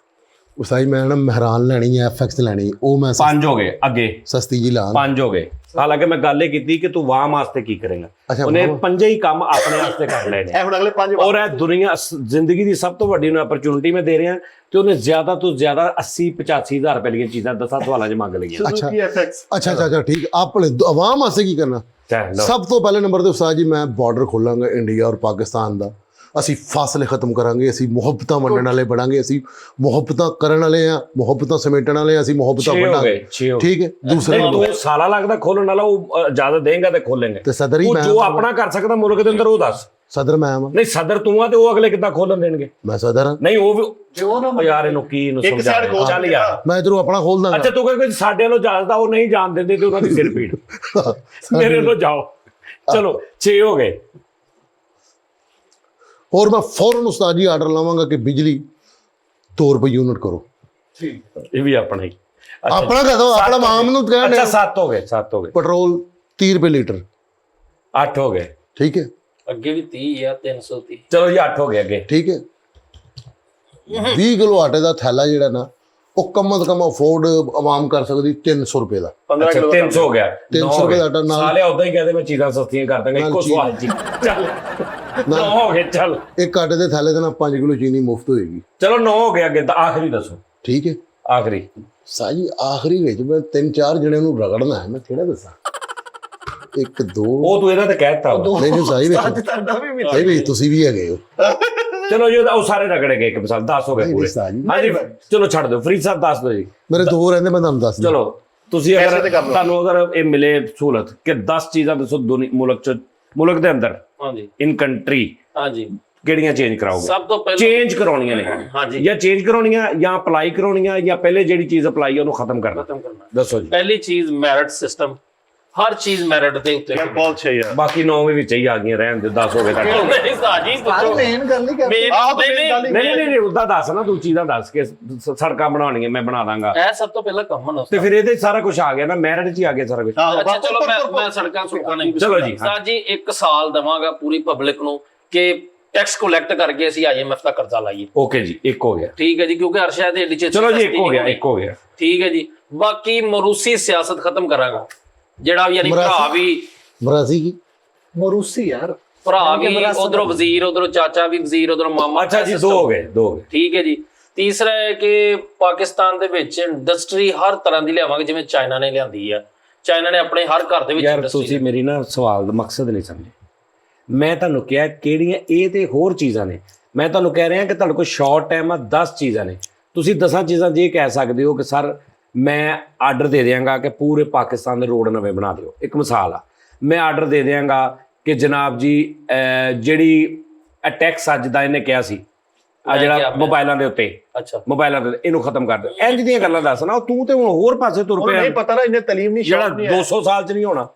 ਉਸਾਈ ਮੈਂ ਨਾ ਮਹਿਰਾਨ ਲੈਣੀ ਹੈ, ਐਫਐਕਸ ਲੈਣੀ, ਉਹ ਮੈਂ 5 ਹੋ ਗਏ ਅੱਗੇ। ਸਸਤੀ ਜੀ ਲਾਂ। 5 ਹੋ ਗਏ। ਹਾਲਾਂਕਿ ਮੈਂ ਗੱਲ ਇਹ ਕੀਤੀ ਕਿ ਤੂੰ ਵਾਮ ਵਾਸਤੇ ਕੀ ਕਰੇਗਾ। ਅੱਛਾ, ਉਹਨੇ ਵਾਮ। 5 ਹੀ ਕੰਮ ਆਪਣੇ ਵਾਸਤੇ ਕਰ ਲਏ ਨੇ। ਇਹ ਹੁਣ ਅਗਲੇ 5 ਔਰ ਇਹ ਦੁਨੀਆ ਜ਼ਿੰਦਗੀ ਦੀ ਸਭ ਤੋਂ ਵੱਡੀ ਨੂੰ ਅਪਰਚੂਨਿਟੀ ਮੈਂ ਦੇ ਰਿਹਾ, ਤੇ ਉਹਨੇ ਜ਼ਿਆਦਾ ਤੋਂ ਜ਼ਿਆਦਾ 80-85 ਹਜ਼ਾਰ ਰੁਪਏ ਦੀਆਂ ਚੀਜ਼ਾਂ 10 ਸਵਾਲਾਂ 'ਚ ਮੰਗ ਲਈਆਂ। ਅੱਛਾ। ਕੀ ਐਫਐਕਸ ਅੱਛਾ ਠੀਕ। ਆਪਣੇ ਆਵਾਮ ਵਾਸਤੇ ਕੀ ਕਰਨਾ? ਸਭ ਤੋਂ ਪਹਿਲੇ ਨੰਬਰ ਤੇ ਉਸਤਾਦ ਜੀ ਮੈਂ ਬਾਰਡਰ ਖੋਲਾਂਗਾ ਇੰਡੀਆ ਔਰ ਪਾਕਿਸਤਾਨ ਦਾ। ਅਸੀਂ ਫਾਸਲੇ ਖਤਮ ਕਰਾਂਗੇ, ਅਸੀਂ ਮੁਹੱਬਤਾਂ ਵੰਡਣ ਵਾਲੇ ਬਣਾਂਗੇ, ਅਸੀਂ ਮੁਹੱਬਤਾਂ ਕਰਨ ਵਾਲੇ ਆ, ਮੁਹੱਬਤਾਂ ਸਮੇਟਣ ਵਾਲੇ ਆ, ਅਸੀਂ ਮੁਹੱਬਤਾਂ ਵੰਡਾਂਗੇ। ਠੀਕ ਹੈ। ਦੂਸਰੇ ਤੂੰ ਸਾਲਾ ਲੱਗਦਾ ਖੋਲਣ ਵਾਲਾ, ਉਹ ਇਜਾਜ਼ਤ ਦੇਂਗਾ ਤੇ ਖੋਲेंगे। ਤੇ ਸਦਰ ਹੀ ਤੂੰ ਮੈਂ ਜੋ ਆਪਣਾ ਕਰ ਸਕਦਾ ਮੁਲਕ ਦੇ ਅੰਦਰ ਉਹ ਦੱਸ। ਸਦਰ ਮੈਂ ਆਵਾਂ। ਨਹੀਂ ਸਦਰ ਤੂੰ ਆ ਤੇ ਉਹ ਅਗਲੇ ਕਿੱਦਾਂ ਖੋਲਣ ਦੇਣਗੇ? ਮੈਂ ਸਦਰ ਹਾਂ। ਨਹੀਂ ਉਹ ਵੀ ਜੋ ਨਾ ਉਹ ਯਾਰ ਇਹਨੂੰ ਕੀ ਇਹਨੂੰ ਇੱਕ side ਖੋਲ ਚੱਲ ਯਾਰ। ਮੈਂ ਇਧਰੋਂ ਆਪਣਾ ਖੋਲ ਦਾਂਗਾ। ਅੱਛਾ ਤੂੰ ਕਹਿੰਦਾ ਸਾਡੇ ਵੱਲੋਂ ਜਾਣਦਾ, ਉਹ ਨਹੀਂ ਜਾਣ ਦਿੰਦੇ ਤੇ ਉਹਨਾਂ ਦੀ ਸਿਰ ਪੀੜ। ਮੇਰੇ ਵੱਲੋਂ ਜਾਓ। ਚਲੋ 6 ਹੋ ਗਏ। ਹੋਰ ਮੈਂ ਫੌਰਨ ਉਸਤਾਦ ਜੀ ਆਰਡਰ ਲਾਵਾਂਗਾ ਕਿ ਬਿਜਲੀ 2 ਰੁਪਏ ਯੂਨਿਟ ਕਰੋ। ਇਹ ਵੀ ਆਪਣਾ ਹੀ। ਆਪਣਾ ਕਹ ਦੋ, ਆਪਣਾ ਮਾਮ ਨੂੰ ਕਹਿਣੇ। ਅੱਛਾ 7 ਹੋ ਗਏ। 7 ਹੋ ਗਏ। ਪੈਟਰੋਲ 30 ਰੁਪਏ ਲੀਟਰ। 8 ਹੋ ਗਏ। ਠੀਕ ਹੈ। ਅੱਗੇ ਵੀ 30 ਆ 330। ਚਲੋ ਜੀ 8 ਹੋ ਗਏ ਅੱਗੇ। ਠੀਕ ਹੈ। 20 ਕਿਲੋ ਆਟੇ ਦਾ ਥੈਲਾ ਜਿਹੜਾ ਨਾ ਉਹ ਕਮ ਤੋਂ ਕਮ ਅਫੋਰਡ ਆਵਾਮ ਕਰ ਸਕਦੀ 300 ਰੁਪਏ ਦਾ 15 ਅੱਛਾ ਕਿਲੋ 300 ਹੋ ਗਿਆ 300 ਰੁਪਏ ਦਾ ਆਟਾ ਨਾਲ ਸਾਲੇ ਉਦਾਂ ਹੀ ਕਹਦੇ ਮੈਂ ਚੀਜ਼ਾਂ ਸਸਤੀਆਂ ਕਰ ਦਾਂਗਾ ਇੱਕੋ ਨਾਲ ਸਵਾਲ ਜੀ ਚੱਲ 9 ਹੋ ਗਏ ਚੱਲ ਇੱਕ ਆਟੇ ਦੇ ਥੈਲੇ ਦੇ ਨਾਲ 5 ਕਿਲੋ ਚੀਨੀ ਮੁਫਤ ਹੋਏਗੀ। ਚਲੋ 9 ਹੋ ਗਿਆ, ਅੱਗੇ ਤਾਂ ਆਖਰੀ ਦੱਸੋ। ਠੀਕ ਹੈ ਆਖਰੀ ਸਾਜੀ ਆਖਰੀ ਵਿੱਚ ਮੈਂ 3-4 ਜਣੇ ਨੂੰ ਰਗੜਨਾ ਹੈ, ਮੈਂ ਕਿਹੜਾ ਦੱਸਾਂ? 1 2 ਉਹ ਤੂੰ ਇਹਦਾ ਤਾਂ ਕਹਿਤਾ ਨਹੀਂ ਨਹੀਂ ਸਾਜੀ ਵਿੱਚ ਅੱਜ ਤੁਹਾਡਾ ਵੀ ਮਿਲ ਸਾਜੀ ਵਿੱਚ ਤੁਸੀਂ ਵੀ ਹੈਗੇ ਹੋ। ਚਲੋ ਜੀ ਉਹ ਸਾਰੇ ਰਗੜੇ ਗਏ ਇੱਕ ਮਿਸਾਲ 10 ਹੋ ਗਏ ਪੂਰੇ। ਸਾਜੀ ਹਾਂਜੀ ਚਲੋ ਛੱਡ ਦਿਓ, ਫਰੀਦ ਸਾਹਿਬ ਦੱਸ ਦਿਓ ਜੀ। ਮੇਰੇ 2 ਰਹਿੰਦੇ, ਮੈਂ ਤੁਹਾਨੂੰ ਦੱਸ ਦਿੰਦਾ। ਚਲੋ ਤੁਸੀਂ ਅਗਰ ਤੁਹਾਨੂੰ ਅਗਰ ਇਹ ਮਿਲੇ ਸਹੂਲਤ ਕਿ 10 ਚੀਜ਼ਾਂ ਦੱਸੋ ਮੁਲਕ ਦੇ ਅੰਦਰ ਹਾਂਜੀ ਇਨ ਕੰਟਰੀ ਹਾਂਜੀ ਕਿਹੜੀਆਂ ਚੇਂਜ ਕਰਾਓਗੇ? ਸਭ ਤੋਂ ਪਹਿਲਾਂ ਚੇਂਜ ਕਰਾਉਣੀਆਂ ਨੇ ਹਾਂਜੀ ਜਾਂ ਚੇਂਜ ਕਰਾਉਣੀਆਂ ਜਾਂ ਅਪਲਾਈ ਕਰਾਉਣੀਆਂ ਜਾਂ ਪਹਿਲੇ ਜਿਹੜੀ ਚੀਜ਼ ਅਪਲਾਈ ਉਹਨੂੰ ਖਤਮ ਕਰਨਾ? ਖਤਮ ਕਰਨਾ। ਦੱਸੋ ਜੀ। ਪਹਿਲੀ ਚੀਜ਼ ਮੈਰਿਟ ਸਿਸਟਮ, ਹਰ ਚੀਜ਼ ਮੈਰਿਟ ਦੇ ਉੱਤੇ ਯਾਰ ਬਹੁਤ ਸਹੀ ਆ। ਬਾਕੀ 9 ਵੀ ਵਿੱਚ ਹੀ ਆ ਗਈਆਂ, ਰਹਿਣ ਦੇ 10 ਹੋ ਗਏ ਤੁਹਾਡੇ। ਨਹੀਂ ਸਾਜੀ ਸਾਰੀ ਮੇਨ ਗੱਲ ਨਹੀਂ ਕਰਦੇ। ਨਹੀਂ ਉਦਾਂ ਦੱਸ ਨਾ, ਤੂੰ ਚੀਜ਼ਾਂ ਦੱਸ ਕੇ ਸੜਕਾਂ ਬਣਾਉਣੀਆਂ ਮੈਂ ਬਣਾ ਦਾਂਗਾ, ਇਹ ਸਭ ਤੋਂ ਪਹਿਲਾਂ ਕੰਮ ਨਾ ਤੇ ਫਿਰ ਇਹਦੇ ਸਾਰਾ ਕੁਝ ਆ ਗਿਆ ਨਾ, ਮੈਰਿਟ 'ਚ ਹੀ ਆ ਗਿਆ ਸਾਰਾ ਕੁਝ। ਅੱਛਾ ਚਲੋ ਮੈਂ ਸੜਕਾਂ ਸੁੜਕਾਂ ਨਹੀਂ ਚਲੋ ਜੀ। ਸਾਜੀ 1 ਸਾਲ ਦਵਾਂਗਾ ਪੂਰੀ ਪਬਲਿਕ ਨੂੰ ਕਿ ਟੈਕਸ ਕਲੈਕਟ ਕਰਕੇ ਅਸੀਂ IMF ਦਾ ਕਰਜ਼ਾ ਲਾਈਏ। ਓਕੇ ਜੀ, ਇੱਕ ਹੋ ਗਿਆ। ਠੀਕ ਹੈ ਜੀ, ਕਿਉਂਕਿ ਹਰ ਸ਼ਾਇਦ ਏਡੀ ਚ ਚਲੋ ਜੀ, ਇੱਕ ਹੋ ਗਿਆ, ਇੱਕ ਹੋ ਗਿਆ। ਠੀਕ ਹੈ ਜੀ। ਬਾਕੀ ਮਰੂਸੀ ਸਿਆਸਤ ਖਤਮ ਕਰਾਂਗਾ, ਜਿਹੜਾ ਵੀ ਯਾਨੀ ਭਰਾ ਵੀ ਮਰਾਸੀ ਕੀ ਮਰੂਸੀ ਯਾਰ, ਭਰਾ ਵੀ ਉਧਰੋਂ ਵਜ਼ੀਰ, ਉਧਰੋਂ ਚਾਚਾ ਵੀ ਵਜ਼ੀਰ, ਉਧਰੋਂ ਮਾਮਾ। ਅੱਛਾ ਜੀ, 2 ਹੋ ਗਏ। ਠੀਕ ਹੈ ਜੀ। ਤੀਸਰਾ ਹੈ ਕਿ ਪਾਕਿਸਤਾਨ ਦੇ ਵਿੱਚ ਇੰਡਸਟਰੀ ਹਰ ਤਰ੍ਹਾਂ ਦੀ ਲਿਆਵਾਂਗੇ, ਜਿਵੇਂ ਚਾਈਨਾ ਨੇ ਲਿਆਂਦੀ ਆ। ਚਾਈਨਾ ਨੇ ਆਪਣੇ ਹਰ ਘਰ ਦੇ ਵਿੱਚ ਯਾਰ ਤੁਸੀਂ ਮੇਰੀ ਨਾ ਸਵਾਲ ਦਾ ਮਕਸਦ ਨਹੀਂ ਸਮਝੇ। ਮੈਂ ਤੁਹਾਨੂੰ ਕਿਹਾ ਕਿਹੜੀਆਂ, ਇਹ ਤੇ ਹੋਰ ਚੀਜ਼ਾਂ ਨੇ। ਮੈਂ ਤੁਹਾਨੂੰ ਕਹਿ ਰਿਹਾ ਕਿ ਤੁਹਾਡੇ ਕੋਲ ਸ਼ਾਰਟ ਟਾਈਮ ਆ, 10 ਚੀਜ਼ਾਂ ਨੇ। ਤੁਸੀਂ 10 ਚੀਜ਼ਾਂ ਜੇ ਕਹਿ ਸਕਦੇ ਹੋ ਕਿ ਸਰ ਮੈਂ ਆਰਡਰ ਦੇ ਦਿਆਂਗਾ ਕਿ ਪੂਰੇ ਪਾਕਿਸਤਾਨ ਦੇ ਰੋਡ ਨਵੇਂ ਬਣਾ ਦਿਓ, ਇੱਕ ਮਿਸਾਲ ਆ। ਮੈਂ ਆਰਡਰ ਦੇ ਦਿਆਂਗਾ ਕਿ ਜਨਾਬ ਜੀ ਜਿਹੜੀ ਟੈਕਸ ਅੱਜ ਦਾ ਇਹਨੇ ਕਿਹਾ ਸੀ ਆ ਜਿਹੜਾ ਮੋਬਾਈਲਾਂ ਦੇ ਉੱਤੇ, ਅੱਛਾ ਮੋਬਾਈਲਾਂ ਦੇ ਇਹਨੂੰ ਖਤਮ ਕਰ ਦਿਓ। ਇੰਜ ਦੀਆਂ ਗੱਲਾਂ ਦੱਸਣਾ, ਤੂੰ ਤੇ ਹੁਣ ਹੋਰ ਪਾਸੇ ਤੁਰ ਪਿਆ। ਨਹੀਂ ਪਤਾ ਨਾ, ਇੰਨੇ ਤਲੀਮ ਨਹੀਂ ਜਿਹੜਾ 200 ਸਾਲ 'ਚ ਨਹੀਂ ਹੋਣਾ।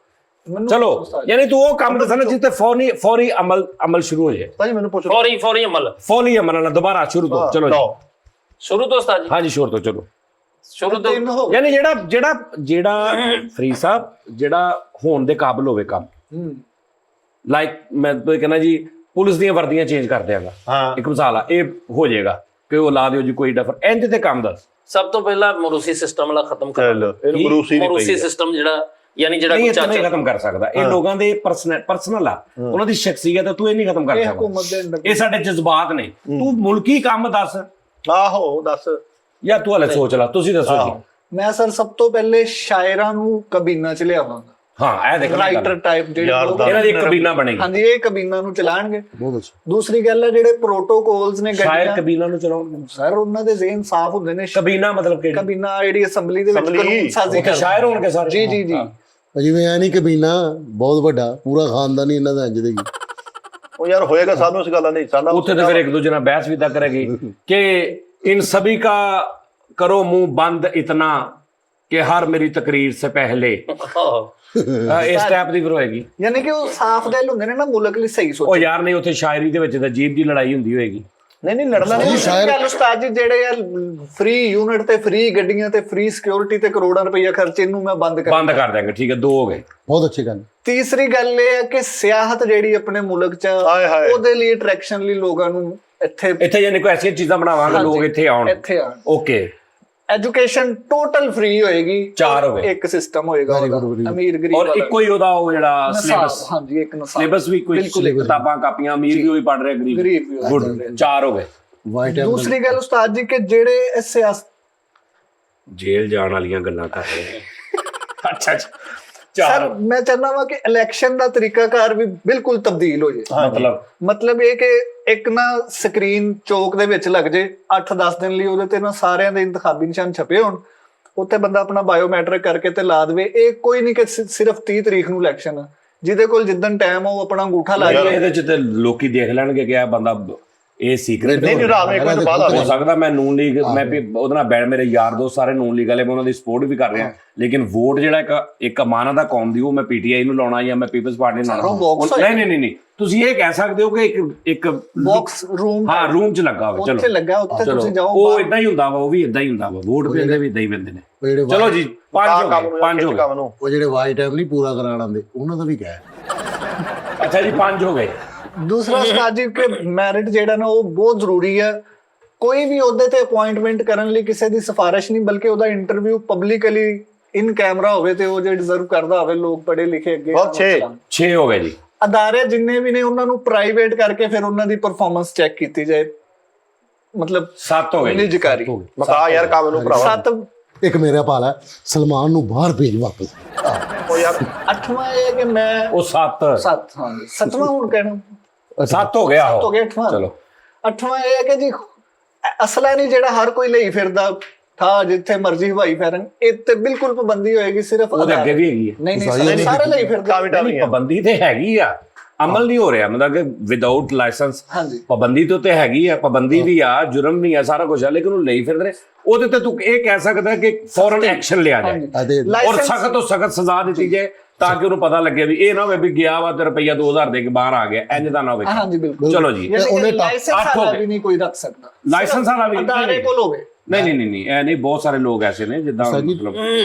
ਚਲੋ ਯਾਨੀ ਤੂੰ ਉਹ ਕੰਮ ਦੱਸਣਾ ਜਿੱਤੇ ਫੌਰੀ ਅਮਲ ਸ਼ੁਰੂ ਹੋ ਜਾਏ। ਭਾਜੀ ਮੈਨੂੰ ਪੁੱਛ ਫੌਰੀ ਅਮਲ, ਫੌਰੀ ਅਮਲ ਨਾਲ ਦੁਬਾਰਾ ਸ਼ੁਰੂ ਤੋਂ। ਚਲੋ ਜੀ, ਸ਼ੁਰੂ ਤੋਂ ਉਸਤਾਦ ਜੀ। ਹਾਂਜੀ ਸ਼ੁਰੂ ਤੋਂ ਚਲੋ। ਸ਼ੁਰੂ ਤੋਂ ਯਾਨੀ ਜਿਹੜਾ ਫਰੀਦ ਸਾਹਿਬ ਜਿਹੜਾ ਹੋਣ ਦੇ ਕਾਬਿਲ ਹੋਵੇ ਕੰਮ, ਲਾਈਕ ਮੈਂ ਤਾਂ ਕਹਿੰਦਾ ਜੀ ਪੁਲਿਸ ਦੀਆਂ ਵਰਦੀਆਂ ਚੇਂਜ ਕਰ ਦਿਆਂਗਾ। ਹਾਂ ਇੱਕ ਮਿਸਾਲ ਆ, ਇਹ ਹੋ ਜਾਏਗਾ ਕਿ ਉਹ ਲਾ ਦਿਓ ਜੀ ਕੋਈ ਡਫਰ ਇੰਜ ਤੇ ਕੰਮ ਦੱਸ। ਸਭ ਤੋਂ ਪਹਿਲਾਂ ਮਰੂਸੀ ਸਿਸਟਮ ਵਾਲਾ ਖਤਮ ਕਰਨਾ। ਇਹਨੂੰ ਮਰੂਸੀ ਸਿਸਟਮ ਜਿਹੜਾ ਯਾਨੀ ਜਿਹੜਾ ਨਹੀਂ ਖਤਮ ਕਰ ਸਕਦਾ। ਇਹ ਲੋਕਾਂ ਦੇ ਪਰਸਨਲ ਆ, ਉਹਨਾਂ ਦੀ ਸ਼ਖਸੀਅਤ ਆ, ਤੂੰ ਇਹ ਨਹੀਂ ਖਤਮ ਕਰ ਸਕਦਾ। ਇਹ ਸਾਡੇ ਜਜ਼ਬਾਤ ਨੇ। ਤੂੰ ਮੁਲਕੀ ਕੰਮ ਦੱਸ। ਆਹੋ ਦੱਸ ਜਾਂ ਤੂੰ ਹਲੇ ਸੋਚ ਲਾ, ਤੁਸੀਂ ਦੱਸੋ ਜੀ। ਮੈਂ ਸਰ ਸਭ ਤੋਂ ਪਹਿਲੇ ਸ਼ਾਇਰਾਂ ਨੂੰ ਕਬੀਨਾ ਚ ਲਿਆਵਾਂਗਾ। ਹਾਂ ਇਹ ਦੇਖ ਰਾਈਟਰ ਟਾਈਪ ਜਿਹੜੇ ਲੋਕ ਇਹਨਾਂ ਦੀ ਇੱਕ ਕਬੀਨਾ ਬਣੇਗੀ। ਹਾਂਜੀ, ਇਹ ਕਬੀਨਾ ਨੂੰ ਚਲਾਣਗੇ। ਬਹੁਤ ਅੱਛਾ। ਦੂਸਰੀ ਗੱਲ ਹੈ ਜਿਹੜੇ ਪ੍ਰੋਟੋਕੋਲਸ ਨੇ ਸ਼ਾਇਰ ਕਬੀਨਾ ਨੂੰ ਚਲਾਉਣਗੇ ਸਰ, ਉਹਨਾਂ ਦੇ ਜ਼ਿਹਨ ਸਾਫ਼ ਹੁੰਦੇ ਨੇ। ਕਬੀਨਾ ਮਤਲਬ ਕਿਹੜੀ? ਕਬੀਨਾ ਜਿਹੜੀ ਅਸੈਂਬਲੀ ਦੇ ਵਿੱਚ ਕਾਨੂੰਨ ਸਾਜ਼ੀ ਕਰਦੇ ਸ਼ਾਇਰ ਹੋਣਗੇ ਸਾਰੇ। ਜੀ ਜੀ ਜੀ। ਜਿਵੇਂ ਐ ਨਹੀਂ ਕਬੀਨਾ ਬਹੁਤ ਵੱਡਾ ਪੂਰਾ ਖਾਨਦਾਨ ਹੀ ਇਹਨਾਂ ਦਾ ਇੰਜ ਦੇ ਹੀ। ਉਹ ਯਾਰ ਹੋਏਗਾ, ਸਾਨੂੰ ਇਸ ਗੱਲ ਦਾ ਨਹੀਂ ਸਾਡਾ। ਉੱਥੇ ਤੇ ਫਿਰ ਇੱਕ ਦੂਜੇ ਨਾਲ ਬਹਿਸ ਵੀ ਤਾਂ ਕਰੇਗੀ ਕਿ इन सभी का करो मुंह बंद इतना कि हर मेरी तकरीर से पहले ਇਸ ਟਾਈਪ ਦੀ ਫਿਰ ਹੋਏਗੀ। ਯਾਨੀ ਕਿ ਉਹ ਸਾਫ਼ ਦਿਲ ਹੁੰਦੇ ਨੇ ਨਾ, ਮੁਲਕ ਲਈ ਸਹੀ ਸੋਚ। ਉਹ ਯਾਰ ਨਹੀਂ, ਉੱਥੇ ਸ਼ਾਇਰੀ ਦੇ ਵਿੱਚ ਤਾਂ ਅਜੀਬ ਦੀ ਲੜਾਈ ਹੁੰਦੀ ਹੋਏਗੀ। ਨਹੀਂ ਲੜਨਾ ਨਹੀਂ। ਗੱਲ ਉਸਤਾਦ ਜੀ, ਜਿਹੜੇ ਯਾਰ ਫ੍ਰੀ ਯੂਨਿਟ ਤੇ ਫ੍ਰੀ ਗੱਡੀਆਂ ਤੇ ਫ੍ਰੀ ਸਿਕਿਉਰਿਟੀ ਤੇ ਕਰੋੜਾਂ ਰੁਪਈਆ ਖਰਚੇ, ਇਹਨੂੰ ਮੈਂ ਬੰਦ ਕਰ ਦਾਂਗੇ। ਠੀਕ ਹੈ, 2 ਹੋ ਗਏ। ਬਹੁਤ ਅੱਛੀ ਗੱਲ। ਤੀਸਰੀ ਗੱਲ ਇਹ ਹੈ ਕਿ ਸਿਆਹਤ ਜਿਹੜੀ ਆਪਣੇ ਮੁਲਕ 'ਚ, ਉਹਦੇ ਲਈ ਅਟਰੈਕਸ਼ਨ ਲਈ ਲੋਕਾਂ ਨੂੰ ਇੱਥੇ ਯਾਨੀ ਕੋਈ ਐਸੀਆਂ ਚੀਜ਼ਾਂ ਬਣਾਵਾਂਗੇ ਲੋਕ ਇੱਥੇ ਆਉਣ। ਓਕੇ। ਐਜੂਕੇਸ਼ਨ ਟੋਟਲ ਫ੍ਰੀ ਹੋਏਗੀ। 4 ਹੋ ਗਏ। ਇੱਕ ਸਿਸਟਮ ਹੋਏਗਾ ਅਮੀਰ ਗਰੀਬ ਔਰ ਇੱਕੋ ਹੀ ਉਹਦਾ ਉਹ ਜਿਹੜਾ ਸਿਲੇਬਸ। ਹਾਂਜੀ, ਇੱਕ ਸਿਲੇਬਸ ਵੀ ਕੋਈ ਕਿਤਾਬਾਂ ਕਾਪੀਆਂ, ਅਮੀਰ ਵੀ ਉਹੀ ਪੜ ਰਿਹਾ, ਗਰੀਬ ਵੀ। ਗੁੱਡ, 4 ਹੋ ਗਏ। ਦੂਸਰੀ ਗੱਲ ਉਸਤਾਦ ਜੀ ਕਿ ਜਿਹੜੇ ਸਿਆਸਤ ਜੇਲ੍ਹ ਜਾਣ ਵਾਲੀਆਂ ਗੱਲਾਂ ਕਰ ਰਹੇ। ਅੱਛਾ ਸਰ, ਮੈਂ ਚਾਹੁੰਦਾ ਵਾਂ ਕਿ ਇਲੈਕਸ਼ਨ ਦਾ ਤਰੀਕਾਕਾਰ ਵੀ ਬਿਲਕੁਲ ਤਬਦੀਲ ਹੋ ਜਾਏ। ਮਤਲਬ ਇਹ ਕਿ ਇੱਕ ਨਾ ਸਕਰੀਨ ਚੌਕ ਦੇ ਵਿੱਚ ਲੱਗ ਜੇ 8-10 ਦਿਨ ਲਈ, ਉਹਦੇ ਤੇ ਨਾ ਸਾਰਿਆਂ ਦੇ ਇੰਤਖਾਬੀ ਨਿਸ਼ਾਨ ਛਪੇ ਹੋਣ, ਉੱਥੇ ਬੰਦਾ ਆਪਣਾ ਬਾਇਓਮੈਟ੍ਰਿਕ ਕਰਕੇ ਤੇ ਲਾ ਦੇਵੇ। ਇਹ ਕੋਈ ਨਹੀਂ ਕਿ ਸਿਰਫ 30 ਤਰੀਕ ਨੂੰ ਇਲੈਕਸ਼ਨ ਆ, ਜਿਹਦੇ ਕੋਲ ਜਿੱਦਣ ਟਾਈਮ ਆ ਉਹ ਆਪਣਾ ਅੰਗੂਠਾ ਲਾ ਜਾਏ। ਇਹਦੇ ਚ ਤੇ ਲੋਕੀ ਦੇਖ ਲੈਣਗੇ ਕਿ ਇਹ ਬੰਦਾ ਇਹ ਸੀਕ੍ਰੇਟ ਨਹੀਂ ਰਾਤ ਇੱਕ ਮਿੰਟ ਬਾਅਦ ਹੋ ਸਕਦਾ। ਮੈਂ ਨੂਨ ਲੀਗ, ਮੈਂ ਵੀ ਉਹਦੇ ਨਾਲ ਬੈਠ, ਮੇਰੇ ਯਾਰ ਦੋਸਤ ਸਾਰੇ ਨੂਨ ਲੀਗ ਵਾਲੇ, ਮੈਂ ਉਹਨਾਂ ਦੀ ਸਪੋਰਟ ਵੀ ਕਰ ਰਿਹਾ, ਲੇਕਿਨ ਵੋਟ ਜਿਹੜਾ ਇੱਕ ਅਮਾਨਤ ਆ ਕੌਮ ਦੀ, ਉਹ ਮੈਂ PTI ਨੂੰ ਲਾਉਣਾ ਜਾਂ ਮੈਂ ਪੀਪਲਸ ਪਾਰਟੀ ਨੂੰ ਲਾਉਣਾ। ਨਹੀਂ, ਤੁਸੀਂ ਇਹ ਕਹਿ ਸਕਦੇ ਹੋ ਕਿ ਇੱਕ ਬਾਕਸ ਰੂਮ, ਹਾਂ ਰੂਮ ਚ ਲੱਗਾ ਹੋਵੇ। ਉੱਥੇ ਲੱਗਾ, ਉੱਥੇ ਤੁਸੀਂ ਜਾਓ। ਉਹ ਇਦਾਂ ਹੀ ਹੁੰਦਾ ਵਾ, ਉਹ ਵੀ ਇਦਾਂ ਹੀ ਹੁੰਦਾ ਵਾ। ਵੋਟ ਪੈਂਦੇ ਵੀ ਇਦਾਂ ਹੀ ਪੈਂਦੇ ਨੇ। ਚਲੋ ਜੀ, 5 ਹੋ ਗਏ। ਉਹ ਜਿਹੜੇ ਵਾਈ ਟਾਈਮ ਨਹੀਂ ਪੂਰਾ ਕਰਾਣ ਆਉਂਦੇ, ਉਹਨਾਂ ਦਾ ਵੀ ਕਹਿ। ਅੱਛਾ ਜੀ, 5 ਹੋ ਗਏ। ਦੂਸਰਾ ਉਸਤਾਦ ਜੀ ਕਿ ਮੈਰਿਟ ਜਿਹੜਾ ਨਾ ਉਹ ਬਹੁਤ ਜ਼ਰੂਰੀ ਹੈ। ਕੋਈ ਵੀ ਉਹਦੇ ਤੇ ਅਪਾਇੰਟਮੈਂਟ ਕਰਨ ਲਈ ਕਿਸੇ ਦੀ ਸਿਫਾਰਿਸ਼ ਨਹੀਂ, ਬਲਕਿ ਉਹਦਾ ਇੰਟਰਵਿਊ ਪਬਲਿਕਲੀ ਇਨ ਕੈਮਰਾ ਹੋਵੇ ਤੇ ਉਹ ਜੇ ਡਿਜ਼ਰਵ ਕਰਦਾ ਹੋਵੇ, ਲੋਕ ਪੜ੍ਹੇ ਲਿਖੇ ਅੱਗੇ ਬਹੁਤ 6 ਹੋ ਗਏ ਜੀ। ਅਦਾਰੇ ਜਿੰਨੇ ਵੀ ਨੇ ਉਹਨਾਂ ਨੂੰ ਪ੍ਰਾਈਵੇਟ ਕਰਕੇ ਫਿਰ ਉਹਨਾਂ ਦੀ ਪਰਫਾਰਮੈਂਸ ਚੈੱਕ ਕੀਤੀ ਜਾਏ, ਮਤਲਬ 7 ਹੋ ਗਏ ਜੀ। ਨਿਜਕਾਰੀ। ਮਕਾ ਯਾਰ ਕੰਮ ਨੂੰ ਭਰਾਵਾ। 7 ਇੱਕ ਮੇਰਾ ਪਾਲ ਹੈ, ਸਲਮਾਨ ਨੂੰ ਬਾਹਰ ਭੇਜ ਵਾਪਸ। ਉਹ ਯਾਰ 8ਵਾਂ ਇਹ ਕਿ ਮੈਂ ਉਹ 7 ਹਾਂ 7ਵਾਂ ਹੁਣ ਕਹਿਣਾ 7 ਹੋ ਗਿਆ ਹੋ ਗਿਆ 8ਵਾਂ। ਚਲੋ 8ਵਾਂ ਇਹ ਹੈ ਕਿ ਜੀ ਅਸਲਾ ਨਹੀਂ ਜਿਹੜਾ ਹਰ ਕੋਈ ਲਈ ਫਿਰਦਾ ਥਾ ਜਿੱਥੇ ਮਰਜ਼ੀ ਹਵਾਈ ਫੈਰਨ, ਇਹ ਤੇ ਬਿਲਕੁਲ ਪਾਬੰਦੀ ਹੋਏਗੀ ਸਿਰਫ ਉਹਦੇ ਅੱਗੇ ਵੀ ਹੈਗੀ ਹੈ। ਨਹੀਂ ਸਾਰੇ ਲਈ ਫਿਰਦੇ। ਨਹੀਂ ਪਾਬੰਦੀ ਤੇ ਹੈਗੀ ਆ, ਅਮਲ ਨਹੀਂ ਹੋ ਰਿਹਾ, ਮਤਲਬ ਕਿ ਵਿਦਆਊਟ ਲਾਇਸੈਂਸ ਹਾਂਜੀ ਪਾਬੰਦੀ ਤੇ ਹੈਗੀ ਆ, ਪਾਬੰਦੀ ਵੀ ਆ, ਜੁਰਮ ਵੀ ਆ, ਸਾਰਾ ਕੁਝ ਆ, ਲੇਕਿਨ ਉਹ ਲਈ ਫਿਰਦੇ ਨੇ। ਉਹਦੇ ਤੇ ਤੂੰ ਇਹ ਕਹਿ ਸਕਦਾ ਕਿ ਫੌਰਨ ਐਕਸ਼ਨ ਲਿਆ ਜਾਏ ਔਰ ਸਖਤ ਤੋਂ ਸਖਤ ਸਜ਼ਾ ਦਿੱਤੀ ਜਾਏ, ਤਾਂ ਕਿ ਉਹਨੂੰ ਪਤਾ ਲੱਗੇ ਵੀ ਇਹ ਨਾ ਹੋਵੇ ਵੀ ਗਿਆ ਵਾ ਤੇ ਰੁਪਈਆ 2000 ਦੇ ਕੇ ਬਾਹਰ ਆ ਗਿਆ, ਇੰਜ ਦਾ ਨਾ ਹੋਵੇ। ਹਾਂਜੀ ਬਿਲਕੁਲ। ਚਲੋ ਜੀ, ਉਹਨੇ ਲਾਇਸੈਂਸ ਵਾਲਾ ਵੀ ਨਹੀਂ ਕੋਈ ਰੱਖ ਸਕਦਾ, ਲਾਇਸੈਂਸ ਵਾਲਾ ਵੀ ਅਦਾਰੇ ਕੋਲ ਹੋਵੇ। ਨਹੀਂ ਇਹ ਨਹੀਂ, ਬਹੁਤ ਸਾਰੇ ਲੋਕ ਐਸੇ ਨੇ ਜਿੱਦਾਂ ਮਤਲਬ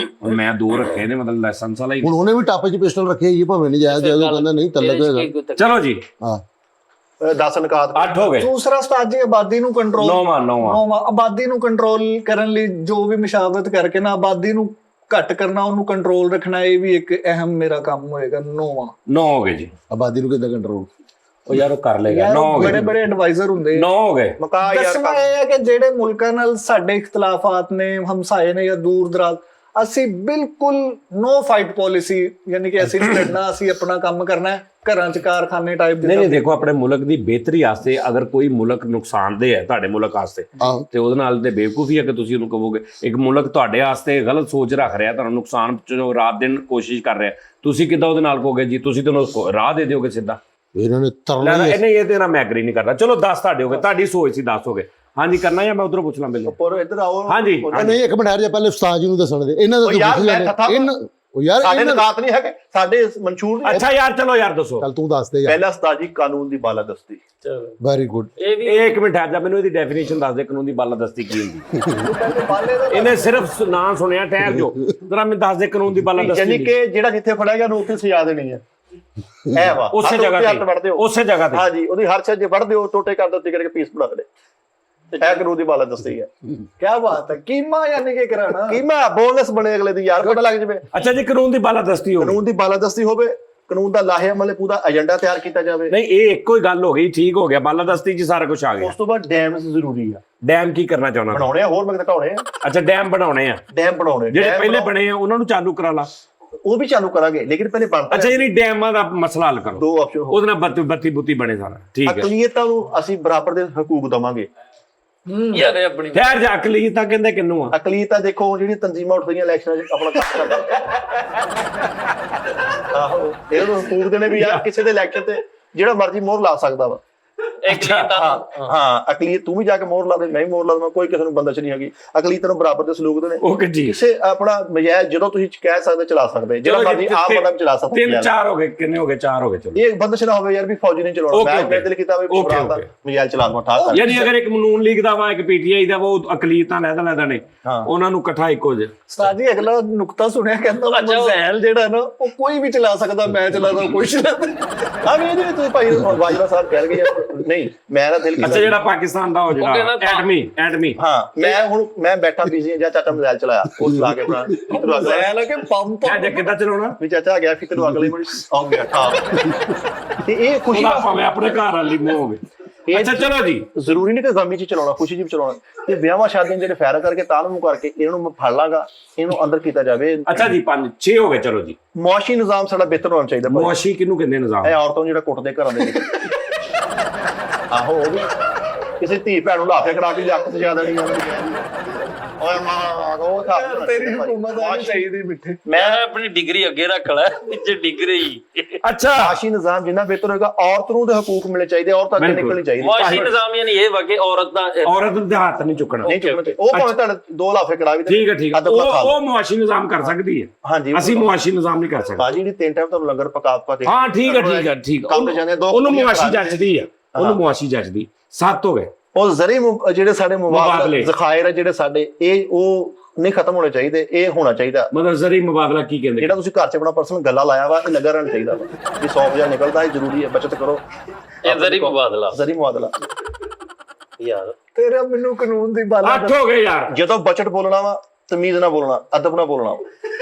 ਮੈਂ 2 ਰੱਖੇ ਨੇ, ਮਤਲਬ ਲਾਇਸੈਂਸ ਵਾਲਾ ਹੀ। ਹੁਣ ਉਹਨੇ ਵੀ ਟਾਪੇ 'ਚ ਪਿਸਟਲ ਰੱਖੀ ਹੈ, ਭਾਵੇਂ ਨਹੀਂ ਜਾਇਜ਼ ਉਹ ਕਹਿੰਦਾ ਨਹੀਂ ਤਲਕ ਹੋਏਗਾ। ਚਲੋ ਜੀ ਹਾਂ 10 ਨਕਾਤ 8 ਹੋ ਗਏ। ਦੂਸਰਾ ਉਸਤਾਦ ਜੀ ਆਬਾਦੀ ਨੂੰ ਕੰਟਰੋਲ, 9ਵਾਂ ਆਬਾਦੀ ਨੂੰ ਕੰਟਰੋਲ ਕਰਨ ਲਈ ਜੋ ਵੀ ਮਸ਼ਾਵਰਤ ਕਰਕੇ ਨਾ ਆਬਾਦੀ ਨੂੰ ਘੱਟ ਕਰਨਾ, ਉਹਨੂੰ ਕੰਟਰੋਲ ਰੱਖਣਾ, ਇਹ ਵੀ ਇੱਕ ਅਹਿਮ ਮੇਰਾ ਕੰਮ ਹੋਏਗਾ। 9 ਹੋ ਗਏ ਜੀ। ਆਬਾਦੀ ਨੂੰ ਕਿੱਦਾਂ ਕੰਟਰੋਲ? ਉਹ ਯਾਰ ਉਹ ਕਰ ਲੇਗਾ। 9 ਹੋ ਗਏ, ਬੜੇ ਬੜੇ ਐਡਵਾਈਜ਼ਰ ਹੁੰਦੇ। 9 ਹੋ ਗਏ। ਮਕਾ ਯਾਰ 10ਵਾਂ ਇਹ ਹੈ ਕਿ ਜਿਹੜੇ ਮੁਲਕਾਂ ਨਾਲ ਸਾਡੇ ਇਖਤਲਾਫਾਤ ਨੇ, ਹਮਸਾਏ ਨੇ ਜਾਂ ਦੂਰ ਦਰਾਜ਼, ਅਸੀਂ ਬਿਲਕੁਲ ਨੋ ਫਾਈਟ ਪਾਲਿਸੀ, ਯਾਨੀ ਕਿ ਅਸੀਂ ਨਹੀਂ ਲੜਨਾ, ਅਸੀਂ ਆਪਣਾ ਕੰਮ ਕਰਨਾ ਹੈ, ਘਰਾਂ 'ਚ ਕਾਰਖਾਨੇ ਟਾਈਪ ਦੇ। ਨਹੀਂ ਦੇਖੋ, ਆਪਣੇ ਮੁਲਕ ਦੀ ਬਿਹਤਰੀ ਵਾਸਤੇ ਅਗਰ ਕੋਈ ਮੁਲਕ ਨੁਕਸਾਨਦੇਹ ਹੈ ਤੁਹਾਡੇ ਮੁਲਕ ਵਾਸਤੇ, ਤੇ ਉਹਦੇ ਨਾਲ ਤੇ ਬੇਵਕੂਫੀ ਹੈ ਕਿ ਤੁਸੀਂ ਉਹਨੂੰ ਕਹੋਗੇ। ਇੱਕ ਮੁਲਕ ਤੁਹਾਡੇ ਵਾਸਤੇ ਗਲਤ ਸੋਚ ਰੱਖ ਰਿਹਾ, ਤੁਹਾਨੂੰ ਨੁਕਸਾਨ ਰਾਤ ਦਿਨ ਕੋਸ਼ਿਸ਼ ਕਰ ਰਿਹਾ, ਤੁਸੀਂ ਕਿੱਦਾਂ ਉਹਦੇ ਨਾਲ ਕਹੋਗੇ ਜੀ? ਤੁਸੀਂ ਤੁਹਾਨੂੰ ਰਾਹ ਦੇ ਦਿਓਗੇ ਸਿੱਧਾ? ਇਹਨਾਂ ਨੇ ਤਰਨਾ ਨਹੀਂ, ਇਹ ਤੇ ਨਾ ਮੈਂ ਐਗਰੀ ਨਹੀਂ ਕਰਦਾ। ਚਲੋ 10 ਤੁਹਾਡੇ ਹੋ ਗਏ, ਤੁਹਾਡੀ ਸੋਚ ਸੀ 10 ਹੋ ਗਏ। ਹਾਂਜੀ ਕਰਨਾ ਜਾਂ ਮੈਂ ਉਧਰੋਂ ਪੁੱਛ ਲਾਂ ਬਿੱਲੋ? ਪਰ ਇੱਧਰ ਆਓ। ਹਾਂਜੀ ਨਹੀਂ, ਇੱਕ ਮਿੰਟ ਜੇ ਪਹਿਲੇ ਉਸਤਾਦ ਜੀ ਨੂੰ ਦੱਸਣ ਦੇ। ਇਹਨਾਂ ਦਾ ਯਾਰ ਮੈਂ ਯਾਰ ਸਾਡੇ ਨਕਾਤ ਨਹੀਂ ਹੈਗੇ, ਸਾਡੇ ਮਨਸ਼ੂਰ ਨਹੀਂ। ਅੱਛਾ ਯਾਰ ਚਲੋ ਯਾਰ ਦੱਸੋ। ਚੱਲ ਤੂੰ ਦੱਸ ਦੇ ਯਾਰ। ਪਹਿਲਾ ਉਸਤਾਦ ਜੀ ਕਾਨੂੰਨ ਦੀ ਬਾਲਾਦਸਤੀ। ਚਲੋ ਵੈਰੀ ਗੁੱਡ। ਇਹ ਇੱਕ ਮਿੰਟ ਆ, ਮੈਨੂੰ ਇਹਦੀ ਡੈਫੀਨੇਸ਼ਨ ਦੱਸ ਦੇ, ਕਾਨੂੰਨ ਦੀ ਬਾਲਾਦਸਤੀ ਕੀ ਹੁੰਦੀ? ਇਹਨੇ ਸਿਰਫ ਨਾਂ ਸੁਣਿਆ, ਠਹਿਰ ਜੋ ਜਰਾ ਮੈਨੂੰ ਦੱਸ ਦੇ ਕਾਨੂੰਨ ਦੀ ਬਾਲਾਦਸਤੀ। ਯਾਨੀ ਕਿ ਜਿਹੜਾ ਜਿੱਥੇ ਫੜਿਆ ਗਿਆ ਉਹਨੂੰ ਉੱਥੇ ਸਜ਼ਾ ਦੇਣੀ ਹੈ। ਐ ਵਾ ਉਸੇ ਜਗ੍ਹਾ ਤੇ, ਉਸੇ ਜਗ੍ਹਾ ਤੇ। ਹਾਂਜੀ, ਉਹਦੀ ਹਰ ਚੀਜ਼ ਜੇ ਵੜ ਦਿਓ, ਟੋਟੇ ਕਰ ਦਿੱਤੇ ਕਰਕੇ ਪੀਸ ਬਣਾ ਦੇ। ਇਹ ਕਾਨੂੰਨ ਦੀ ਬਾਲਾਦਸਤੀ ਹੈ। ਕੀ ਬਾਤ ਹੈ। ਕੀਮਾ ਯਾਨੀ ਕਿ ਕਰਾਣਾ, ਕੀਮਾ ਬੋਨਸ ਬਣੇ ਅਗਲੇ ਦੀ, ਯਾਰ ਪਤਾ ਲੱਗ ਜਵੇ। ਅੱਛਾ ਜੀ, ਕਾਨੂੰਨ ਦੀ ਬਾਲਾਦਸਤੀ ਹੋਵੇ, ਕਾਨੂੰਨ ਦੀ ਬਾਲਾਦਸਤੀ ਹੋਵੇ, ਕਾਨੂੰਨ ਦਾ ਲਾਹੇਅਮਲ ਪੂਰਾ ਏਜੰਡਾ ਤਿਆਰ ਕੀਤਾ ਜਾਵੇ। ਨਹੀਂ ਇਹ ਇੱਕੋ ਹੀ ਗੱਲ ਹੋ ਗਈ, ਠੀਕ ਹੋ ਗਿਆ, ਬਾਲਾਦਸਤੀ 'ਚ ਸਾਰਾ ਕੁਝ ਆ ਗਿਆ। ਉਸ ਤੋਂ ਬਾਅਦ ਡੈਮ ਜ਼ਰੂਰੀ ਆ। ਡੈਮ ਕੀ ਕਰਨਾ ਚਾਹੁੰਦਾ? ਬਣਾਉਣੇ ਆ, ਹੋਰ ਮੈਂ ਘਟਾਉਣੇ ਆ। ਅੱਛਾ ਡੈਮ ਬਣਾਉਣੇ ਆ, ਡੈਮ ਬਣਾਉਣੇ, ਜਿਹੜੇ ਪਹਿਲੇ ਬਣੇ ਆ ਉਹਨਾਂ ਨੂੰ ਚਾਲੂ ਕਰਾ ਲਾ। ਉਹ ਵੀ ਚਾਲੂ ਕਰਾਂਗੇ, ਲੇਕਿਨ ਪਹਿਲੇ ਬਣਦਾ। ਅੱਛਾ ਯਾਨੀ ਡੈਮਾਂ ਦਾ ਮਸਲਾ ਹੱਲ ਕਰੋ, 2 ਆਪਸ਼ਨ। ਉਹਦੇ ਨਾਲ ਬੱਤੀ ਬੁੱਤੀ ਬਣੇ ਸਾਰਾ, ਠੀਕ ਹੈ। ਅਕਲੀਅਤਾਂ ਨੂੰ ਅਸੀਂ ਬਰਾਬਰ ਦੇ ਹਕੂਕ ਦਵਾਂਗੇ। ਯਾਰ ਇਹ ਆਪਣੀ ਠਹਿਰ ਜਾ, ਅਕਲੀਅਤ ਤਾਂ ਕਹਿੰਦੇ ਕਿੰਨੂੰ ਆ? ਅਕਲੀਅਤਾਂ ਦੇਖੋ ਜਿਹੜੀ ਤਨਜ਼ੀਮਾਂ ਉੱਠਦੀਆਂ ਇਲੈਕਸ਼ਨਾਂ 'ਚ ਆਪਣਾ ਕੰਮ ਕਰਦਾ। ਆਹੋ, ਇਹਨਾਂ ਨੂੰ ਹਕੂਕ ਦੇਣੇ ਵੀ ਯਾਰ ਕਿਸੇ ਦੇ ਇਲੈਕਸ਼ਨ ਤੇ ਜਿਹੜਾ ਮਰਜ਼ੀ ਮੋਹਰ ਲਾ ਸਕਦਾ ਵਾ। ਹਾਂ ਅਕਲੀਅਤ ਤੂੰ ਵੀ ਜਾ ਕੇ ਮੋਹਰ ਲਾ ਦੇ, ਮੈਂ ਵੀ ਮੋਹਰ ਲਾ ਦੇਵਾਂ, ਕੋਈ ਕਿਸੇ ਨੂੰ ਬੰਦਸ਼ ਨਹੀਂ ਹੈਗੀ। ਅਕਲੀਅਤ ਨੂੰ ਬਰਾਬਰ ਦੇ ਸਲੂਕ ਦੇ ਨੇ। ਓਕੇ ਜੀ। ਕਿਸੇ ਆਪਣਾ ਨਜਾਇਜ਼ ਜਦੋਂ ਤੁਸੀਂ ਕਹਿ ਸਕਦੇ ਚਲਾ ਸਕਦੇ, ਜਿਹੜਾ ਮਰਜ਼ੀ ਆਮ ਬੰਦਾ ਵੀ ਚਲਾ ਸਕਦਾ। 3-4 ਹੋ ਗਏ, ਕਿੰਨੇ ਹੋ ਗਏ? 4 ਹੋ ਗਏ। ਚਲੋ ਇਹ ਬੰਦਸ਼ ਨਾ ਹੋਵੇ ਯਾਰ ਵੀ ਫੌਜੀ ਨੇ ਚਲਾਉਣਾ, ਮੈਂ ਦਿਲ ਕੀਤਾ ਵੀ ਪ੍ਰੋਗਰਾਮ ਦਾ ਨਜਾਇਜ਼ ਚਲਾ ਦਵਾਂ ਠਾਕ ਕਰ। ਯਾਨੀ ਅਗਰ ਇੱਕ ਕਾਨੂੰਨ ਲੀਗ ਦਾ ਵਾ, ਇੱਕ ਪੀਟੀਆਈ ਦਾ ਵਾ, ਉਹ ਅਕਲੀਅਤਾਂ ਲੈਦਾ ਨੇ, ਉਹਨਾਂ ਨੂੰ ਇਕੱਠਾ ਇੱਕੋ ਜਿਹਾ। ਉਸਤਾਦ ਜੀ ਅਗਲਾ ਨੁਕਤਾ ਸੁਣਿਆ, ਕਹਿੰਦਾ ਮਜ਼ੈਲ ਜਿਹੜਾ ਨਾ ਉਹ ਕੋਈ ਵੀ ਚਲਾ ਸਕਦਾ, ਮੈਂ ਚਲਾਦਾ ਕੋਈ ਚਲਾ। ਹਾਂ ਵੀ ਇਹਦੇ ਵਿੱਚ ਤੁਸੀਂ ਭਾਈ ਵਾਜਵਾ ਸਾਹਿਬ ਕਹਿ ਲਗੇ ਨਹੀਂ, ਮੈਂ ਨਾ ਦਿਲ ਅੱਛਾ ਜਿਹੜਾ ਪਾਕਿਸਤਾਨ ਦਾ ਹੋ ਜਿਹੜਾ ਐਟਮੀ ਹਾਂ, ਮੈਂ ਬੈਠਾ ਬਿਜ਼ੀ ਜਾਂ ਚਾਚਾ ਮੋਬਾਈਲ ਚਲਾਇਆ, ਉਹ ਚਲਾ ਕੇ ਆਪਣਾ ਮਜ਼ੈਲ ਹੈ ਕਿ ਪੰਪ ਇਹ ਕਿੱਦਾਂ ਚਲਾਉਣਾ ਵੀ ਚਾਚਾ ਆ ਗਿਆ ਫਿਕਰ ਨੂੰ ਅਗਲੇ ਮਿੰਟ ਆ ਗਿਆ ਠਾ। ਤੇ ਇਹ ਖੁਸ਼ੀ ਉਹਦਾ ਭਾਵੇਂ ਆਪਣੇ ਘਰ ਵਾਲੀ ਮੋਹ ਹੋਵੇ। ਅੱਛਾ ਚਲੋ ਜੀ, ਜ਼ਰੂਰੀ ਨਹੀਂ ਕਿ ਗਮੀ 'ਚ ਚਲਾਉਣਾ, ਖੁਸ਼ੀ 'ਚ ਵੀ ਚਲਾਉਣਾ। ਤੇ ਵਿਆਹਾਂ ਸ਼ਾਦੀਆਂ ਜਿਹੜੇ ਫੈਰਾ ਕਰਕੇ ਤਾਲਮੂ ਕਰਕੇ ਇਹਨਾਂ ਨੂੰ ਫੜ ਲਾਂਗਾ, ਇਹਨੂੰ ਅੰਦਰ ਕੀਤਾ ਜਾਵੇ। ਅੱਛਾ ਜੀ 5-6 ਹੋ ਗਏ। ਚਲੋ ਜੀ, ਮੁਆਸ਼ੀ ਨਿਜ਼ਾਮ ਸਾਡਾ ਬਿਹਤਰ ਹੋਣਾ ਚਾਹੀਦਾ। ਮੁਆਸ਼ੀ ਕਿਹਨੂੰ ਕਹਿੰਦੇ ਨਿਜ਼ਾਮ? ਇਹ ਔਰਤਾਂ ਨੂੰ ਜਿਹੜਾ ਕੁੱਟਦੇ ਘਰਾਂ ਦੇ ਵਿੱਚ। ਆਹੋ ਉਹ ਵੀ ਕਿਸੇ ਧੀ ਭੈਣ ਨੂੰ ਲਾਫੇ ਕਰਾ ਕੇ ਅੱਖ ਤੇ ਜ਼ਿਆਦਾ ਨਹੀਂ ਆਉਂਦੀ। ਓਏ ਮਾਂ ਉਹ ਤਾਂ ਤੇਰੀ ਹਕੂਮਤ ਆਣੀ ਚਾਹੀਦੀ ਮਿੱਠੇ। ਮੈਂ ਆਪਣੀ ਡਿਗਰੀ ਅੱਗੇ ਰੱਖ ਲੈ, ਵਿੱਚ ਡਿਗਰੀ। ਅੱਛਾ ਮੁਆਸ਼ੀ ਨਿਜ਼ਾਮ ਜਿੰਨਾ ਬਿਹਤਰ ਹੋਏਗਾ, ਔਰਤ ਨੂੰ ਦੇ ਹਕੂਕ ਮਿਲਣੇ ਚਾਹੀਦੇ, ਔਰਤ ਅੱਗੇ ਨਿਕਲਣੀ ਚਾਹੀਦੀ। ਮੁਆਸ਼ੀ ਨਿਜ਼ਾਮ ਯਾਨੀ ਇਹ ਵਾ ਕਿ ਔਰਤ ਦੇ ਹੱਥ ਨਹੀਂ ਚੁੱਕਣਾ, ਨਹੀਂ ਚੁੱਕਣਾ ਚਾਹੀਦਾ। ਉਹ ਭਾਵੇਂ ਤੁਹਾਡੇ 2 ਲਾਫੇ ਕਰਾ ਵੀ ਦੇ। ਠੀਕ ਹੈ ਉਹ ਮੁਆਸ਼ੀ ਨਿਜ਼ਾਮ ਕਰ ਸਕਦੀ ਹੈ। ਹਾਂਜੀ, ਅਸੀਂ ਮੁਆਸ਼ੀ ਨਿਜ਼ਾਮ ਨਹੀਂ ਕਰ ਸਕਦੇ। ਬਾਜੀ ਜਿਹੜੀ 3 ਟਾਈਮ ਤੁਹਾਨੂੰ ਲੰਗਰ ਪਕਾ ਦੇ। ਹਾਂ ਠੀਕ ਹੈ ਉਹਨੂੰ ਮੁਆਸ਼ੀ ਜੱਜਦੀ ਆ, ਉਹਨੂੰ ਮੁਆਸ਼ੀ ਜੱਜਦੀ। 7 ਹੋ ਗਏ। ਉਹ ਜ਼ਰੀ ਜਿਹੜੇ ਸਾਡੇ ਮੁਬਾਦਲੇ ਜ਼ਖਾਇਰ ਜਿਹੜੇ ਸਾਡੇ, ਇਹ ਉਹ ਨਹੀਂ ਖਤਮ ਹੋਣੇ ਚਾਹੀਦੇ, ਇਹ ਹੋਣਾ ਚਾਹੀਦਾ। ਮਤਲਬ ਜ਼ਰੀ ਮੁਬਾਦਲਾ ਕੀ ਕਹਿੰਦੇ? ਜਿਹੜਾ ਤੁਸੀਂ ਘਰ 'ਚ ਆਪਣਾ ਪਰਸਨਲ ਗੱਲਾ ਲਾਇਆ ਵਾ, ਇਹ ਲੱਗਾ ਰਹਿਣਾ ਚਾਹੀਦਾ ਵਾ ਵੀ 100 ਨਿਕਲਦਾ ਹੈ, ਜ਼ਰੂਰੀ ਹੈ, ਬਚਤ ਕਰੋ। ਇਹ ਜ਼ਰੀ ਮੁਬਾਦਲਾ। ਜ਼ਰੀ ਮੁਬਾਦਲਾ ਯਾਰ ਤੇਰਾ ਮੈਨੂੰ ਕਾਨੂੰਨ ਦੀ ਬਾਲਾ 8 ਹੋ ਗਏ ਯਾਰ। ਜਦੋਂ ਬਜਟ ਬੋਲਣਾ ਵਾ ਤਮੀਜ਼ ਨਾਲ ਬੋਲਣਾ, ਅਦਬ ਨਾਲ ਬੋਲਣਾ।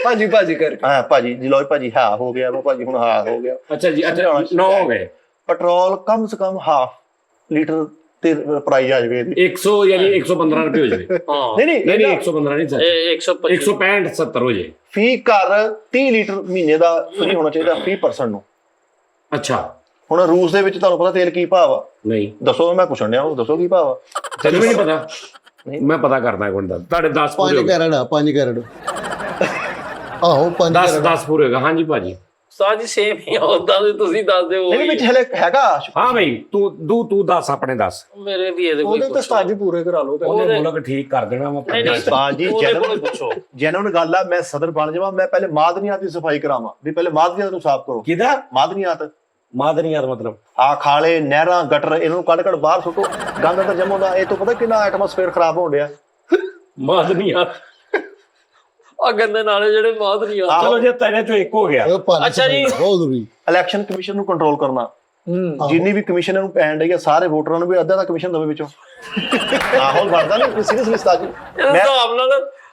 ਭਾਜੀ ਕਰਕੇ ਹਾਂ ਭਾਜੀ ਜੀ, ਲੋ ਭਾਜੀ ਹਾਂ ਹੋ ਗਿਆ ਵਾ ਭਾਜੀ, ਹੁਣ ਹਾਂ ਹੋ ਗਿਆ। ਅੱਛਾ ਜੀ, ਅੱਛਾ 9 ਹੋ ਗਏ। ਪੈਟਰੋਲ ਕਮ ਸੇ ਕਮ ਹਾਫ ਲੀਟਰ ਤੇ ਪ੍ਰਾਈਸ ਆ ਜਾਵੇ ਇਹਦੀ। 100 ਯਾਨੀ 115 ਰੁਪਏ ਹੋ ਜਾਵੇ। ਹਾਂ ਨਹੀਂ ਨਹੀਂ ਨਹੀਂ 115 ਨਹੀਂ ਸਰ, ਇਹ 125 165 70 ਹੋ ਜਾਏ। ਫੀ ਘਰ 30 ਲੀਟਰ ਮਹੀਨੇ ਦਾ ਫ੍ਰੀ ਹੋਣਾ ਚਾਹੀਦਾ ਫੀ ਪਰਸਨ ਨੂੰ। ਅੱਛਾ ਹੁਣ ਰੂਸ ਦੇ ਵਿੱਚ ਤੁਹਾਨੂੰ ਪਤਾ ਤੇਲ ਕੀ ਭਾਅ ਵਾ? ਨਹੀਂ ਦੱਸੋ, ਮੈਂ ਪੁੱਛਣ ਡਿਆ ਉਹ ਦੱਸੋ ਕੀ ਭਾਅ ਵਾ? ਤੈਨੂੰ ਵੀ ਨਹੀਂ ਪਤਾ? ਮੈਂ ਪਤਾ ਕਰਦਾ ਇੱਕ ਮਿੰਟ ਦਾ। ਤੁਹਾਡੇ 10 ਪੂਰੇ 5 ਹੋ ਗਏ। ਕੈਰਟ ਆ, 5 ਕੈਰਟ ਆਹੋ 5 10 ਕੈਰਟ 10 ਪੂਰੇ ਹੋ ਗਏ। ਹਾਂਜੀ ਭਾਜੀ। ਸਾਜੀ ਸੇਮ ਹੀ ਉਦਾਂ ਦੇ ਤੁਸੀਂ ਦੱਸ ਦਿਓ। ਨਹੀਂ ਵਿੱਚ ਹਲੇ ਹੈਗਾ। ਹਾਂ ਬਈ ਤੂੰ ਦੱਸ ਆਪਣੇ ਦੱਸ। ਮੇਰੇ ਵੀ ਇਹਦੇ ਕੋਈ ਉਹਦੇ ਤੇ ਸਟਾਜੀ ਪੂਰੇ ਕਰਾ ਲਓ। ਉਹਨੇ ਮੁਲਕ ਠੀਕ ਕਰ ਦੇਣਾ ਵਾ। ਨਹੀਂ ਨਹੀਂ ਬਾਜੀ ਉਹਦੇ ਕੋਲ ਪੁੱਛੋ। ਜੈਨੂਨ ਗੱਲ ਆ। ਮੈਂ ਸਦਰ ਬਣ ਜਾਵਾਂ, ਮੈਂ ਪਹਿਲੇ ਮਾਦਨੀਆਤ ਦੀ ਸਫਾਈ ਕਰਾਵਾਂ ਵੀ ਪਹਿਲੇ ਮਾਦਨੀਆਤ ਨੂੰ ਸਾਫ਼ ਕਰੋ। ਕਿਹਦਾ ਮਾਦਨੀਆਤ? ਮਾਦਨੀਆਤ ਮਤਲਬ ਆ ਖਾਲੇ ਨਹਿਰਾਂ ਗਟਰ ਇਹਨਾਂ ਨੂੰ ਕੱਢ ਬਾਹਰ ਸੁੱਟੋ, ਗੰਦ ਅੰਦਰ ਜਮਾ ਹੁੰਦਾ। ਇਹ ਤੋਂ ਪਤਾ ਕਿੰਨਾ ਐਟਮੋਸਫੇਅਰ ਖਰਾਬ ਹੋਣ ਡਿਆ। ਮਾਦਨੀਆਤ। ਆ ਗੰਦੇ ਨਾਲੇ ਜਿਹੜੇ ਬਾਤ ਨਹੀਂ ਆ। ਚਲੋ ਜੇ ਤੇਰੇ ਚੋਂ ਇੱਕ ਹੋ ਗਿਆ। ਅੱਛਾ ਜੀ। ਬਹੁਤ ਜ਼ਰੂਰੀ। ਇਲੈਕਸ਼ਨ ਕਮਿਸ਼ਨ ਨੂੰ ਕੰਟਰੋਲ ਕਰਨਾ। ਜਿੰਨੀ ਵੀ ਕਮਿਸ਼ਨ ਨੂੰ ਪੈਣ ਡਈ ਆ ਸਾਰੇ ਵੋਟਰਾਂ ਨੂੰ ਵੀ ਅੱਧਾ ਦਾ ਕਮਿਸ਼ਨ ਦੇਵੇ ਵਿੱਚੋਂ। ਆਹੋ ਬਣਦਾ ਨਹੀਂ ਸੀਰੀਅਸਲੀ ਸਤਾਜੀ। ਇਹਦੇ ਹਿਸਾਬ ਨਾਲ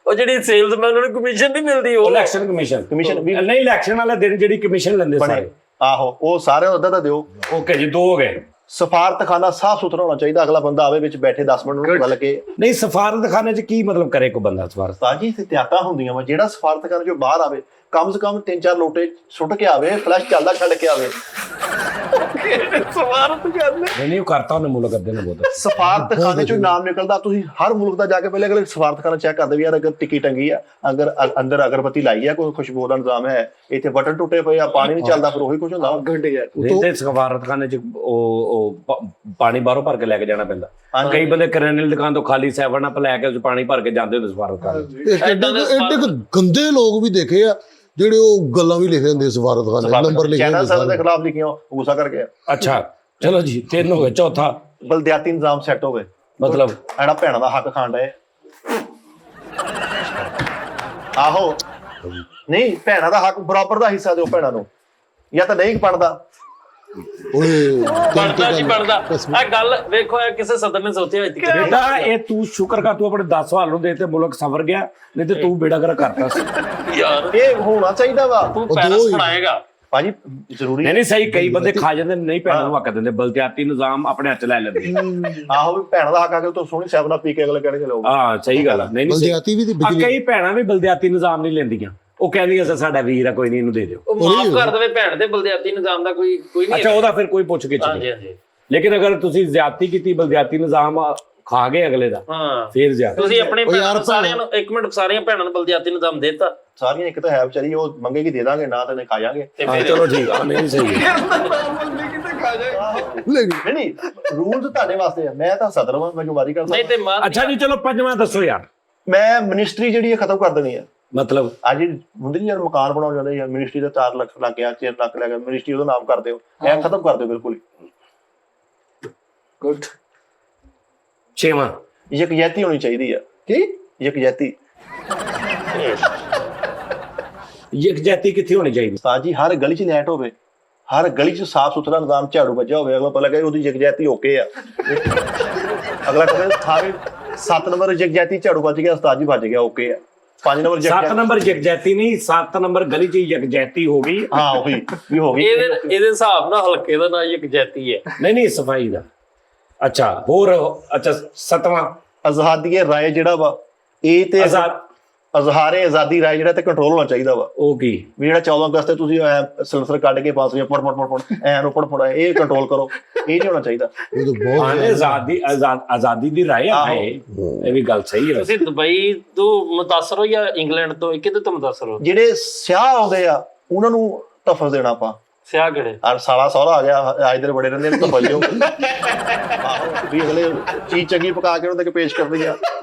ਉਹ ਜਿਹੜੀ ਸੇਲਸਮੈਨ ਨੂੰ ਕਮਿਸ਼ਨ ਨਹੀਂ ਮਿਲਦੀ ਉਹ ਇਲੈਕਸ਼ਨ ਕਮਿਸ਼ਨ ਵੀ ਨਹੀਂ, ਇਲੈਕਸ਼ਨ ਵਾਲੇ ਦਿਨ ਜਿਹੜੀ ਕਮਿਸ਼ਨ ਲੈਂਦੇ ਸਾਰੇ। ਆਹੋ ਉਹ ਸਾਰਿਆਂ ਨੂੰ ਅੱਧਾ ਦਾ ਦਿਓ। ਓਕੇ ਜੀ, 2 ਹੋ ਗਏ। ਸਫਾਰਤਖਾਨਾ ਸਾਫ਼ ਸੁਥਰਾ ਹੋਣਾ ਚਾਹੀਦਾ। ਅਗਲਾ ਬੰਦਾ ਆਵੇ ਵਿੱਚ ਬੈਠੇ 10 ਮਿੰਟ ਨੂੰ ਗੱਲ ਕੇ। ਨਹੀਂ, ਸਫਾਰਤਖਾਨੇ 'ਚ ਕੀ ਮਤਲਬ ਕਰੇ ਕੋਈ ਬੰਦਾ ਸਫਾਰਤ? ਸਾਜੀ ਤੇ ਹੁੰਦੀਆਂ ਵਾ। ਜਿਹੜਾ ਸਫਾਰਤਖਾਨੇ ਚੋਂ ਬਾਹਰ ਆਵੇ ਕਮ ਸੇ ਕਮ 3-4 ਲੋਟੇ ਸੁੱਟ ਕੇ ਆਵੇ, ਫਲੈਸ਼ ਚੱਲਦਾ ਛੱਡ ਕੇ ਆਵੇ। ਸਵਾਰਤ ਕਰਨੇ ਨਹੀਂ ਉਹ ਕਰਤਾ ਉਹਨੇ ਮੁਲਕ ਅੱਧੇ ਨੇ ਬਹੁਤ। ਸਫਾਰਤਖਾਨੇ ਚੋਂ ਨਾਮ ਨਿਕਲਦਾ। ਤੁਸੀਂ ਹਰ ਮੁਲਕ ਦਾ ਜਾ ਕੇ ਪਹਿਲੇ ਅਗਲੇ ਸਫਾਰਤਖਾਨਾ ਚੈੱਕ ਕਰਦੇ ਵੀ ਯਾਰ ਅਗਰ ਟਿੱਕੀ ਟੰਗੀ ਆ, ਅਗਰ ਅੰਦਰ ਅਗਰਬੱਤੀ ਲਾਈ ਆ, ਕੋਈ ਖੁਸ਼ਬੂ ਦਾ ਨਿਜ਼ਾਮ ਹੈ, ਇੱਥੇ ਬਟਨ ਟੁੱਟੇ ਪਏ ਆ, ਪਾਣੀ ਨਹੀਂ ਚੱਲਦਾ, ਫਿਰ ਉਹੀ ਕੁਝ ਹੁੰਦਾ। ਨਹੀਂ ਤੇ ਸਫਾਰਤਖਾਨੇ 'ਚ ਪਾਣੀ ਬਾਹਰੋਂ ਭਰ ਕੇ ਲੈ ਕੇ ਜਾਣਾ ਪੈਂਦਾ। ਕਈ ਬੰਦੇ ਕਰਿਆਨੇ ਦੀ ਦੁਕਾਨ ਤੋਂ ਖਾਲੀ 7 ਅਪ ਲੈ ਕੇ ਪਾਣੀ ਭਰ ਕੇ ਜਾਂਦੇ ਹੁੰਦੇ ਸਫਾਰਤਖਾਨੇ। ਐਡੇ ਗੰਦੇ ਲੋਕ ਵੀ ਦੇਖੇ ਆ ਜਿਹੜੇ ਉਹ ਗੱਲਾਂ ਵੀ ਲਿਖੇ ਹੁੰਦੇ ਸਫਾਰਤਖਾਨੇ, ਨੰਬਰ ਲਿਖੇ ਚੈਨਲ ਸਰ ਦੇ ਹੁੰਦੇ। ਖਿਲਾਫ ਲਿਖੀਆਂ, ਗੁੱਸਾ ਕਰਕੇ। ਅੱਛਾ ਚਲੋ ਜੀ, 3 ਹੋ ਗਏ। ਚੌਥਾ ਬਲਦਿਆਤੀ ਨਿਜ਼ਾਮ ਸੈੱਟ ਹੋਵੇ। ਮਤਲਬ ਜਿਹੜਾ ਭੈਣਾਂ ਦਾ ਹੱਕ ਖਾਂਦਾ ਹੈ। ਆਹੋ ਨਹੀਂ, ਭੈਣਾਂ ਦਾ ਹੱਕ ਬਰਾਬਰ ਦਾ ਹਿੱਸਾ ਦਿਓ ਭੈਣਾਂ ਨੂੰ। ਜਾਂ ਤਾਂ ਨਹੀਂ ਬਣਦਾ। ਓਏ ਬਣਦਾ ਜੀ ਬਣਦਾ। ਇਹ ਗੱਲ ਵੇਖੋ, ਇਹ ਕਿਸੇ ਸਦਰ ਨੇ ਸੋਚਿਆ ਹੋਈ ਸੀ। ਬੇਟਾ ਇਹ ਤੂੰ ਸ਼ੁਕਰ ਕਰ, ਤੂੰ ਆਪਣੇ 10 ਸਵਾਲ ਨੂੰ ਦੇ ਤੇ ਮੁਲਕ ਸਵਰ ਗਿਆ, ਨਹੀਂ ਤੇ ਤੂੰ ਬੇੜਾ ਕਰ ਕਰਤਾ ਸੀ ਯਾਰ ਇਹ ਹੋਣਾ ਚਾਹੀਦਾ ਵਾ। ਤੂੰ ਪੈਰਸ ਬਣਾਏਗਾ ਭਾਜੀ ਜ਼ਰੂਰੀ ਨਹੀਂ ਸਹੀ। ਕਈ ਬੰਦੇ ਖਾ ਜਾਂਦੇ ਨਹੀਂ, ਭੈਣਾਂ ਨੂੰ ਹੱਕ ਦਿੰਦੇ। ਬਲਦਿਆਤੀ ਨਿਜ਼ਾਮ ਆਪਣੇ ਹੱਥ ਲੈ ਲੈਂਦੇ। ਆਹੋ ਵੀ ਭੈਣਾਂ ਦਾ ਹੱਕ ਆ ਕੇ ਤੂੰ ਸੋਹਣੀ ਸੈਵਨਾ ਪੀ ਕੇ ਅਗਲੇ ਕਹਿਣਗੇ ਲੋਕ। ਹਾਂ ਸਹੀ ਗੱਲ ਆ। ਨਹੀਂ ਬਲਦਿਆਤੀ ਵੀ ਤੇ ਬਿਜਲੀ। ਕਈ ਭੈਣਾਂ ਵੀ ਬਲਦਿਆਤੀ ਨਿਜ਼ਾਮ ਨਹੀਂ ਲੈਂਦੀਆਂ। ਉਹ ਕਹਿੰਦੀਆਂ ਸਾਡਾ ਵੀਰ ਆ, ਕੋਈ ਨਹੀਂ ਇਹਨੂੰ ਦੇ ਦਿਓ। ਉਹ ਮਾਫ ਕਰ ਦੇਵੇ ਭੈਣ ਦੇ ਬਲਦਿਆਤੀ ਨਿਜ਼ਾਮ ਦਾ ਕੋਈ ਨਹੀਂ। ਅੱਛਾ ਉਹਦਾ ਫਿਰ ਕੋਈ ਪੁੱਛ ਕੇ ਹਾਂਜੀ ਹਾਂਜੀ। ਲੇਕਿਨ ਅਗਰ ਤੁਸੀਂ ਜ਼ਿਆਦਤੀ ਕੀਤੀ, ਬਲਦਿਆਤੀ ਨਿਜ਼ਾਮ ਖਾ ਗਏ ਅਗਲੇ ਦਾ, ਹਾਂ ਫਿਰ ਜ਼ਿਆਦਾ। ਤੁਸੀਂ ਆਪਣੇ ਸਾਰਿਆਂ ਨੂੰ ਇੱਕ ਮਿੰਟ ਸਾਰੀਆਂ ਭੈਣਾਂ ਨੂੰ ਬਲਦਿਆਤੀ ਨਿਜ਼ਾਮ ਦੇਤਾ। ਸਾਰੀਆਂ ਇੱਕ ਤਾਂ ਹੈ ਵਿਚਾਰੀ, ਉਹ ਮੰਗੇਗੀ ਦੇ ਦਾਂਗੇ, ਨਾ ਤਾਂ ਖਾ ਜਾਾਂਗੇ। ਹਾਂ ਚਲੋ ਠੀਕ ਆ। ਨਹੀਂ ਸਹੀ ਹੈ। ਨਹੀਂ ਰੂਲਸ ਤੁਹਾਡੇ ਵਾਸਤੇ ਆ। ਮੈਂ ਤਾਂ ਸਦਰ ਵਾਂ, ਮੈਂ ਜ਼ਿੰਮੇਵਾਰੀ ਕਰਦਾ। ਨਹੀਂ ਤੇ ਮਾਂ ਅੱਛਾ ਜੀ ਚਲੋ ਪੰਜਵਾਂ ਦੱਸੋ ਯਾਰ। ਮੈਂ ਮਿਨਿਸਟਰੀ ਜਿਹੜੀ ਹੈ ਖਤਮ ਕਰ ਦੇਣੀ ਹੈ। ਮਤਲਬ ਅੱਜ ਹੁੰਦੀ ਨਹੀਂ ਯਾਰ, ਮਕਾਨ ਬਣਾਉਣ ਜਾਂਦੇ ਯਾਰ, ਮਿਨਿਸਟਰੀ ਦਾ 4 ਲੱਖ ਲੱਗ ਗਿਆ, 6 ਲੱਖ ਲੱਗ ਗਿਆ, ਮਿਨਿਸਟਰੀ ਉਹਦਾ ਨਾਮ ਕਰ ਦਿਓ। ਇਹ ਖਤਮ ਕਰ ਦਿਓ ਬਿਲਕੁਲ ਹੀ। ਗੁੱਡ। 6ਵਾਂ ਯਕਜਹਿਤੀ ਹੋਣੀ ਚਾਹੀਦੀ ਆ। ਕੀ ਯਕਜਹਿਤੀ। ਯਕਜਹਿਤੀ ਕਿੱਥੇ ਹੋਣੀ ਚਾਹੀਦੀ? ਉਸਤਾਦ ਜੀ ਹਰ ਗਲੀ 'ਚ ਲਾਈਟ ਹੋਵੇ, ਹਰ ਗਲੀ 'ਚ ਸਾਫ਼ ਸੁਥਰਾ ਨਿਜ਼ਾਮ, ਝਾੜੂ ਵੱਜਿਆ ਹੋਵੇ। ਅਗਲਾ ਪਤਾ ਲੱਗੇ ਉਹਦੀ ਯਕਜਹਿਤੀ ਓਕੇ ਆ। ਅਗਲਾ ਕਹਿੰਦਾ ਸਾਰੇ 7 ਨੰਬਰ ਯਕਜਹਿਤੀ ਝਾੜੂ ਵੱਜ ਗਿਆ, ਉਸਤਾਦ ਜੀ ਵੱਜ ਗਿਆ, ਓਕੇ ਆ। 5 ਨੰਬਰ 7 ਨੰਬਰ ਯਕਜਹਿਤੀ ਨਹੀਂ, 7 ਨੰਬਰ ਗਲੀ 'ਚ ਯਕਜਹਿਤੀ ਹੋ ਗਈ। ਹਾਂ ਉਹੀ ਵੀ ਹੋ ਗਈ। ਇਹਦੇ ਹਿਸਾਬ ਨਾਲ ਹਲਕੇ ਦਾ ਨਾਂ ਯਕਜਹਿਤੀ ਹੈ। ਨਹੀਂ ਸਫਾਈ ਦਾ। ਅੱਛਾ ਹੋਰ। ਅੱਛਾ 7ਵਾਂ ਆਜ਼ਾਦੀਏ ਰਾਏ ਜਿਹੜਾ ਵਾ, ਇਹ ਤੇ ਅਜ਼ਹਾਰੇ ਆਜ਼ਾਦੀ ਰਾਏ ਜਿਹੜਾ ਤੇ ਕੰਟਰੋਲ ਹੋਣਾ ਚਾਹੀਦਾ ਵਾ। ਉਹ ਕੀ ਵੀ ਜਿਹੜਾ 14 ਅਗਸਤ ਤੇ ਤੁਸੀਂ ਸਿਲੰਡਰ ਕੱਢ ਕੇ ਪਾਸ ਪੜ ਐਨ ਉੱਪੜ ਫੜ, ਇਹ ਕੰਟਰੋਲ ਕਰੋ। ਇਹ ਨਹੀਂ ਹੋਣਾ ਚਾਹੀਦਾ। ਇਹ ਤਾਂ ਬਹੁਤ ਆਜ਼ਾਦੀ ਦੀ ਰਾਏ ਆ। ਇਹ ਵੀ ਗੱਲ ਸਹੀ ਹੈ। ਤੁਸੀਂ ਦੁਬਈ ਤੋਂ ਮੁਤਾਸਰ ਹੋ ਜਾਂ ਇੰਗਲੈਂਡ ਤੋਂ? ਕਿਤੇ ਤੋਂ ਮੁਤਾਸਰ ਹੋ? ਜਿਹੜੇ ਸਿਆਹ ਆਉਂਦੇ ਆ ਉਹਨਾਂ ਨੂੰ ਤਫਸ ਦੇਣਾ ਆਪਾਂ। ਸਿਆਹ ਕਿਹੜੇ? ਸਾਲਾ ਸਹੁਰਾ ਆ ਗਿਆ, ਅੱਜ ਦਿਨ ਬੜੇ ਰਹਿੰਦੇ ਨੇ, ਤਫਸ ਦਿਓ। ਵੀ ਅਗਲੇ ਚੀਜ਼ ਚੰਗੀ ਪਕਾ ਕੇ ਉਹਨਾਂ ਦੇ ਪੇਸ਼ ਕਰਦੀ ਆ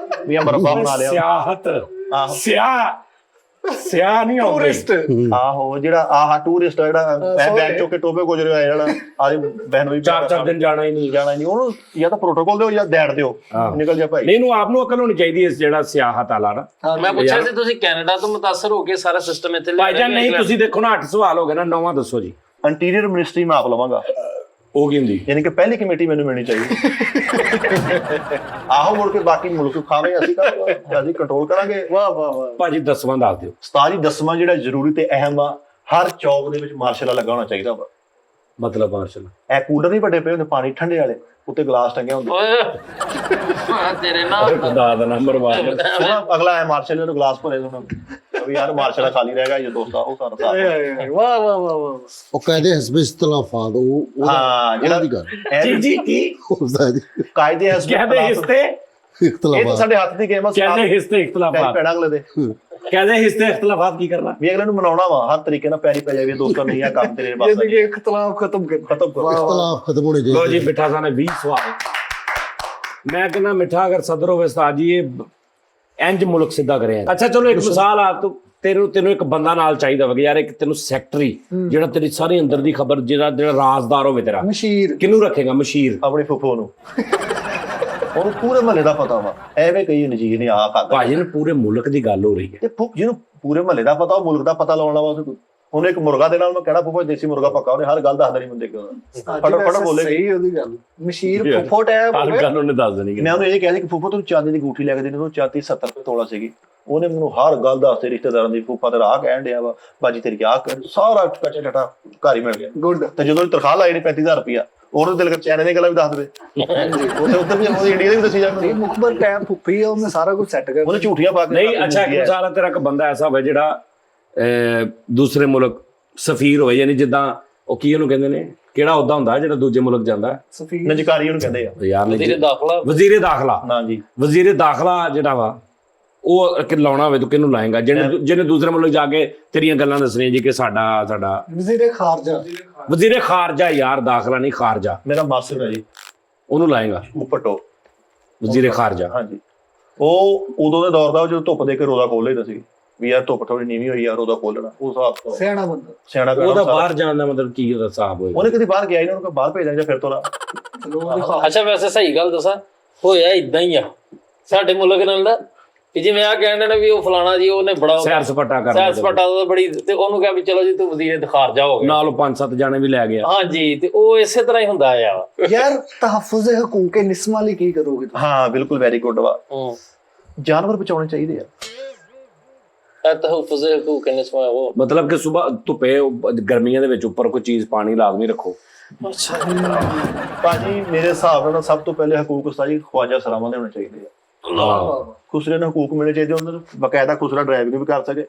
ਵੀ ਆ ਮਰਬਾ ਬਣਾ ਲਿਆ। ਸਿਆਹਤ ਆਹੋ ਸਿਆਹ ਨਹੀਂ ਆਉਂਦੇ। ਟੂਰਿਸਟ। ਆਹੋ ਜਿਹੜਾ ਆਹ ਟੂਰਿਸਟ ਜਿਹੜਾ ਬੈਗ ਚੁੱਕ ਕੇ ਟੋਬੇ ਗੁਜਰਿਆ ਹੋਇਆ, ਜਿਹੜਾ ਆਦੀ ਬਹਿਨ ਵੀ 4 ਦਿਨ ਜਾਣਾ ਹੀ ਨਹੀਂ। ਉਹਨੂੰ ਜਾਂ ਤਾਂ ਪ੍ਰੋਟੋਕਾਲ ਦਿਓ ਜਾਂ ਡੈਡ ਦਿਓ, ਨਿਕਲ ਜਾ ਭਾਈ। ਨਹੀਂ ਇਹਨੂੰ ਆਪ ਨੂੰ ਅਕਲ ਹੋਣੀ ਚਾਹੀਦੀ ਹੈ ਜਿਹੜਾ ਸਿਆਹਤ ਵਾਲਾ ਨਾ। ਮੈਂ ਪੁੱਛਿਆ ਸੀ ਤੁਸੀਂ ਕੈਨੇਡਾ ਤੋਂ ਮੁਤਾਸਰ ਹੋ ਕੇ ਸਾਰਾ ਸਿਸਟਮ ਇੱਥੇ ਭਾਈਜਾਨ ਨਹੀਂ, ਤੁਸੀਂ ਦੇਖੋ ਨਾ 8 ਸਵਾਲ ਹੋ ਗਏ ਨਾ। 9ਵਾਂ ਦੱਸੋ ਜੀ। ਇੰਟੀਰੀਅਰ ਮਿਨਿਸਟਰੀ ਮੈਂ ਆਪ ਲਵਾਂਗਾ। ਉਹ ਕੀ ਹੁੰਦੀ? ਯਾਨੀ ਕਿ ਪਹਿਲੀ ਕਮੇਟੀ ਮੈਨੂੰ ਮਿਲਣੀ ਚਾਹੀਦੀ। ਆਹੋ ਮੁੜ ਕੇ ਬਾਕੀ ਮੁਲਕ ਖਾਵੇ ਅਸੀਂ ਕੰਟਰੋਲ ਕਰਾਂਗੇ। ਵਾਹ ਵਾਹ ਵਾਹ। ਭਾਜੀ 10ਵਾਂ ਦੱਸ ਦਿਓ। ਉਸਤਾਦ ਜੀ 10ਵਾਂ ਜਿਹੜਾ ਜ਼ਰੂਰੀ ਤੇ ਅਹਿਮ ਆ, ਹਰ ਚੌਕ ਦੇ ਵਿੱਚ ਮਾਰਸ਼ਲ ਲੱਗਾ ਹੋਣਾ ਚਾਹੀਦਾ ਵਾ। ਮਤਲਬ ਮਾਰਸ਼ਲ ਇਹ ਕੂਲਰ ਨਹੀਂ ਵੱਡੇ ਪਏ ਹੁੰਦੇ ਪਾਣੀ ਠੰਡੇ ਵਾਲੇ, ਉੱਤੇ ਗਲਾਸ ਟੰਗੇ ਹੁੰਦੇ। ਓਏ ਤੇਰੇ ਨਾਲ ਖੁਦਾ ਦਾ ਨੰਬਰ ਵਾਰ ਅਗਲਾ ਹੈ ਮਾਰਸ਼ਲ ਨੂੰ ਗਲਾਸ ਭਰੇ ਹੋਣਾ ਵੀ ਯਾਰ ਮਾਰਸ਼ਲ ਖਾਲੀ ਰਹਿ ਗਿਆ ਜੇ ਦੋਸਤਾ ਉਹ ਸਾਰਾ ਹਿਸਾਬ। ਵਾਹ ਵਾਹ ਵਾਹ ਵਾਹ। ਉਹ ਕਹਿੰਦੇ ਹਸਬ ਇਖਤਲਾਫਾਤ ਉਹ ਹਾਂ ਜਿਹੜਾ ਦੀ ਗੱਲ ਜੀ ਜੀ ਕੀ ਉਸਤਾਦ ਜੀ ਕਾਇਦੇ ਹਸਬ ਕਹਿੰਦੇ ਹਿੱਸੇ ਇਹ ਤਾਂ ਇਖਤਲਾਫਾਤ ਸਾਡੇ ਹੱਥ ਦੀ ਗੇਮ ਆ। ਕਹਿੰਦੇ ਹਿੱਸੇ ਪੈਰੀ ਇਖਤਲਾਫਾਤ ਪੈਣਾ ਅਗਲੇ ਦੇ ਕਹਿੰਦੇ ਹਿੱਸੇ ਇਖਤਲਾਫਾਤ ਕੀ ਕਰਨਾ ਵੀ ਅਗਲੇ ਨੂੰ ਮਨਾਉਣਾ ਵਾ ਹਰ ਤਰੀਕੇ ਨਾਲ ਪੈਰੀ ਪੈ ਜਾਵੇ ਦੋਸਤਾਂ ਨਹੀਂ ਆ ਕੰਮ ਤੇਰੇ ਬਸ ਜ਼ਿੰਦਗੀ ਇਖਤਲਾਫ ਖਤਮ ਕਰ। ਖਤਮ ਕਰੋ। ਇਖਤਲਾਫ ਖਤਮ ਹੋਣੇ ਲੋ ਚਾਹੀਦੇ ਜੀ ਮਿੱਠਾ ਸਾਨੇ 20 ਸਵਾਲ। ਮੈਂ ਕਹਿੰਦਾ ਮਿੱਠਾ ਅਗਰ ਸਦਰ ਹੋਵੇ ਉਸਤਾਦ ਜੀ ਇਹ ਇੰਜ ਮੁਲਕ ਸਿੱਧਾ ਕਰਿਆ। ਅੱਛਾ ਚਲੋ ਇੱਕ ਮਿਸਾਲ ਆ ਤੂੰ ਤੈਨੂੰ ਇੱਕ ਬੰਦਾ ਨਾਲ ਚਾਹੀਦਾ ਵਾ ਯਾਰ ਇੱਕ ਤੈਨੂੰ ਸੈਕਟਰੀ ਜਿਹੜਾ ਤੇਰੀ ਸਾਰੀ ਅੰਦਰ ਦੀ ਖਬਰ ਜਿਹੜਾ ਰਾਜ਼ਦਾਰ ਹੋਵੇ ਤੇਰਾ ਮਸ਼ੀਰ ਕਿਹਨੂੰ ਰੱਖੇਗਾ? ਮਸ਼ੀਰ ਆਪਣੀ ਫੁੱਫੋ ਨੂੰ ਉਹਨੂੰ ਪੂਰੇ ਮਹੱਲੇ ਦਾ ਪਤਾ ਵਾ। ਐਵੇਂ ਕਈ ਨਜੀਰ ਨੇ ਆ ਖਾਦਾ ਭਾਜੀ ਨੂੰ ਪੂਰੇ ਮੁਲਕ ਦੀ ਗੱਲ ਹੋ ਰਹੀ ਹੈ। ਤੇ ਫੁੱਫ ਜਿਹਨੂੰ ਪੂਰੇ ਮਹੱਲੇ ਦਾ ਪਤਾ ਉਹ ਮੁਲਕ ਦਾ ਪਤਾ ਲਾਉਣ ਵਾਲਾ ਉਹਨੂੰ ਇੱਕ ਮੁਰਗਾ ਦੇ ਨਾਲ ਮੈਂ ਕਹਿਣਾ ਫੁੱਫੋ ਦੇਸੀ ਮੁਰਗਾ ਪੱਕਾ ਉਹਨੇ ਹਰ ਗੱਲ ਦੱਸਦਾ ਨਹੀਂ ਬੰਦੇ ਕਿਉਂ ਫਟਾਫਟ ਬੋਲੇ। ਸਹੀ ਉਹਦੀ ਗੱਲ। ਮਸ਼ੀਰ ਫੁੱਫੋ ਟੈਬ ਹਰ ਗੱਲ ਉਹਨੇ ਦੱਸ ਦੇਣੀ। ਮੈਂ ਉਹਨੂੰ ਇਹ ਕਿਹਾ ਸੀ ਕਿ ਫੁੱਫੋ ਤੂੰ ਚਾਂਦੀ ਦੀ ਅੰਗੂਠੀ ਲੈ ਕੇ ਦੇਣੀ, ਉਹਨੂੰ ਚਾਂਦੀ 70 ਰੁਪਏ ਤੋਲਾ ਸੀਗੀ। ਉਹਨੇ ਮੈਨੂੰ ਹਰ ਗੱਲ ਦੱਸਦੇ ਰਿਸ਼ਤੇਦਾਰਾਂ ਦੀ, ਫੁੱਫਾ ਤੇਰਾ ਆਹ ਕਹਿਣ ਡਿਆ ਵਾ, ਬਾਜੀ ਤੇਰੀ ਆਹ ਕਹਿ, ਸਾਰਾ ਕੱਚਾ ਟਟਾ ਘਰ ਹੀ ਮਿਲ ਗਿਆ। ਗੁੱਡ। ਤੇ ਜਦੋਂ ਤਨਖਾਹ ਲਾਈ ਨਹੀਂ 35,000 ਰੁਪਇਆ ਉਹਨੂੰ ਦਿਲ ਕਰ ਚੈਨੇ ਦੀਆਂ ਗੱਲਾਂ ਵੀ ਦੱਸ ਦੇਵੇ। ਉਹਨੇ ਉੱਧਰ ਵੀ ਉਹਦੀ ਇੰਡੀਆ ਦੀ ਵੀ ਦੱਸੀ ਜਾਂਦੀ। ਇਹ ਮੁਖਬਰ ਟੈਬ ਫੁੱਫੀ ਆ, ਉਹਨੇ ਸਾਰਾ ਕੁਝ ਸੈੱਟ ਕਰ। ਉਹਨੇ ਝੂਠੀਆਂ ਪਾ ਕੇ ਨਹੀਂ ਅੱਛਾ ਇੱਕ ਮਿਸਾਲ ਹੈ ਤੇਰਾ ਇੱਕ ਬੰਦਾ ਐਸਾ ਹੋਵੇ ਜਿਹੜਾ ਦੂਸਰੇ ਮੁਲਕ ਸਫੀਰ ਹੋਵੇ, ਯਾਨੀ ਜਿੱਦਾਂ ਉਹ ਕੀ ਉਹਨੂੰ ਕਹਿੰਦੇ ਨੇ, ਕਿਹੜਾ ਅਹੁਦਾ ਹੁੰਦਾ ਜਿਹੜਾ ਦੂਜੇ ਮੁਲਕ ਜਾਂਦਾ? ਸਫੀਰ ਨਜਕਾਰੀ ਉਹਨੂੰ ਕਹਿੰਦੇ ਆ ਯਾਰ ਤੇਰੇ ਦਾਖਲਾ ਵਜ਼ੀਰੇ ਦਾਖਲਾ। ਹਾਂ ਜੀ। ਵਜ਼ੀਰੇ ਦਾਖਲਾ ਜਿਹੜਾ ਵਾ ਉਹ ਲਾਉਣਾ ਹੋਵੇ ਤੂੰ ਕਿਹਨੂੰ ਲਾਏਗਾ? ਜਿਹਨੇ ਦੂਸਰੇ ਮੁਲਕ ਜਾ ਕੇ ਤੇਰੀਆਂ ਗੱਲਾਂ ਦੱਸਣੀਆਂ ਜੀ ਕਿ ਸਾਡਾ ਵਜ਼ੀਰੇ ਖਾਰਜਾ। ਵਜ਼ੀਰੇ ਖਾਰਜਾ ਯਾਰ, ਦਾਖਲਾ ਨਹੀਂ ਖਾਰਜਾ। ਮੇਰਾ ਮਾਸਟਰ ਹੈ ਜੀ, ਉਹਨੂੰ ਲਾਏਗਾ ਮੁੱਪਟੋ ਵਜ਼ੀਰੇ ਖਾਰਜਾ। ਹਾਂਜੀ ਉਹ ਉਦੋਂ ਦੇ ਦੌਰ ਦਾ ਜਦੋਂ ਧੁੱਪ ਦੇ ਕੇ ਰੋਦਾ ਖੋਲ ਲੈਂਦਾ ਸੀ ਵੀ ਯਾਰ ਧੁੱਪ ਥੋੜੀ ਨੀਵੀਂ ਹੋਈ ਯਾਰ ਉਹਦਾ ਖੋਲਣਾ ਉਹ ਹਿਸਾਬ ਸਿਆਣਾ ਬੰਦਾ। ਸਿਆਣਾ ਉਹਦਾ ਬਾਹਰ ਜਾਣ ਦਾ ਮਤਲਬ ਕੀ ਉਹਦਾ ਹਿਸਾਬ ਹੋਏਗਾ? ਉਹਨੇ ਕਦੀ ਬਾਹਰ ਗਿਆ ਹੀ ਨਹੀਂ, ਉਹਨੂੰ ਬਾਹਰ ਭੇਜਾਂਗੇ ਫਿਰ ਤੋਂ ਅੱਛਾ ਵੈਸੇ ਸਹੀ ਗੱਲ ਦੱਸਾਂ, ਹੋਇਆ ਇਦਾਂ ਹੀ ਆ ਸਾਡੇ ਮੁਲਕ ਨਾਲ ਦਾ ਕਿ ਜਿਵੇਂ ਆ ਕਹਿੰਦੇ ਨੇ ਵੀ ਉਹ ਫਲਾਣਾ ਜੀ ਉਹਨੇ ਬੜਾ ਸੈਰ ਸਪਾਟਾ ਕਰ ਸੈਰ ਸਪਾਟਾ ਦਾ ਬੜੀ, ਤੇ ਉਹਨੂੰ ਕਿਹਾ ਵੀ ਚਲੋ ਜੀ ਤੂੰ ਵਜ਼ੀਰੇ ਖਾਰਜਾ ਹੋ ਗਿਆ, ਨਾਲ 5-7 ਜਾਣੇ ਵੀ ਲੈ ਗਿਆ। ਹਾਂਜੀ ਤੇ ਉਹ ਇਸੇ ਤਰ੍ਹਾਂ ਹੀ ਹੁੰਦਾ ਆ। ਯਾਰ ਤਹਫੁਜ਼ ਹਕੂਕ ਨਿਸਮਾ ਲਈ ਕੀ ਕਰੋਗੇ? ਹਾਂ ਬਿਲਕੁਲ ਵੈਰੀ ਗੁੱਡ ਵਾ। ਜਾਨਵਰ ਬਚਾਉਣੇ ਚਾਹੀਦੇ ਆ। ਤਹਫੁਜ਼ ਹਕੂਕ ਨਿਸਮਾ ਉਹ ਮਤਲਬ ਕਿ ਸਵੇਰ ਧੁੱਪੇ ਗਰਮੀਆਂ ਦੇ ਵਿੱਚ ਉੱਪਰ ਕੋਈ ਚੀਜ਼ ਪਾਣੀ ਲਾਜ਼ਮੀ ਰੱਖੋ। ਅੱਛਾ ਭਾਜੀ ਮੇਰੇ ਹਿਸਾਬ ਨਾਲ ਸਭ ਤੋਂ ਪਹਿਲੇ ਹਕੂਕ ਉਸਤਾਦ ਜੀ ਖਵਾਜਾ ਸਲਾਮਾਂ ਦੇ ਹੋਣੇ ਚਾਹੀਦੇ ਆ। ਖੁਸਰੇ ਨੂੰ ਹਕੂਕ ਮਿਲਣੇ ਚਾਹੀਦੇ, ਉਹਨਾਂ ਨੂੰ ਬਕਾਇਦਾ ਖੁਸਰਾ ਡਰਾਈਵਿੰਗ ਵੀ ਕਰ ਸਕੇ।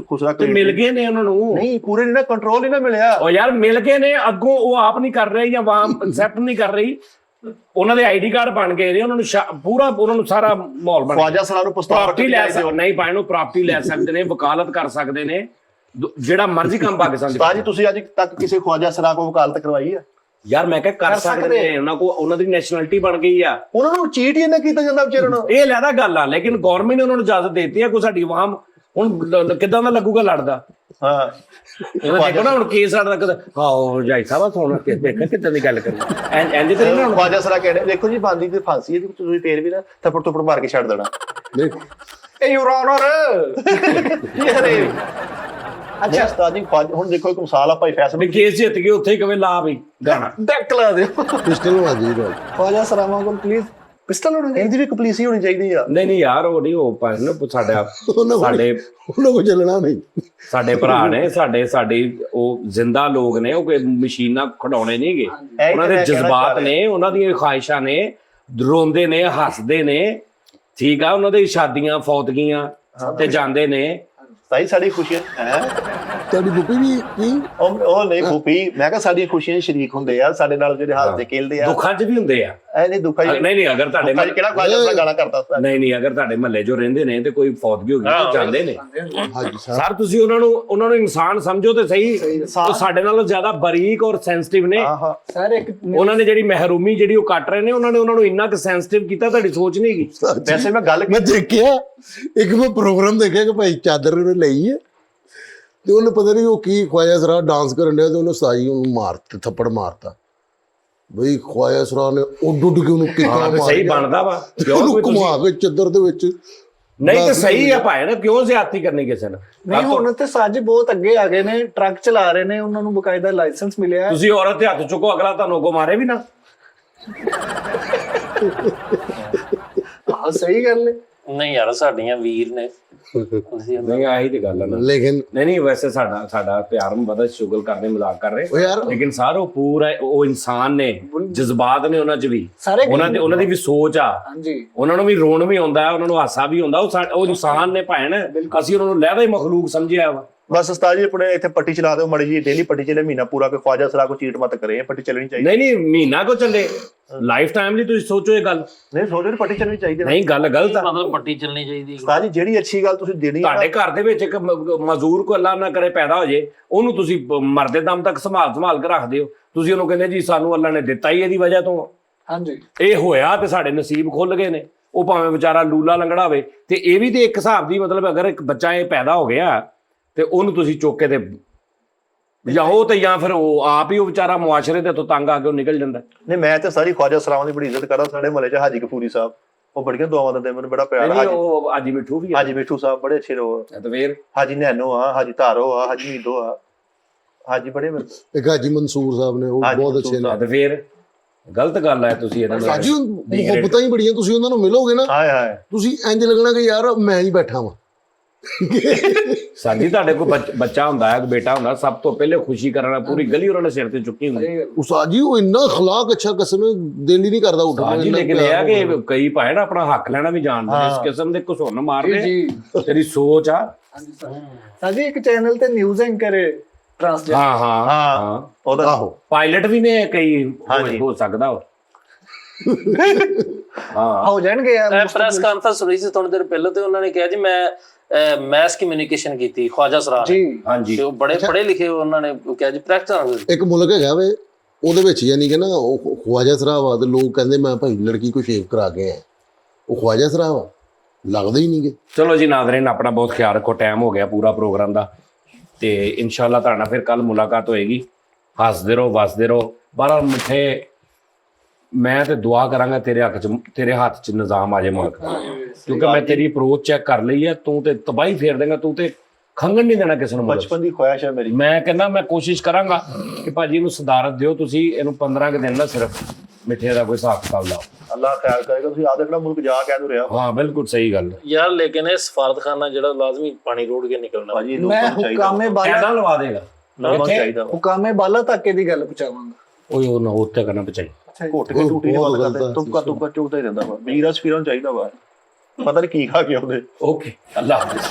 ਖੁਸਰਾ ਤੇ ਮਿਲ ਗਏ ਨੇ ਉਹਨਾਂ ਨੂੰ? ਨਹੀਂ ਪੂਰੇ ਨਹੀਂ ਨਾ, ਕੰਟਰੋਲ ਨਹੀਂ ਨਾ ਮਿਲਿਆ। ਉਹ ਯਾਰ ਮਿਲ ਗਏ ਨੇ, ਅੱਗੋਂ ਉਹ ਆਪ ਨਹੀਂ ਕਰ ਰਹੇ ਜਾਂ ਵਾਮ ਐਕਸੈਪਟ ਨਹੀਂ ਕਰ ਰਹੀ, ਉਹਨਾਂ ਦੇ ਆਈਡੀ ਕਾਰਡ ਬਣ ਗਏ ਨੇ, ਉਹਨਾਂ ਨੂੰ ਪੂਰਾ ਉਹਨਾਂ ਨੂੰ ਸਾਰਾ ਮਾਹੌਲ ਬਣ ਖਵਾਜਾ ਸਲਾਮ ਨੂੰ ਪ੍ਰਸਤਾਵ ਪ੍ਰਾਪਰਟੀ ਲੈ ਸਕਦੇ ਨਹੀਂ ਪਾਏ ਨੂੰ, ਪ੍ਰਾਪਰਟੀ ਲੈ ਸਕਦੇ ਨੇ, ਵਕਾਲਤ ਕਰ ਸਕਦੇ ਨੇ, ਜਿਹੜਾ ਮਰਜ਼ੀ ਕੰਮ ਪਾਕਿਸਤਾਨ ਉਸਤਾਦ ਜੀ ਤੁਸੀਂ ਅੱਜ ਤੱਕ ਕਿਸੇ ਖਵਾਜਾ ਸਲਾਮ ਕੋਲ ਵਕਾਲਤ ਕਰਵਾਈ ਆ? ਯਾਰ ਮੈਂ ਕਿਹਾ ਕਰ ਸਕਦੇ ਨੇ, ਉਹਨਾਂ ਕੋ ਉਹਨਾਂ ਦੀ ਨੈਸ਼ਨੈਲਿਟੀ ਬਣ ਗਈ ਆ। ਉਹਨਾਂ ਨੂੰ ਚੀਟ ਹੀ ਨਾ ਕੀਤਾ ਜਾਂਦਾ ਵਿਚਾਰਿਆਂ ਨੂੰ। ਇਹ ਲੈਦਾ ਗੱਲ ਆ, ਲੇਕਿਨ ਗਵਰਨਮੈਂਟ ਨੇ ਉਹਨਾਂ ਨੂੰ ਇਜਾਜ਼ਤ ਦੇਤੀ ਆ। ਕੋਈ ਸਾਡੀ ਆਵਾਮ ਹੁਣ ਕਿੱਦਾਂ ਦਾ ਲੱਗੂਗਾ ਲੜਦਾ? ਹਾਂ ਇਹਨਾਂ ਦੇਖੋ ਨਾ ਹੁਣ ਕੇਸ ਲੜਦਾ ਹਾਂ ਜਾਈ ਸਾਹਿਬ ਸੁਣ ਕੇ ਦੇਖਿਆ ਕਿੱਦਾਂ ਦੀ ਗੱਲ ਕਰੀ ਇੰਜ ਤੇ ਨਹੀਂ। ਖਵਾਜਾ ਸਲਾਮ ਕਹਿੰਦੇ ਦੇਖੋ ਜੀ ਬਾਂਦੀ ਤੇ ਫਾਂਸੀ ਹੈ, ਤੁਸੀਂ ਫੇਰ ਵੀ ਨਾ ਥੱਪੜ ਥੱਪੜ ਮਾਰ ਕੇ ਛੱਡ ਦੇਣਾ। ਨਹੀਂ ਇਹ ਯੂਰ ਆਨਰ ਯਾਰੇ ਅੱਛਾ ਉਸਤਾਦ ਜੀ ਹੁਣ ਦੇਖੋ ਇੱਕ ਮਿਸਾਲ ਆ ਭਾਈ ਫੈਸਲ ਕੇਸ ਜਿੱਤ ਗਏ ਉੱਥੇ ਹੀ ਕਵੇ ਲਾ ਵੀ ਗਾਣਾ ਡੈਕ ਲਾ ਦਿਓ। ਪਿਸਟਲ ਵਾਜੀ ਰੋ ਖਵਾਜਾ ਸਲਾਮਾ ਕੋਲ ਪਲੀਜ਼ ਪਿਸਟਲ ਹੋਣੀ ਚਾਹੀਦੀ। ਇਹਦੀ ਵੀ ਕਪਲੀਸੀ ਹੋਣੀ ਚਾਹੀਦੀ ਆ। ਨਹੀਂ ਯਾਰ ਉਹ ਨਹੀਂ ਹੋ ਪਾਏ ਨਾ ਉਹਨਾਂ ਕੋ ਚੱਲਣਾ ਨਹੀਂ। ਸਾਡੇ ਭਰਾ ਨੇ ਸਾਡੀ ਉਹ ਜ਼ਿੰਦਾ ਲੋਕ ਨੇ, ਉਹ ਕੋਈ ਮਸ਼ੀਨਾਂ ਖਡਾਉਣੇ ਨਹੀਂ ਗਏ, ਉਹਨਾਂ ਦੇ ਜਜ਼ਬਾਤ ਨੇ, ਉਹਨਾਂ ਦੀਆਂ ਖਾਹਿਸ਼ਾਂ ਨੇ, ਰੋਂਦੇ ਨੇ ਹੱਸਦੇ ਨੇ, ਠੀਕ ਆ, ਉਹਨਾਂ ਦੀ ਸ਼ਾਦੀਆਂ ਫੌਤਗੀਆਂ ਤੇ ਜਾਂਦੇ ਨੇ। ਸਾਈ ਸਾਡੀ ਖੁਸ਼ੀਆਂ ਹੈ ਤੁਹਾਡੀ ਬੁੱਪੀ ਵੀ ਕੀ ਉਹ ਨਹੀਂ ਫੂਪੀ, ਮੈਂ ਕਿਹਾ ਸਾਡੀਆਂ ਖੁਸ਼ੀਆਂ ਸ਼ਰੀਕ ਹੁੰਦੇ ਆ ਸਾਡੇ ਨਾਲ, ਜਿਹੜੇ ਹੱਸਦੇ ਖੇਲਦੇ ਆ। ਦੁੱਖਾਂ 'ਚ ਵੀ ਹੁੰਦੇ ਆ। ਐ ਨਹੀਂ ਦੁੱਖਾਂ ਨਹੀਂ ਅਗਰ ਤੁਹਾਡੇ ਕਿਹੜਾ ਖਵਾਜਾ ਸਲਾਮ ਗਾਣਾ ਕਰਦਾ ਉਸਤਾਦ? ਨਹੀਂ ਅਗਰ ਤੁਹਾਡੇ ਮਹੱਲੇ 'ਚੋਂ ਰਹਿੰਦੇ ਨੇ ਤੇ ਕੋਈ ਫੌਤਗੀ ਹੋ ਗਈ ਤਾਂ ਜਾਂਦੇ ਨੇ। ਹਾਂਜੀ ਸਰ ਤੁਸੀਂ ਉਹਨਾਂ ਨੂੰ ਇਨਸਾਨ ਸਮਝੋ ਤੇ ਸਹੀ, ਉਹ ਸਾਡੇ ਨਾਲੋਂ ਜ਼ਿਆਦਾ ਬਰੀਕ ਔਰ ਸੈਂਸਿਟਿਵ ਨੇ। ਹਾਂ ਸਰ ਇੱਕ ਉਹਨਾਂ ਨੇ ਜਿਹੜੀ ਮਹਿਰੂਮੀ ਜਿਹੜੀ ਉਹ ਕੱਟ ਰਹੇ ਨੇ, ਉਹਨਾਂ ਨੇ ਉਹਨਾਂ ਨੂੰ ਇੰਨਾ ਕੁ ਸੈਂਸਿਟਿਵ ਕੀਤਾ, ਤੁਹਾਡੀ ਸੋਚ ਨਹੀਂ ਹੈਗੀ। ਵੈਸੇ ਮੈਂ ਗੱਲ ਮੈਂ ਦੇਖਿਆ ਇੱਕ ਮੈਂ ਪ੍ਰੋਗਰਾਮ ਦੇਖਿਆ ਕਿ ਭਾਈ ਚਾਦਰ ਉਹਨੇ ਲਈ ਹੈ ਤੇ ਉਹਨੇ ਪਤਾ ਨਹੀਂ ਉਹ ਕੀ ਖਵਾਜਾ ਸਰਾ ਡਾਂਸ ਕਰਨ ਡਿਆ ਤੇ ਉਹਨੇ ਸਾਈ ਉਹਨੂੰ ਮਾਰਤੇ ਥੱਪੜ ਮਾਰਤਾ। ਬਈ ਖਵਾਜਾ ਸਰਾ ਨੇ ਉੱਡ ਕੇ ਉਹਨੂੰ ਕਿੱਕਾਂ ਹਾਂ ਤੇ ਮਾਰ ਸਹੀ ਬਣਦਾ ਵਾ, ਉਹਨੂੰ ਘੁਮਾ ਕੇ ਚੱਦਰ ਦੇ ਵਿੱਚ ਨਹੀਂ ਤਾਂ ਸਹੀ ਹੈ ਭਾਈ ਨਾ, ਕਿਉਂ ਜ਼ਿਆਦਤੀ ਕਰਨੀ ਕਿਸੇ ਨਾਲ? ਨਹੀਂ ਹੁਣ ਤੇ ਸਾਜੀ ਬਹੁਤ ਅੱਗੇ ਆ ਗਏ ਨੇ, ਟਰੱਕ ਚਲਾ ਰਹੇ ਨੇ, ਉਹਨਾਂ ਨੂੰ ਬਕਾਇਦਾ ਲਾਇਸੈਂਸ ਮਿਲਿਆ ਹੈ। ਤੁਸੀਂ ਔਰਤ ਦੇ ਹੱਥ ਚੁੱਕੋ, ਅਗਲਾ ਤੁਹਾਨੂੰ ਅੱਗੋਂ ਮਾਰੇ ਵੀ ਨਾ। ਆਹ ਸਹੀ ਗੱਲ ਹੈ। ਨਹੀਂ ਯਾਰ ਸਾਡੀਆਂ ਵੀਰ ਨੇ ਨਹੀਂ ਆਹੀ ਤੇ ਗੱਲ ਹੈ ਨਾ। ਲੇਕਿਨ ਨਹੀਂ ਵੈਸੇ ਸਾਡਾ ਪਿਆਰ ਨੂੰ ਪਤਾ, ਸ਼ੁਗਲ ਕਰਦੇ, ਮਜ਼ਾਕ ਕਰ ਰਹੇ, ਉਹ ਯਾਰ ਲੇਕਿਨ ਸਾਰੋ ਪੂਰਾ ਉਹ ਇਨਸਾਨ ਨੇ, ਜਜ਼ਬਾਤ ਨੇ ਉਹਨਾਂ 'ਚ ਵੀ, ਸਾਰੇ ਉਹਨਾਂ ਦੀ ਵੀ ਸੋਚ ਆ, ਹਾਂਜੀ ਉਹਨਾਂ ਨੂੰ ਵੀ ਰੋਣ ਵੀ ਆਉਂਦਾ, ਉਹਨਾਂ ਨੂੰ ਹਾਸਾ ਵੀ ਆਉਂਦਾ। ਉਹ ਇਨਸਾਨ ਨੇ ਭੈਣ, ਅਸੀਂ ਉਹਨਾਂ ਨੂੰ ਲਹਿਦਾ ਹੀ ਮਖਲੂਕ ਸਮਝਿਆ ਵਾ। ਬਸ ਉਸਤਾਦ ਜੀ ਆਪਣੇ ਇੱਥੇ ਪੱਟੀ ਚਲਾ ਦਿਓ ਮੜੀ ਜੀ, ਡੇਲੀ ਪੱਟੀ ਚੱਲੇ, ਮਹੀਨਾ ਪੂਰਾ ਕੋਈ ਖਵਾਜਾ ਸਰਾ ਕੋ ਚੀਟ ਮਤ ਕਰੇ, ਪੱਟੀ ਚੱਲਣੀ ਚਾਹੀਦੀ। ਨਹੀਂ ਮਹੀਨਾ ਕੋ ਚੱਲੇ, ਲਾਈਫ ਟਾਈਮ ਲਈ ਤੁਸੀਂ ਸੋਚੋ ਇਹ ਗੱਲ। ਨਹੀਂ ਸੋਚੋ ਪੱਟੀ ਚੱਲਣੀ ਚਾਹੀਦੀ। ਨਹੀਂ ਗੱਲ ਗਲਤ ਆ। ਮਤਲਬ ਪੱਟੀ ਚੱਲਣੀ ਚਾਹੀਦੀ। ਉਸਤਾਦ ਜੀ ਜਿਹੜੀ ਅੱਛੀ ਗੱਲ ਤੁਸੀਂ ਦੇਣੀ ਆ, ਤੁਹਾਡੇ ਘਰ ਦੇ ਵਿੱਚ ਇੱਕ ਮਜ਼ਦੂਰ ਕੋ ਅੱਲਾ ਨਾ ਕਰੇ ਪੈਦਾ ਹੋ ਜੇ, ਉਹਨੂੰ ਤੁਸੀਂ ਮਰਦੇ ਦਮ ਤੱਕ ਸੰਭਾਲ ਕੇ ਰੱਖਦੇ ਹੋ। ਤੁਸੀਂ ਉਹਨੂੰ ਕਹਿੰਦੇ ਜੀ ਸਾਨੂੰ ਅੱਲਾ ਨੇ ਦਿੱਤਾ ਹੀ ਇਹਦੀ ਵਜ੍ਹਾ ਤੋਂ, ਹਾਂਜੀ ਇਹ ਹੋਇਆ ਤੇ ਸਾਡੇ ਨਸੀਬ ਖੁੱਲ ਗਏ ਨੇ। ਉਹ ਭਾਵੇਂ ਵਿਚਾਰਾ ਲੂਲਾ ਲੰਗੜਾ ਹੋਵੇ, ਤੇ ਇਹ ਵੀ ਤੇ ਇੱਕ ਹਿਸਾਬ ਦੀ ਮਤਲਬ ਅਗਰ ਇੱਕ ਬੱਚਾ ਇਹ ਪੈਦਾ ਹੋ ਗਿਆ ਤੇ ਉਹਨੂੰ ਤੁਸੀਂ ਚੁੱਕ ਕੇ ਤੇ ਜਾਂ ਫਿਰ ਉਹ ਆਪ ਹੀ ਉਹ ਵਿਚਾਰਾ ਮੁਆਸ਼ਰੇ ਦੇ ਤੋਂ ਤੰਗ ਆ ਕੇ ਉਹ ਨਿਕਲ ਜਾਂਦਾ। ਨਹੀਂ ਮੈਂ ਤੇ ਸਾਰੀ ਖਵਾਜਾ ਸਰਾਵਾਂ ਦੀ ਬੜੀ ਇੱਜ਼ਤ ਕਰਦਾ। ਸਾਡੇ ਮਹੱਲੇ 'ਚ ਹਾਜੀ ਕਪੂਰੀ ਸਾਹਿਬ, ਉਹ ਬੜੀਆਂ ਦੁਆਵਾਂ ਦਿੰਦੇ, ਮੈਨੂੰ ਬੜਾ ਪਿਆਰ। ਨਹੀਂ ਉਹ ਹਾਜੀ ਮਿੱਠੂ ਵੀ ਹਾਜੀ ਮਿੱਠੂ ਸਾਹਿਬ ਬੜੇ ਅੱਛੇ ਰੋ, ਤੇ ਫੇਰ ਹਾਜੀ ਨੈਨੋ ਆ, ਹਾਜੀ ਧਾਰੋ ਆ, ਹਾਜੀ ਮੀਦੋ ਆ, ਹਾਜੀ ਬੜੇ ਇੱਕ ਹਾਜੀ ਮਨਸੂਰ ਸਾਹਿਬ ਨੇ, ਉਹ ਹਾਜੀ ਬਹੁਤ ਅੱਛੇ ਨੇ। ਤੇ ਫੇਰ ਗਲਤ ਗੱਲ ਹੈ ਤੁਸੀਂ ਇਹਨਾਂ ਨੂੰ। ਸਾਜੀ ਮੁਹੱਬਤਾਂ ਹੀ ਬੜੀਆਂ, ਤੁਸੀਂ ਉਹਨਾਂ ਨੂੰ ਮਿਲੋਗੇ ਨਾ, ਹਾਏ ਹਾਏ ਤੁਸੀਂ ਇੰਜ ਲੱਗਣਾ ਕਿ ਯਾਰ ਮੈਂ ਹੀ ਬੈਠਾ ਵਾਂ। ਸਾਡੀ ਤੁਹਾਡੇ ਕੋਲ ਬੱਚਾ ਹੁੰਦਾ ਹੈ, ਬੇਟਾ ਹੁੰਦਾ, ਸਭ ਤੋਂ ਪਹਿਲੇ ਖੁਸ਼ੀ ਕਰਨਾ ਪੂਰੀ ਗਲੀ ਉਹਨਾਂ ਨੇ ਸਿਰ ਤੇ ਚੁੱਕੀ ਹੁੰਦੀ। ਉਸਤਾਦ ਜੀ ਉਹ ਇੰਨਾ ਅਖਲਾਕ ਅੱਛਾ, ਕਸਮ ਦਿਲ ਹੀ ਨਹੀਂ ਕਰਦਾ ਉੱਠਣ ਹਾਂਜੀ ਨੂੰ। ਲੇਕਿਨ ਇਹ ਆ ਕਿ ਕਈ ਭਾਵੇਂ ਨਾ ਆਪਣਾ ਹੱਕ ਲੈਣਾ ਵੀ ਜਾਣਦੇ ਨੇ, ਇਸ ਕਿਸਮ ਦੇ ਘਸੁੰਨ ਮਾਰਦੇ। ਤੇਰੀ ਸੋਚ ਆ। ਸਾਜੀ ਇੱਕ ਚੈਨਲ ਤੇ ਨਿਊਜ਼ ਐਂਕਰ ਹੈ ਟ੍ਰਾਂਸਜੈਂਡਰ। ਹਾਂ ਉਹਦਾ ਆਹੋ ਪਾਇਲਟ ਵੀ ਨੇ ਕਈ, ਹਾਂਜੀ। ਹੋ ਸਕਦਾ ਉਹ। ਹਾਂ ਹੋ ਜਾਣਗੇ ਯਾਰ। ਪ੍ਰੈਸ ਕਾਨਫਰੰਸ ਹੋਈ ਸੀ ਥੋੜੀ ਦੇਰ ਪਹਿਲਾਂ, ਤੇ ਉਹਨਾਂ ਨੇ ਕਿਹਾ ਜੀ ਮੈਂ ਮੈਸ ਕਮਿਊਨੀਕੇਸ਼ਨ ਕੀਤੀ ਖਵਾਜਾ ਸਰਾ ਨੇ। ਜੀ ਹਾਂਜੀ ਤੇ ਉਹ ਬੜੇ ਪੜ੍ਹੇ ਲਿਖੇ, ਉਹਨਾਂ ਨੇ ਕਿਹਾ ਜੀ ਪ੍ਰੈਕਟਿਸ। ਇੱਕ ਮੁਲਕ ਹੈਗਾ ਵੇ, ਉਹਦੇ ਵਿੱਚ ਯਾਨੀ ਕਿ ਨਾ ਉਹ ਖਵਾਜਾ ਸਰਾਵਾ ਦੇ ਲੋਕ ਕਹਿੰਦੇ ਮੈਂ ਭਾਈ ਲੜਕੀ ਕੋ ਸ਼ੇਵ ਕਰਾ ਕੇ ਆਇਆ, ਉਹ ਖਵਾਜਾ ਸਰਾਵਾ ਲੱਗਦਾ ਹੀ ਨਹੀਂ ਗੇ। ਚਲੋ ਜੀ ਨਾਜ਼ਰੀਨ, ਆਪਣਾ ਬਹੁਤ ਖਿਆਲ ਰੱਖੋ, ਟਾਈਮ ਹੋ ਗਿਆ ਪੂਰਾ ਪ੍ਰੋਗਰਾਮ ਦਾ, ਤੇ ਇਨਸ਼ਾਅੱਲਾ ਤੁਹਾਡੇ ਨਾਲ ਫਿਰ ਕੱਲ ਮੁਲਾਕਾਤ ਹੋਏਗੀ। ਹੱਸਦੇ ਰਹੋ, ਵਸਦੇ ਰਹੋ। ਬਾਹਰ ਮਿੱਠੇ, ਮੈਂ ਤੇ ਦੁਆ ਕਰਾਂਗਾ ਤੇਰੇ ਹੱਥ 'ਚ ਨਿਜ਼ਾਮ ਆ ਜਾਏ ਮੁਲਕ ਦਾ, ਕਿਉਂਕਿ ਮੈਂ ਤੇਰੀ ਅਪਰੋਚ ਚੈੱਕ ਕਰ ਲਈ ਹੈ। ਤੂੰ ਤੇ ਤਬਾਹੀ ਫੇਰ ਦੇਗਾ, ਤੂੰ ਤੇ ਖੰਗਣ ਨਹੀਂ ਦੇਣਾ ਕਿਸੇ ਨੂੰ। ਬਚਪਨ ਦੀ ਖੁਆਇਸ਼ ਹੈ ਮੇਰੀ। ਮੈਂ ਕਹਿੰਦਾ ਮੈਂ ਕੋਸ਼ਿਸ਼ ਕਰਾਂਗਾ ਕਿ ਭਾਜੀ ਇਹਨੂੰ ਸਦਾਰਤ ਦਿਓ ਤੁਸੀਂ, ਇਹਨੂੰ 15 ਕੁ ਦਿਨ ਨਾ ਸਿਰਫ ਮਿੱਠੇ ਦਾ ਕੋਈ ਹਿਸਾਬ ਕਿਤਾਬ ਲਾਓ। ਅੱਲਾਹ ਖੈਰ ਕਰੇਗਾ। ਤੁਸੀਂ ਆਦੇ ਕਿਹੜਾ ਮੁਲਕ ਜਾ ਕਹਿ ਰਿਹਾ ਹਾਂ ਬਿਲਕੁਲ ਸਹੀ ਗੱਲ। ਯਾਰ ਲੇਕਿਨ ਇਹ ਸਫਾਰਤਖਾਨਾ ਜਿਹੜਾ ਲਾਜ਼ਮੀ ਪਾਣੀ ਰੋੜ ਕੇ ਨਿਕਲਣਾ। ਭਾਜੀ ਮੈਂ ਹੁਕਾਮੇ ਬਾਲਾ ਕਿਹਦਾ ਲਵਾ ਦੇਗਾ? ਚਾਹੀਦਾ ਹੁਕਾਮੇ ਬਾਲਾ ਤੱਕ ਦੀ ਗੱਲ ਪਹੁੰਚਾਵਾਂਗਾ। ਉਹ ਨਾ ਉੱਤੇ ਕਰਨਾ ਪਚਾਈ ਘੁੱਟ ਕੇ ਟੂਟੀ ਨਹੀਂ ਬੰਦ ਕਰਦੇ, ਤੁਪਕਾ ਚੁਗਦਾ ਹੀ ਰਹਿੰਦਾ ਵਾ। ਵੀਰਾ ਸਫੀਰਾਂ ਚਾਹੀਦਾ ਵਾ, ਪਤਾ ਨਹੀਂ ਕੀ ਖਾ ਕੇ ਆਉਂਦੇ। ਓਕੇ, ਅੱਲਾਹ ਹਾਫਿਜ਼।